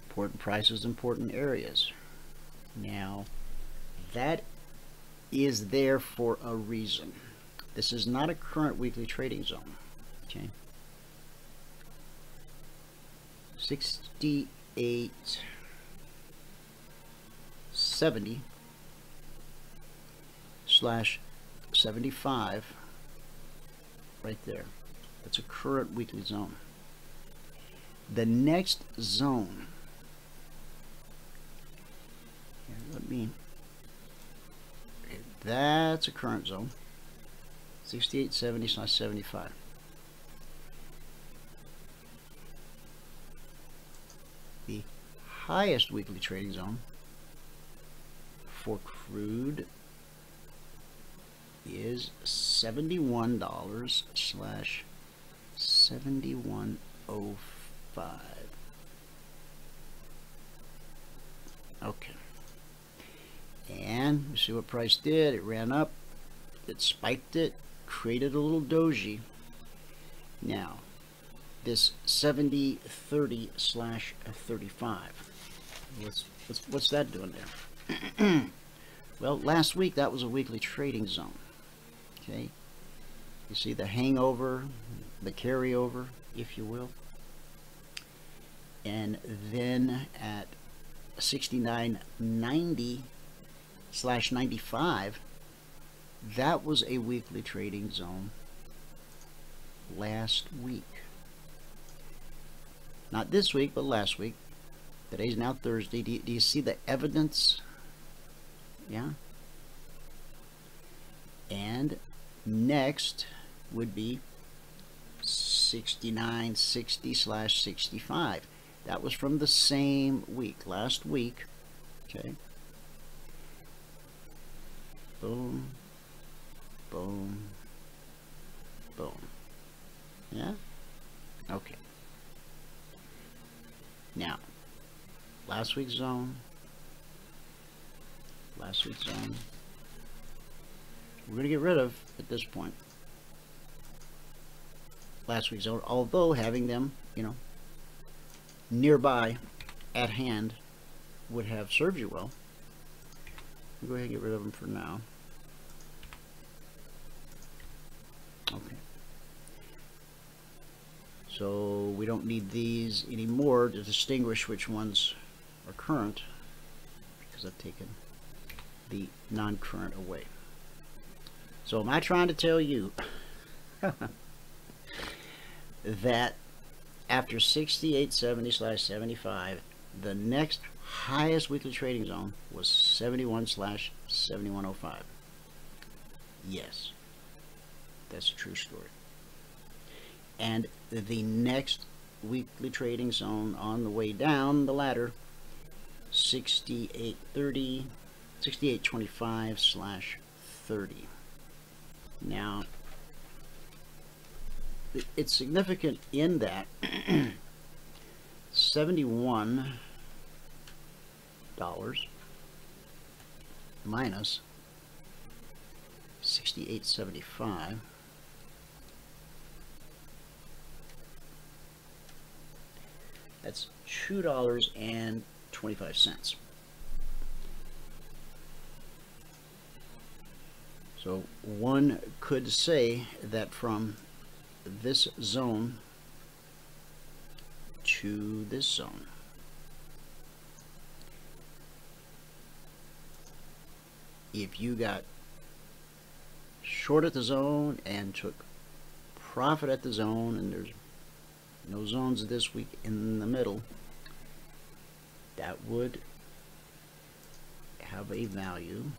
Important prices, important areas. Now, that is there for a reason. This is not a current weekly trading zone. Okay. 6870/75 right there. That's a current weekly zone. The next zone, that's a current zone. 6870/75. The highest weekly trading zone for crude is $71/7105. Okay. And you see what price did. It ran up, it spiked it, created a little doji. Now, this 70/30/35. What's that doing there? Well, last week that was a weekly trading zone. Okay, you see the hangover, the carryover, if you will, and then at 69.90/95, that was a weekly trading zone last week. Not this week, but last week. Today's now Thursday. Do you see the evidence? Yeah. And next would be 69.60/65. That was from the same week, last week. Okay. Boom, boom, boom. Yeah? Okay. Now, last week's zone, we're going to get rid of at this point last week's zone, although having them, nearby at hand would have served you well. We'll go ahead and get rid of them for now. Okay. So we don't need these anymore to distinguish which ones are current, because I've taken the non-current away. So am I trying to tell you that after 68.70/75, the next highest weekly trading zone was 71/7105? Yes, that's a true story. And the next weekly trading zone on the way down the ladder, 68.25/30. Now, it's significant in that $71 minus 68.75, that's $2.25. So one could say that from this zone to this zone, if you got short at the zone and took profit at the zone, and there's no zones this week in the middle, that would have a value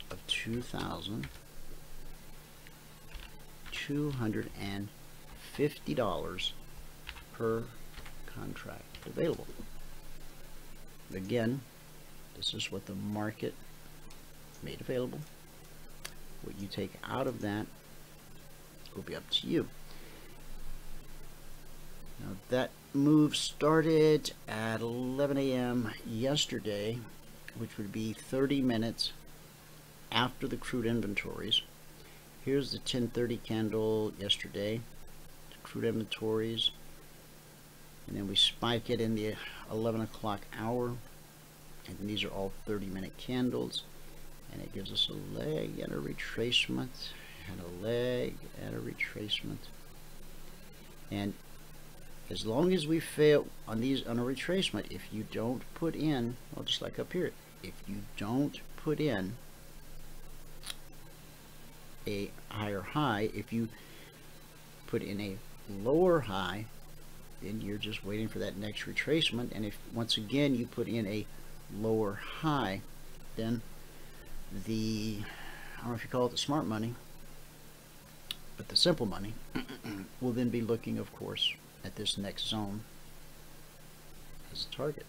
of $2,250 per contract available. Again, This is what the market made available. What you take out of that will be up to you. Now that move started at 11 a.m. yesterday, which would be 30 minutes after the crude inventories. Here's the 10:30 candle yesterday, the crude inventories, and then we spike it in the 11 o'clock hour, and these are all 30-minute candles, and it gives us a leg and a retracement, and a leg and a retracement. And as long as we fail on these on a retracement, if you don't put in, well, just like up here, if you don't put in a higher high, if you put in a lower high, then you're just waiting for that next retracement. And if once again you put in a lower high, then the, I don't know if you call it the smart money, but the simple money will then be looking, of course, at this next zone as a target.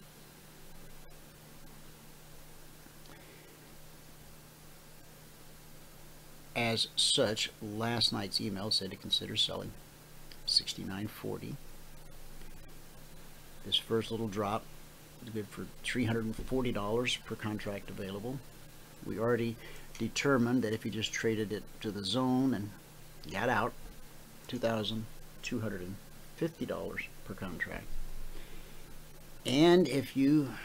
As such, last night's email said to consider selling 69.40. This first little drop is good for $340 per contract available. We already determined that if you just traded it to the zone and got out, $2,250 per contract. And if you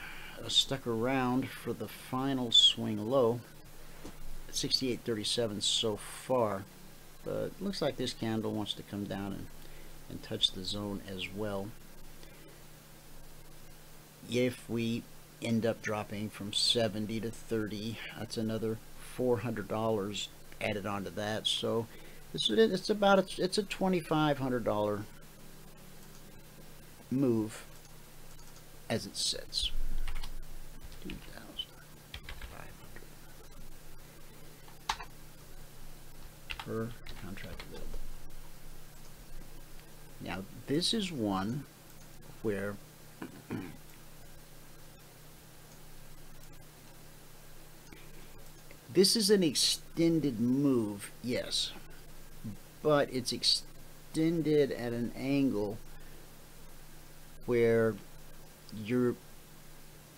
stuck around for the final swing low, 68.37 so far, but it looks like this candle wants to come down and touch the zone as well. If we end up dropping from 70 to 30, that's another $400 added onto that. So it's a $2,500 move as it sits. 2,500 per contract available. Now this is one where this is an extended move, yes, but it's extended at an angle where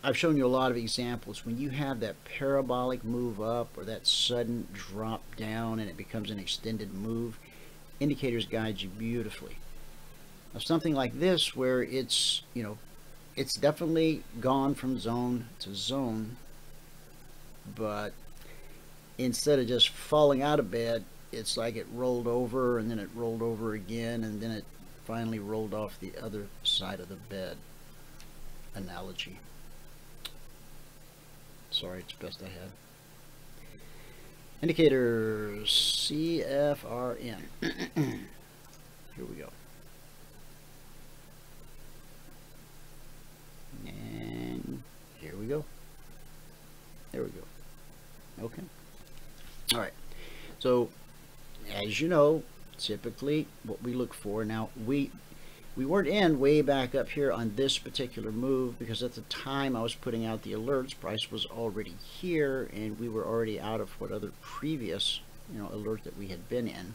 I've shown you a lot of examples when you have that parabolic move up or that sudden drop down and it becomes an extended move. Indicators guide you beautifully. Now something like this where it's, you know, it's definitely gone from zone to zone, but instead of just falling out of bed, it's like it rolled over and then it rolled over again and then it finally rolled off the other side of the bed analogy. Sorry, it's best I had. Indicators CFRN. Here we go. And here we go. There we go. Okay. All right. So, as you know, typically what we look for, now we weren't in way back up here on this particular move because at the time I was putting out the alerts, price was already here and we were already out of what other previous, you know, alert that we had been in.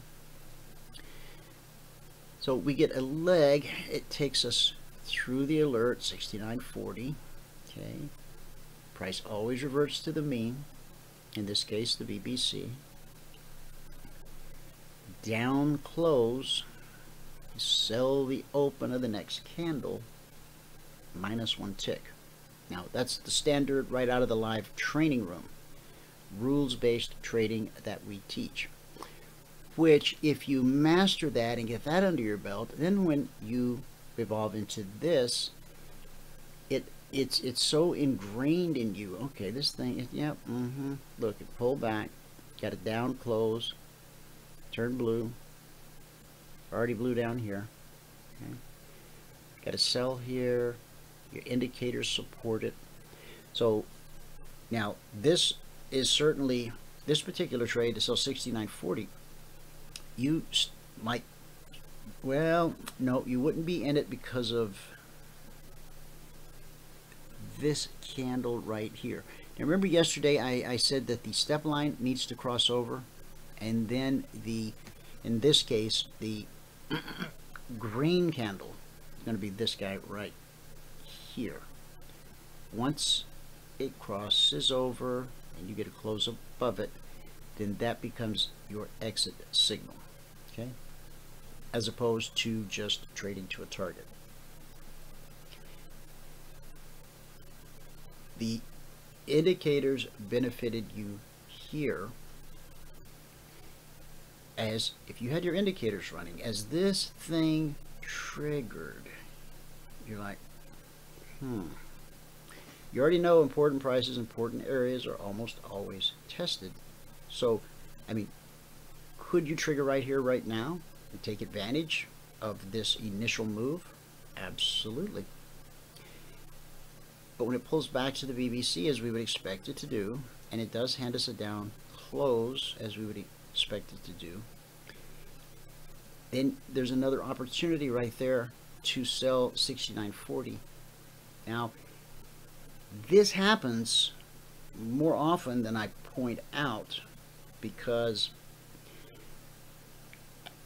So we get a leg, it takes us through the alert, 69.40. Okay, price always reverts to the mean, in this case the BBC. Down close, sell the open of the next candle, -1 tick. Now that's the standard right out of the live training room, rules-based trading that we teach, which if you master that and get that under your belt, then when you evolve into this, it's so ingrained in you. Okay, this thing, yep, look, it pulled back, got a down close, turned blue, already blue down here. Okay, got to sell here, your indicators support it. So now this is certainly, this particular trade to sell 69.40, you might, well, no, you wouldn't be in it because of this candle right here. Now remember yesterday I said that the step line needs to cross over, and then in this case, the green candle is going to be this guy right here. Once it crosses over and you get a close above it, then that becomes your exit signal, okay? As opposed to just trading to a target. The indicators benefited you here, as if you had your indicators running, as this thing triggered, you're like, You already know important prices, important areas are almost always tested. So, I mean, could you trigger right here, right now, and take advantage of this initial move? Absolutely. But when it pulls back to the BBC, as we would expect it to do, and it does hand us a down close, as we would expect it to do, then there's another opportunity right there to sell 69.40. Now, this happens more often than I point out, because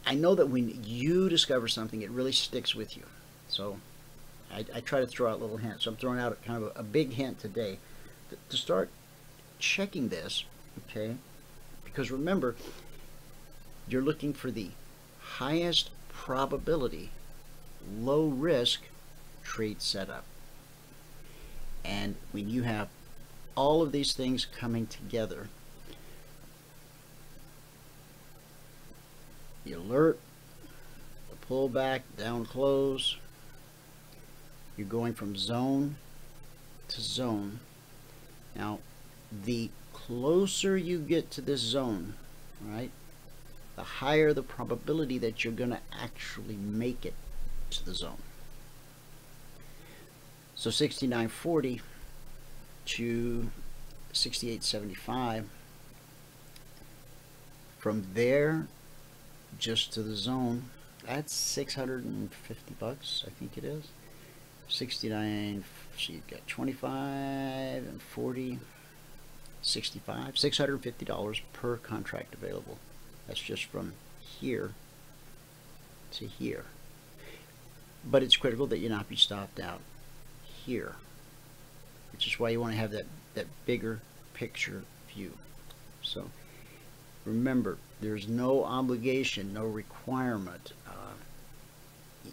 I know that when you discover something, it really sticks with you. So I try to throw out little hints. So I'm throwing out kind of a big hint today to start checking this, okay? Because remember, you're looking for the highest probability, low risk trade setup. And when you have all of these things coming together, the alert, the pullback, down close, you're going from zone to zone. Now, the closer you get to this zone, right, the higher the probability that you're going to actually make it to the zone. So 69.40 to 68.75, from there just to the zone, that's 650 bucks, I think it is. 69, so you've got 25 and 40, 65, $650 per contract available. That's just from here to here. But it's critical that you not be stopped out here, which is why you want to have that bigger picture view. So remember, there's no obligation, no requirement.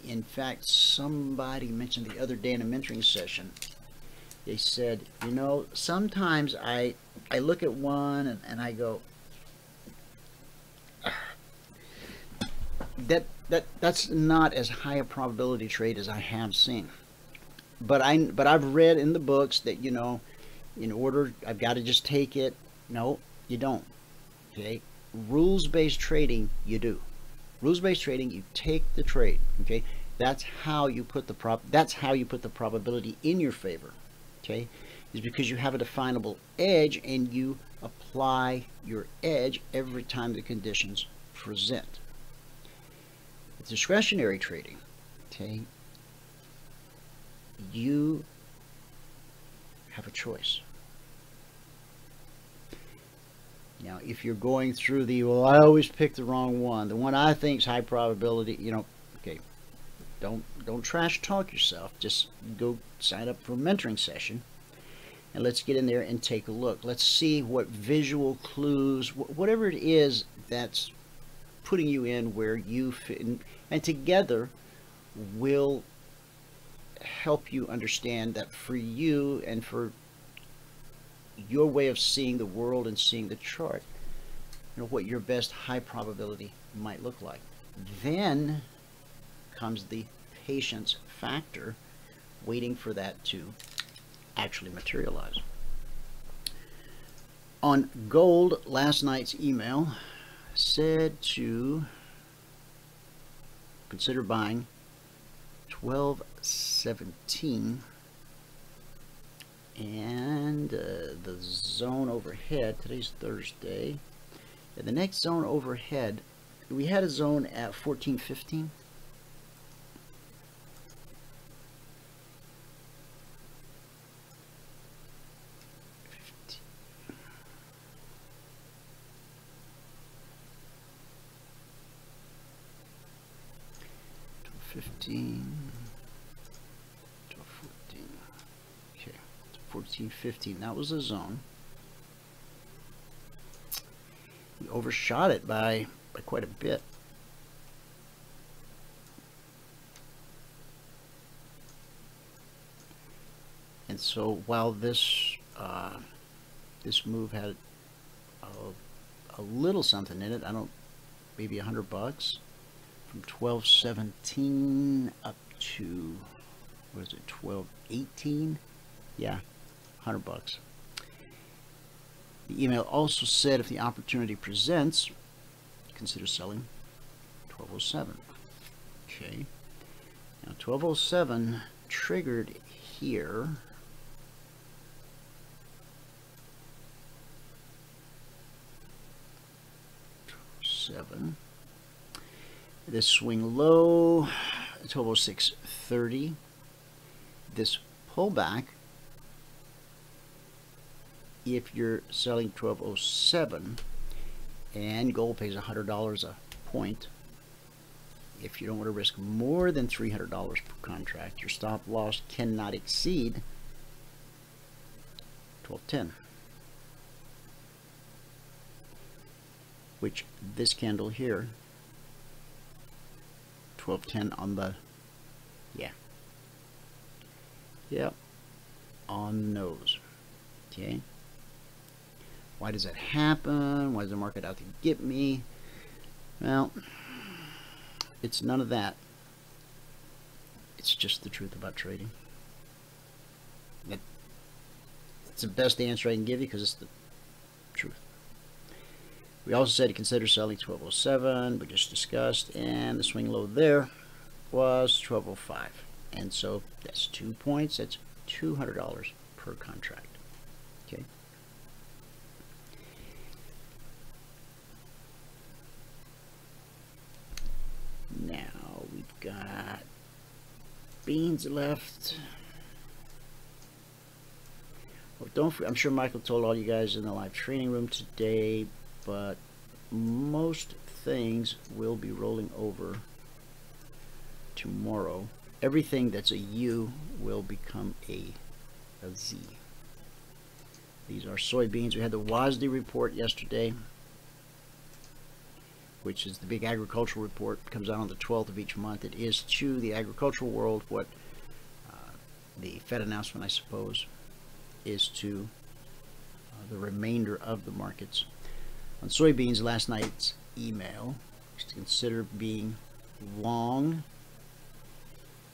In fact, somebody mentioned the other day in a mentoring session, they said, you know, sometimes I look at one and I go, that's not as high a probability trade as I have seen. But I've read in the books that, you know, in order, I've got to just take it. No, you don't. Okay, rules-based trading, you do. Rules-based trading, you take the trade. Okay, that's how you put the probability in your favor. Okay, is because you have a definable edge and you apply your edge every time the conditions present. With discretionary trading, okay, you have a choice. Now, if you're going through the, well, I always pick the wrong one, the one I think is high probability, you know, okay, don't trash talk yourself. Just go sign up for a mentoring session and let's get in there and take a look. Let's see what visual clues, whatever it is that's putting you in where you fit, and together we'll help you understand that for you and for your way of seeing the world and seeing the chart, you know, what your best high probability might look like. Then comes the patience factor, waiting for that to actually materialize. On gold, last night's email said to consider buying 12.17, and the zone overhead, today's Thursday, and the next zone overhead, we had a zone at 14.15. 15, 12, 14. Okay, 14, 15. That was the zone. We overshot it by quite a bit. And so while this this move had a little something in it, maybe $100 from 12.17 up to, what is it, 12.18? Yeah, $100. The email also said if the opportunity presents, consider selling 12.07. Okay, now 12.07 triggered here. This swing low, 12.06.30. This pullback, if you're selling 12.07 and gold pays $100 a point, if you don't want to risk more than $300 per contract, your stop loss cannot exceed 12.10. Which this candle here, 12.10 on the, on the nose. Okay. Why does that happen? Why is the market out to get me? Well, it's none of that. It's just the truth about trading. It's the best answer I can give you because it's the truth. We also said to consider selling 12.07, we just discussed, and the swing low there was 12.05. And so that's 2 points, that's $200 per contract. Okay. Now we've got beans left. Well, I'm sure Michael told all you guys in the live training room today, but most things will be rolling over tomorrow. Everything that's a U will become a Z. These are soybeans. We had the WASDE report yesterday, which is the big agricultural report. It comes out on the 12th of each month. It is to the agricultural world what the Fed announcement, I suppose, is to the remainder of the markets. On soybeans, last night's email was to consider being long.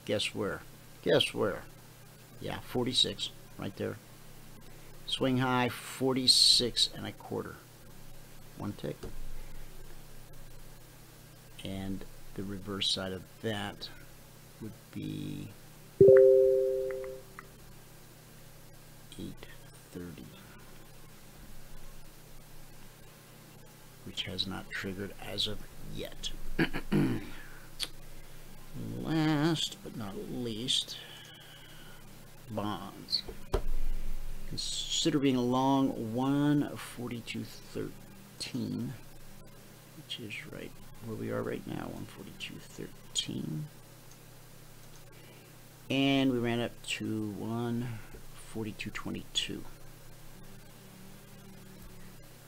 Guess where? Guess where? Yeah, 46 right there. Swing high 46 1/4. One tick. And the reverse side of that would be 830. Which has not triggered as of yet. Last but not least, bonds. Consider being along 142.13, which is right where we are right now, 142.13. And we ran up to 142.22.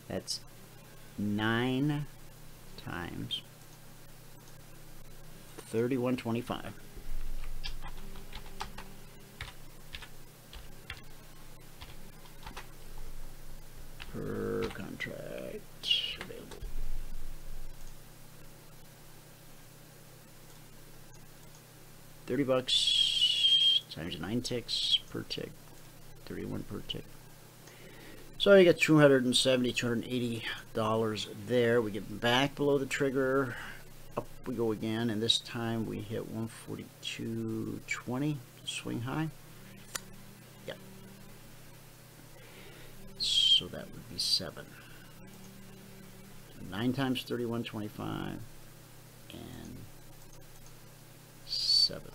That's 9 times 31.25. Per contract available. $30 times 9 ticks per tick, 31 per tick. So you get $270, $280 there. We get back below the trigger. Up we go again, and this time we hit 142.20 swing high. Yep. So that would be 7. 9 times 31.25 and 7.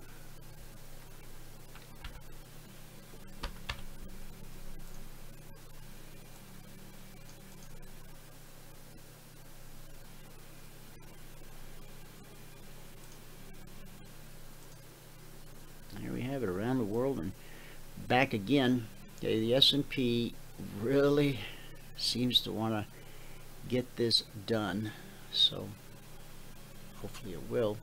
back again. Okay, the S&P really seems to want to get this done, so hopefully it will.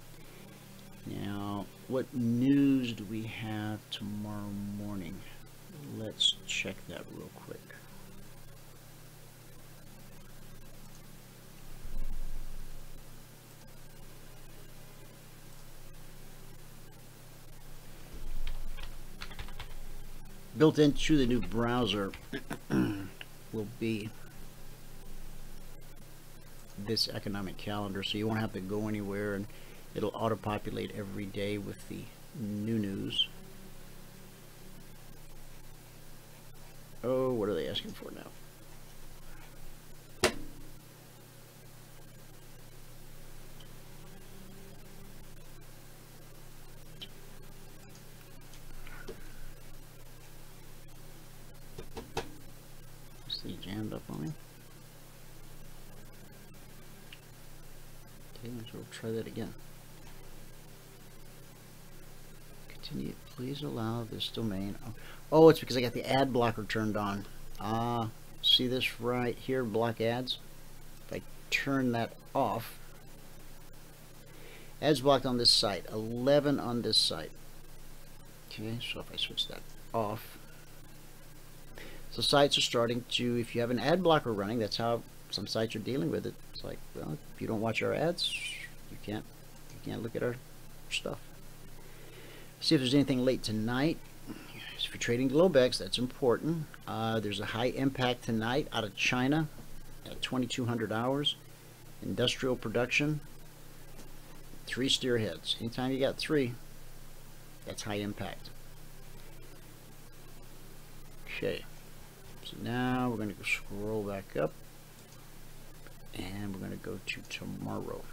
Now, what news do we have tomorrow morning? Let's check that real quick. Built into the new browser will be this economic calendar, so you won't have to go anywhere, and it'll auto-populate every day with the new news. Oh, what are they asking for now? He jammed up on me. Okay, so we'll try that again. Continue. Please allow this domain. Oh, it's because I got the ad blocker turned on. See this right here, block ads? If I turn that off, ads blocked on this site, 11 on this site. Okay, so if I switch that off, so sites are starting to, if you have an ad blocker running, that's how some sites are dealing with it. It's like, well, if you don't watch our ads, you can't look at our stuff. See if there's anything late tonight. If you're trading Globex, that's important. There's a high impact tonight out of China at 2200 hours. Industrial production, 3 steerheads. Anytime you got 3, that's high impact. Okay. So now we're going to scroll back up, and we're going to go to tomorrow.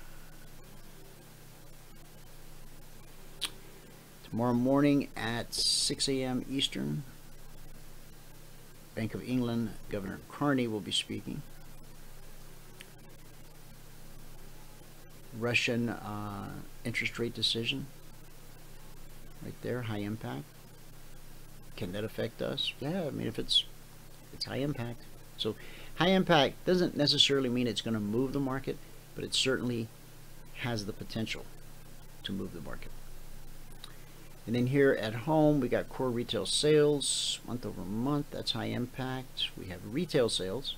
Tomorrow morning at 6 a.m. Eastern, Bank of England Governor Carney will be speaking. Russian interest rate decision, right there, high impact. Can that affect us? Yeah, I mean, if it's high impact. So high impact doesn't necessarily mean it's going to move the market, but it certainly has the potential to move the market. And then here at home, we got core retail sales month over month. That's high impact. We have retail sales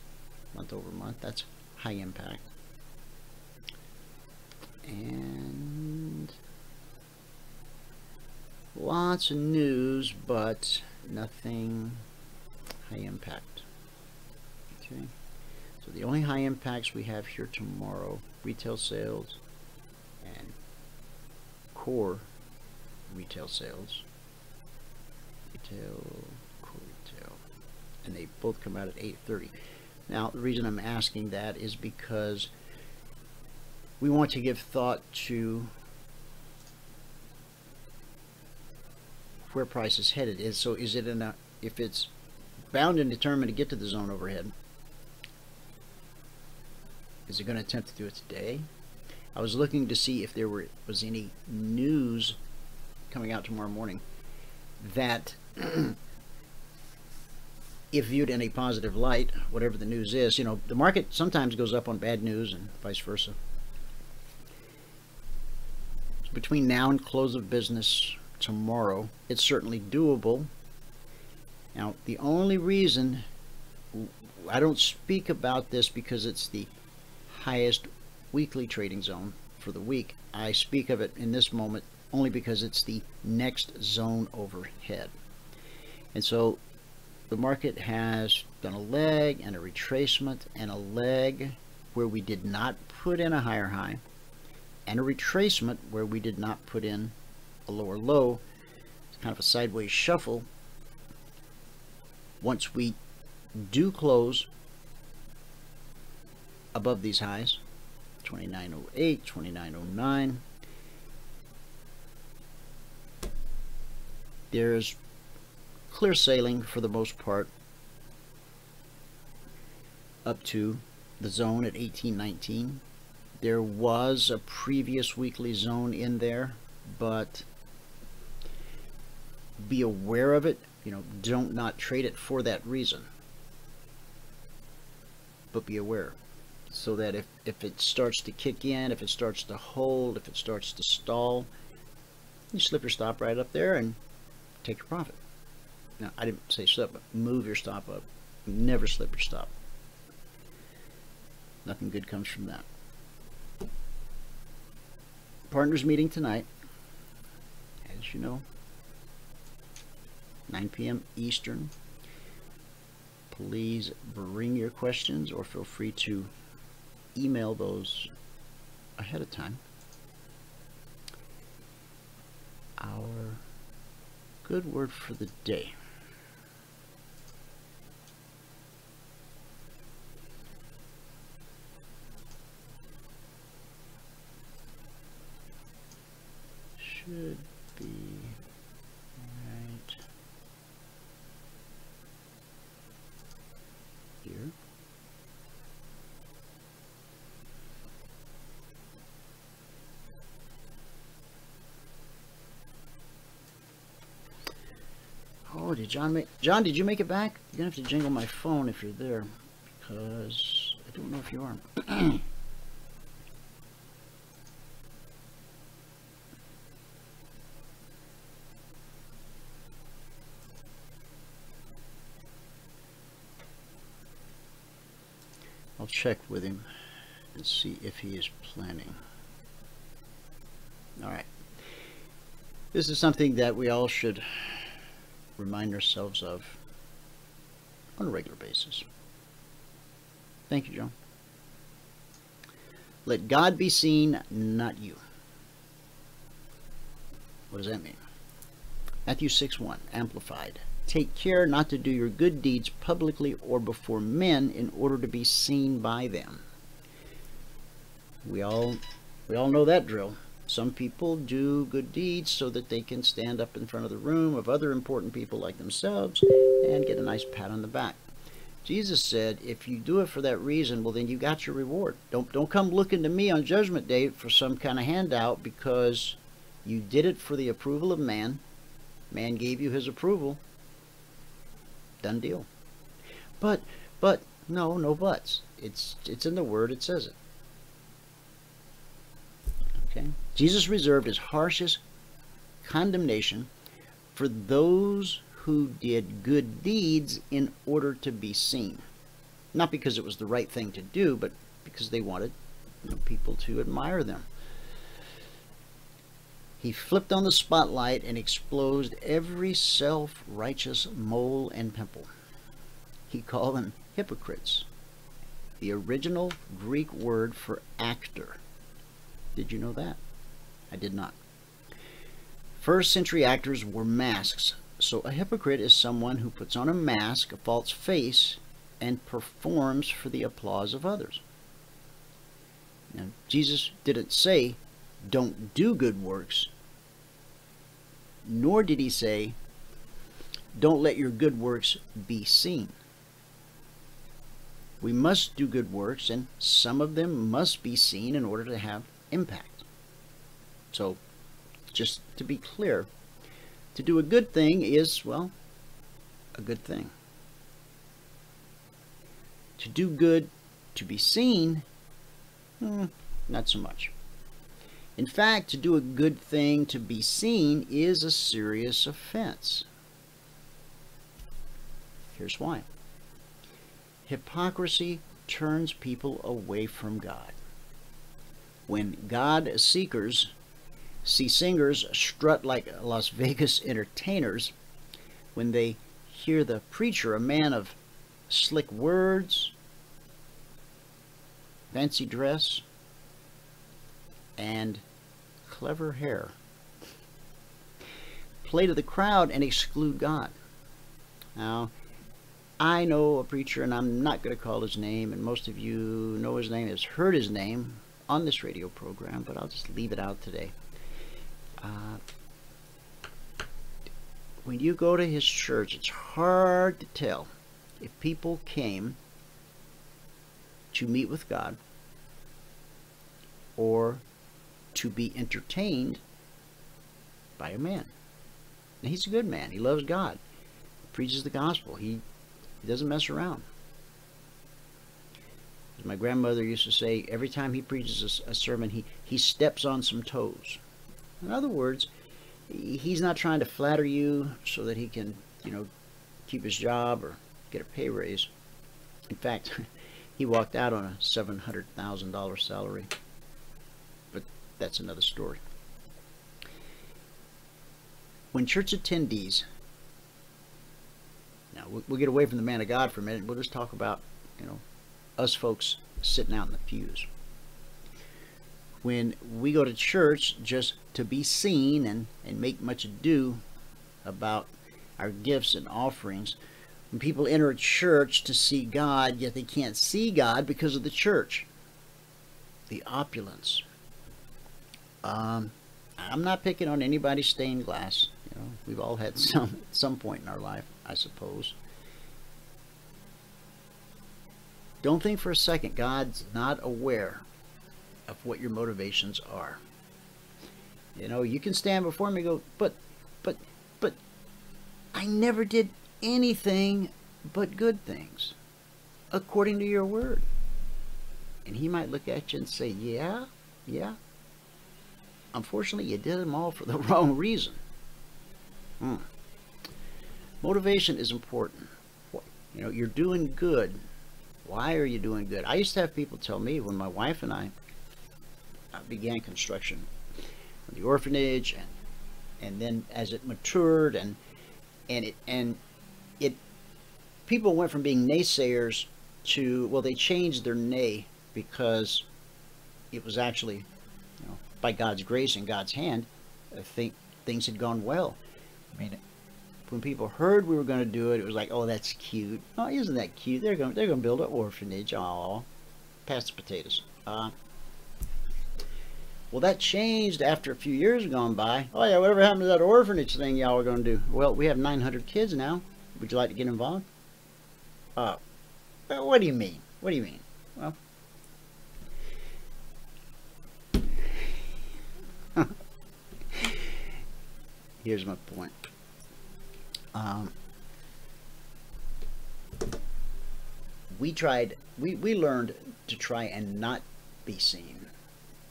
month over month. That's high impact. And lots of news, but nothing high impact. Okay, so the only high impacts we have here tomorrow: retail sales and core retail sales. Retail, core retail, and they both come out at 8:30. Now, the reason I'm asking that is because we want to give thought to where price is headed. So is it in a, if it's bound and determined to get to the zone overhead, is it going to attempt to do it today? I was looking to see if there was any news coming out tomorrow morning that if viewed in a positive light, whatever the news is, you know, the market sometimes goes up on bad news and vice versa. So between now and close of business tomorrow, it's certainly doable. Now, the only reason I don't speak about this because it's the highest weekly trading zone for the week. I speak of it in this moment only because it's the next zone overhead. And so the market has done a leg and a retracement and a leg where we did not put in a higher high, and a retracement where we did not put in a lower low. It's kind of a sideways shuffle. Once we do close above these highs, 2908, 2909, there's clear sailing for the most part up to the zone at 1819. There was a previous weekly zone in there, but be aware of it. don't not trade it for that reason. But be aware, so that if it starts to kick in, if it starts to hold, if it starts to stall, you slip your stop right up there and take your profit. Now, I didn't say slip, but move your stop up. Never slip your stop. Nothing good comes from that. Partners meeting tonight, as you know, 9 p.m. Eastern. Please bring your questions, or feel free to email those ahead of time. Our good word for the day. Should be right here. Oh, did John did you make it back? You're gonna have to jingle my phone if you're there, because I don't know if you are. I'll check with him and see if he is planning. All right. This is something that we all should remind ourselves of on a regular basis. Thank you, John. Let God be seen, not you. What does that mean? Matthew 6:1, Amplified. Take care not to do your good deeds publicly or before men in order to be seen by them. We all know that drill. Some people do good deeds so that they can stand up in front of the room of other important people like themselves and get a nice pat on the back. Jesus said, if you do it for that reason, well, then you got your reward. Don't come looking to me on Judgment Day for some kind of handout, because you did it for the approval of man. Man gave you his approval. Done deal. But no buts. It's in the Word. It says it. Okay. Jesus reserved his harshest condemnation for those who did good deeds in order to be seen. Not because it was the right thing to do, but because they wanted people to admire them. He flipped on the spotlight and exposed every self-righteous mole and pimple. He called them hypocrites, the original Greek word for actor. Did you know that? I did not. First century actors wore masks, so a hypocrite is someone who puts on a mask, a false face, and performs for the applause of others. Now, Jesus didn't say, don't do good works, nor did he say, don't let your good works be seen. We must do good works, and some of them must be seen in order to have impact. So, just to be clear, to do a good thing is, well, a good thing. To do good to be seen, not so much. In fact, to do a good thing to be seen is a serious offense. Here's why. Hypocrisy turns people away from God. When God seekers see singers strut like Las Vegas entertainers, when they hear the preacher, a man of slick words, fancy dress, and clever hair, play to the crowd and exclude God. Now, I know a preacher, and I'm not going to call his name, and most of you know his name, has heard his name on this radio program, but I'll just leave it out today. When you go to his church, it's hard to tell if people came to meet with God or to be entertained by a man. Now, he's a good man. He loves God. preaches the gospel. He doesn't mess around. As my grandmother used to say, every time he preaches a sermon, he steps on some toes. In other words, he's not trying to flatter you so that he can, keep his job or get a pay raise. In fact, he walked out on a $700,000 salary. But that's another story. When church attendees, now we'll get away from the man of God for a minute. We'll just talk about, us folks sitting out in the pews. When we go to church just to be seen and make much ado about our gifts and offerings, when people enter a church to see God, yet they can't see God because of the church, the opulence. I'm not picking on anybody's stained glass. We've all had some point in our life, I suppose. Don't think for a second God's not aware of what your motivations are. You can stand before him and go, but I never did anything but good things according to your word. And he might look at you and say, yeah. Unfortunately, you did them all for the wrong reason. Motivation is important. You're doing good. Why are you doing good? I used to have people tell me when my wife and I began construction of the orphanage, and then as it matured, and people went from being naysayers to, well, they changed their nay because it was actually, by God's grace and God's hand, I think things had gone well. I mean, when people heard we were going to do it, it was like, oh, that's cute. Oh, isn't that cute? They're going to build an orphanage. Aw, pass the potatoes. Well, that changed after a few years gone by. Oh yeah, whatever happened to that orphanage thing y'all were going to do? Well, we have 900 kids now. Would you like to get involved? What do you mean? What do you mean? Well, here's my point. We learned to try and not be seen,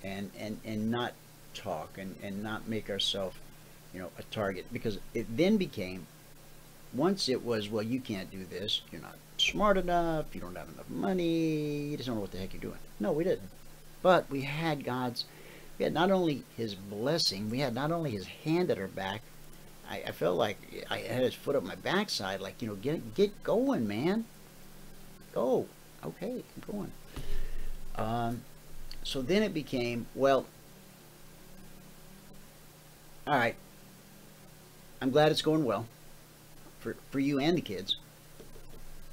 and not talk, and not make ourselves, a target, because it then became, once it was, well, you can't do this, you're not smart enough, you don't have enough money, you just don't know what the heck you're doing. No, we didn't. But we had not only his blessing, we had not only his hand at our back. I felt like I had his foot up my backside, like, get going, man. Go. Okay, keep going. So then it became, well, all right, I'm glad it's going well for you and the kids,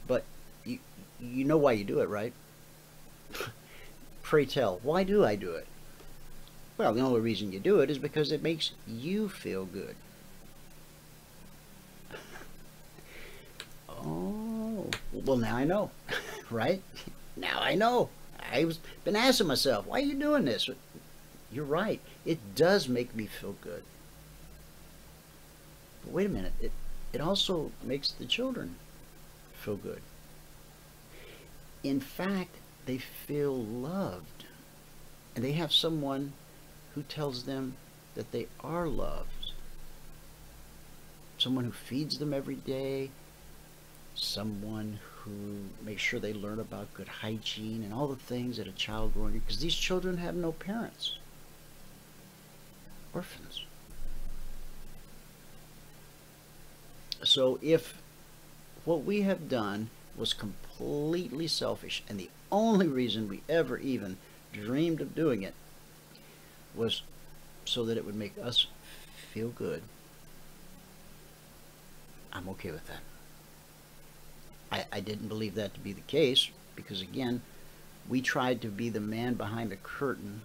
but you know why you do it, right? Pray tell, why do I do it? Well, the only reason you do it is because it makes you feel good. Oh, well, now I know, right? Now I know. I've been asking myself, why are you doing this? You're right. It does make me feel good. But wait a minute. It also makes the children feel good. In fact, they feel loved. And they have someone who tells them that they are loved. Someone who feeds them every day. Someone who makes sure they learn about good hygiene and all the things that a child growing up, because these children have no parents. Orphans. So if what we have done was completely selfish, and the only reason we ever even dreamed of doing it was so that it would make us feel good, I'm okay with that. I didn't believe that to be the case, because again, we tried to be the man behind the curtain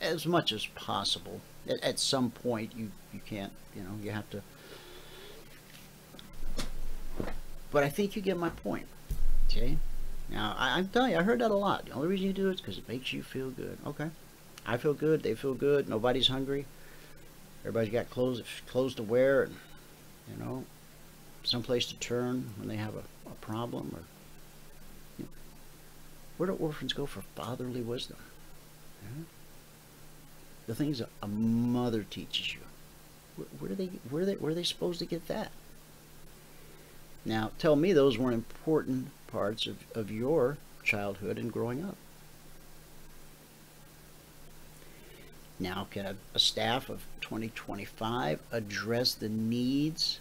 as much as possible. At some point, you can't, you have to. But I think you get my point. Okay? Now, I'm telling you, I heard that a lot. The only reason you do it is because it makes you feel good. Okay. I feel good, they feel good, nobody's hungry. Everybody's got clothes to wear, and, someplace to turn when they have a problem, or where do orphans go for fatherly wisdom? Yeah? The things that a mother teaches you. Where are they supposed to get that? Now, tell me those weren't important parts of your childhood and growing up. Now, can a staff of 2025 address the needs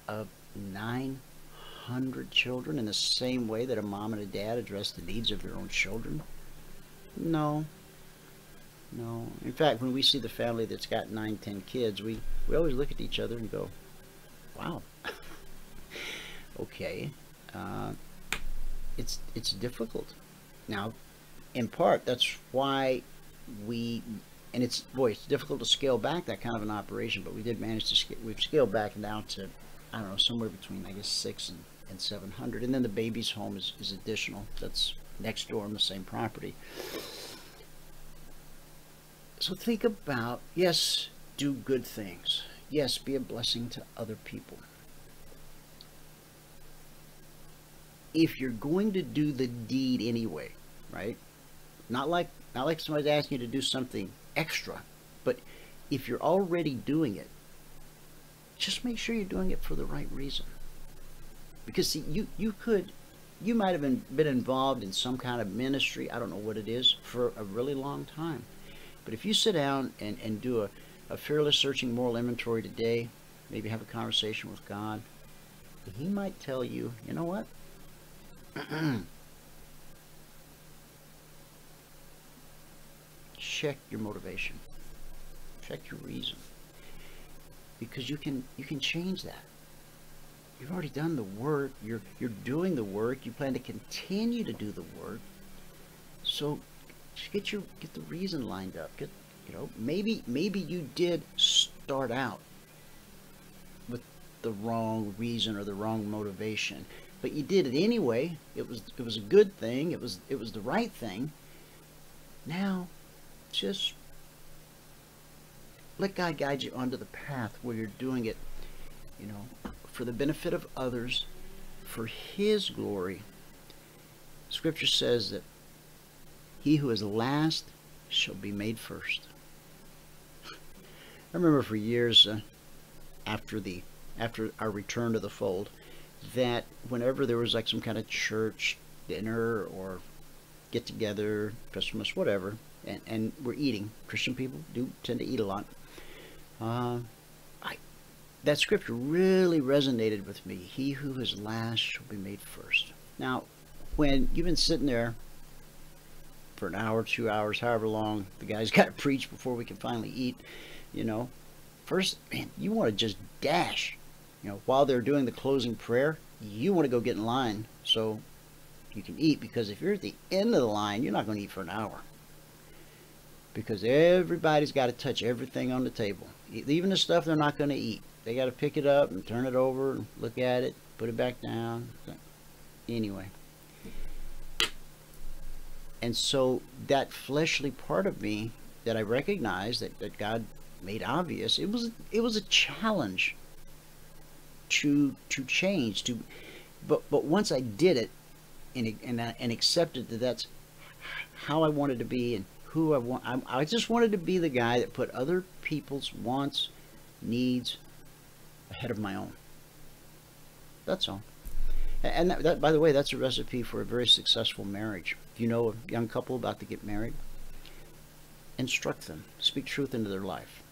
of 900 children in the same way that a mom and a dad address the needs of their own children? No. No. In fact, when we see the family that's got 9, 10 kids, we always look at each other and go, wow. Okay. It's difficult. Now, in part, that's why and it's difficult to scale back that kind of an operation, but we did manage to we've scaled back down to, I don't know, somewhere between, I guess, 600 and 700. And then the baby's home is additional. That's next door on the same property. So think about, yes, do good things. Yes, be a blessing to other people. If you're going to do the deed anyway, right? Not like somebody's asking you to do something extra, but if you're already doing it, just make sure you're doing it for the right reason. Because see, you might have been involved in some kind of ministry, I don't know what it is, for a really long time. But if you sit down and do a fearless searching moral inventory today, maybe have a conversation with God, He might tell you, you know what? Check your motivation. Check your reason. Because you can change that. You've already done the work. You're doing the work. You plan to continue to do the work. So just get the reason lined up. Maybe you did start out with the wrong reason or the wrong motivation, but you did it anyway. It was a good thing. It was the right thing. Now, just let God guide you onto the path where you're doing it, for the benefit of others, for His glory. Scripture says that he who is last shall be made first. I remember for years after our return to the fold, that whenever there was like some kind of church dinner or get together, Christmas, whatever, and we're eating, Christian people do tend to eat a lot, that scripture really resonated with me. He who is last shall be made first. Now, when you've been sitting there for an hour, 2 hours, however long the guy's got to preach before we can finally eat, first, man, you want to just dash. While they're doing the closing prayer, you want to go get in line so you can eat, because if you're at the end of the line, you're not going to eat for an hour. Because everybody's got to touch everything on the table, even the stuff they're not going to eat. They got to pick it up and turn it over and look at it, put it back down. Anyway. And so that fleshly part of me that I recognized that God made obvious, it was a challenge to change, but once I did it and accepted that that's how I wanted to be and who I just wanted to be the guy that put other people's wants, needs ahead of my own. That's all. And that, by the way, that's a recipe for a very successful marriage. If you know a young couple about to get married, instruct them. Speak truth into their life.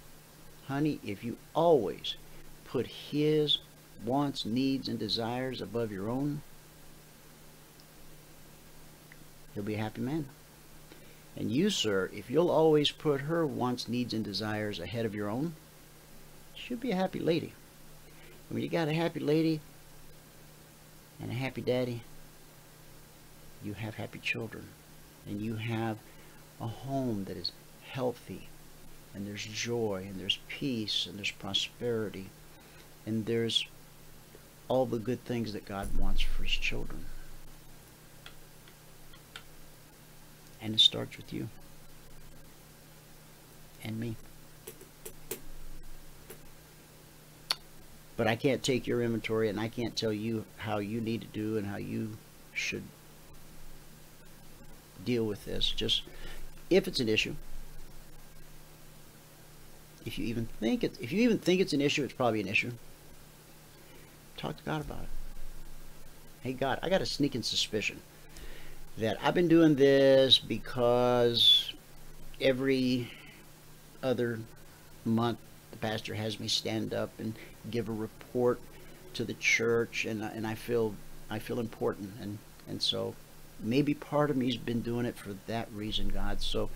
Honey, if you always put his wants, needs, and desires above your own, he'll be a happy man. And you, sir, if you'll always put her wants, needs, and desires ahead of your own, she'll be a happy lady. When you got a happy lady and a happy daddy, you have happy children, and you have a home that is healthy, and there's joy, and there's peace, and there's prosperity, and there's all the good things that God wants for his children. And it starts with you and me. But I can't take your inventory and I can't tell you how you need to do and how you should deal with this. Just if it's an issue. If you even think it's an issue, it's probably an issue. Talk to God about it. Hey God, I got a sneaking suspicion that I've been doing this because every other month the pastor has me stand up and give a report to the church, and I feel important, and so maybe part of me's been doing it for that reason, God. So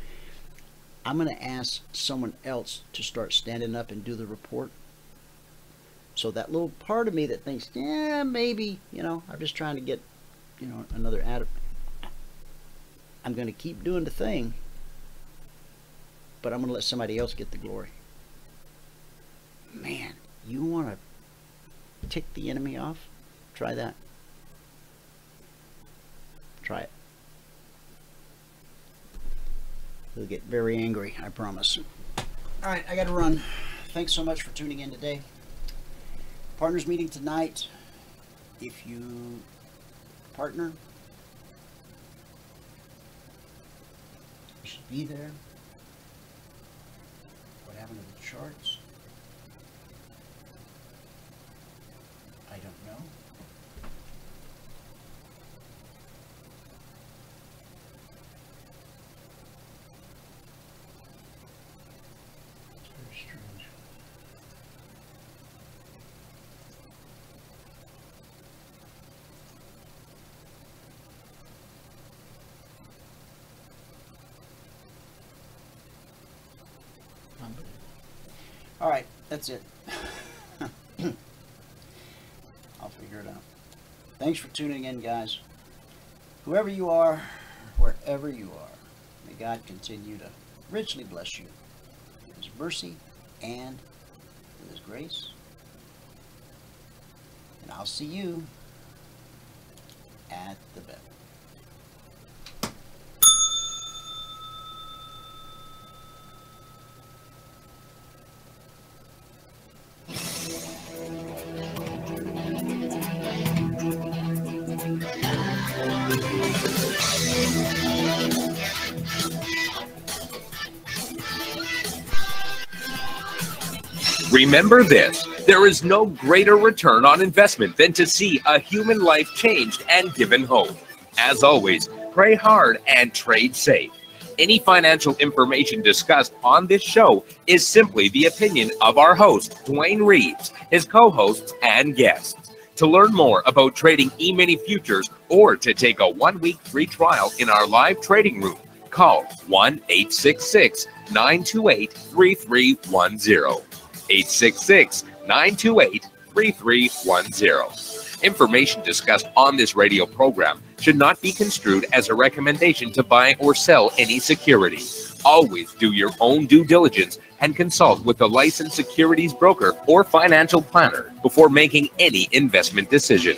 I'm going to ask someone else to start standing up and do the report. So that little part of me that thinks, yeah, maybe, I'm just trying to get, another ad. I'm going to keep doing the thing, but I'm going to let somebody else get the glory. Man, you want to tick the enemy off? Try that. Try it. He'll get very angry, I promise. All right, I got to run. Thanks so much for tuning in today. Partners meeting tonight. If you partner, you should be there. What happened to the charts? I don't know. Very strange. All right, that's it. I'll figure it out. Thanks for tuning in, guys. Whoever you are, wherever you are, may God continue to richly bless you with His mercy and with His grace. And I'll see you at the bell. Remember this, there is no greater return on investment than to see a human life changed and given hope. As always, pray hard and trade safe. Any financial information discussed on this show is simply the opinion of our host, Dwayne Reeves, his co-hosts, and guests. To learn more about trading Emini Futures or to take a 1-week free trial in our live trading room, call 1-866-928-3310. 866-928-3310. Information discussed on this radio program should not be construed as a recommendation to buy or sell any security. Always do your own due diligence and consult with a licensed securities broker or financial planner before making any investment decision.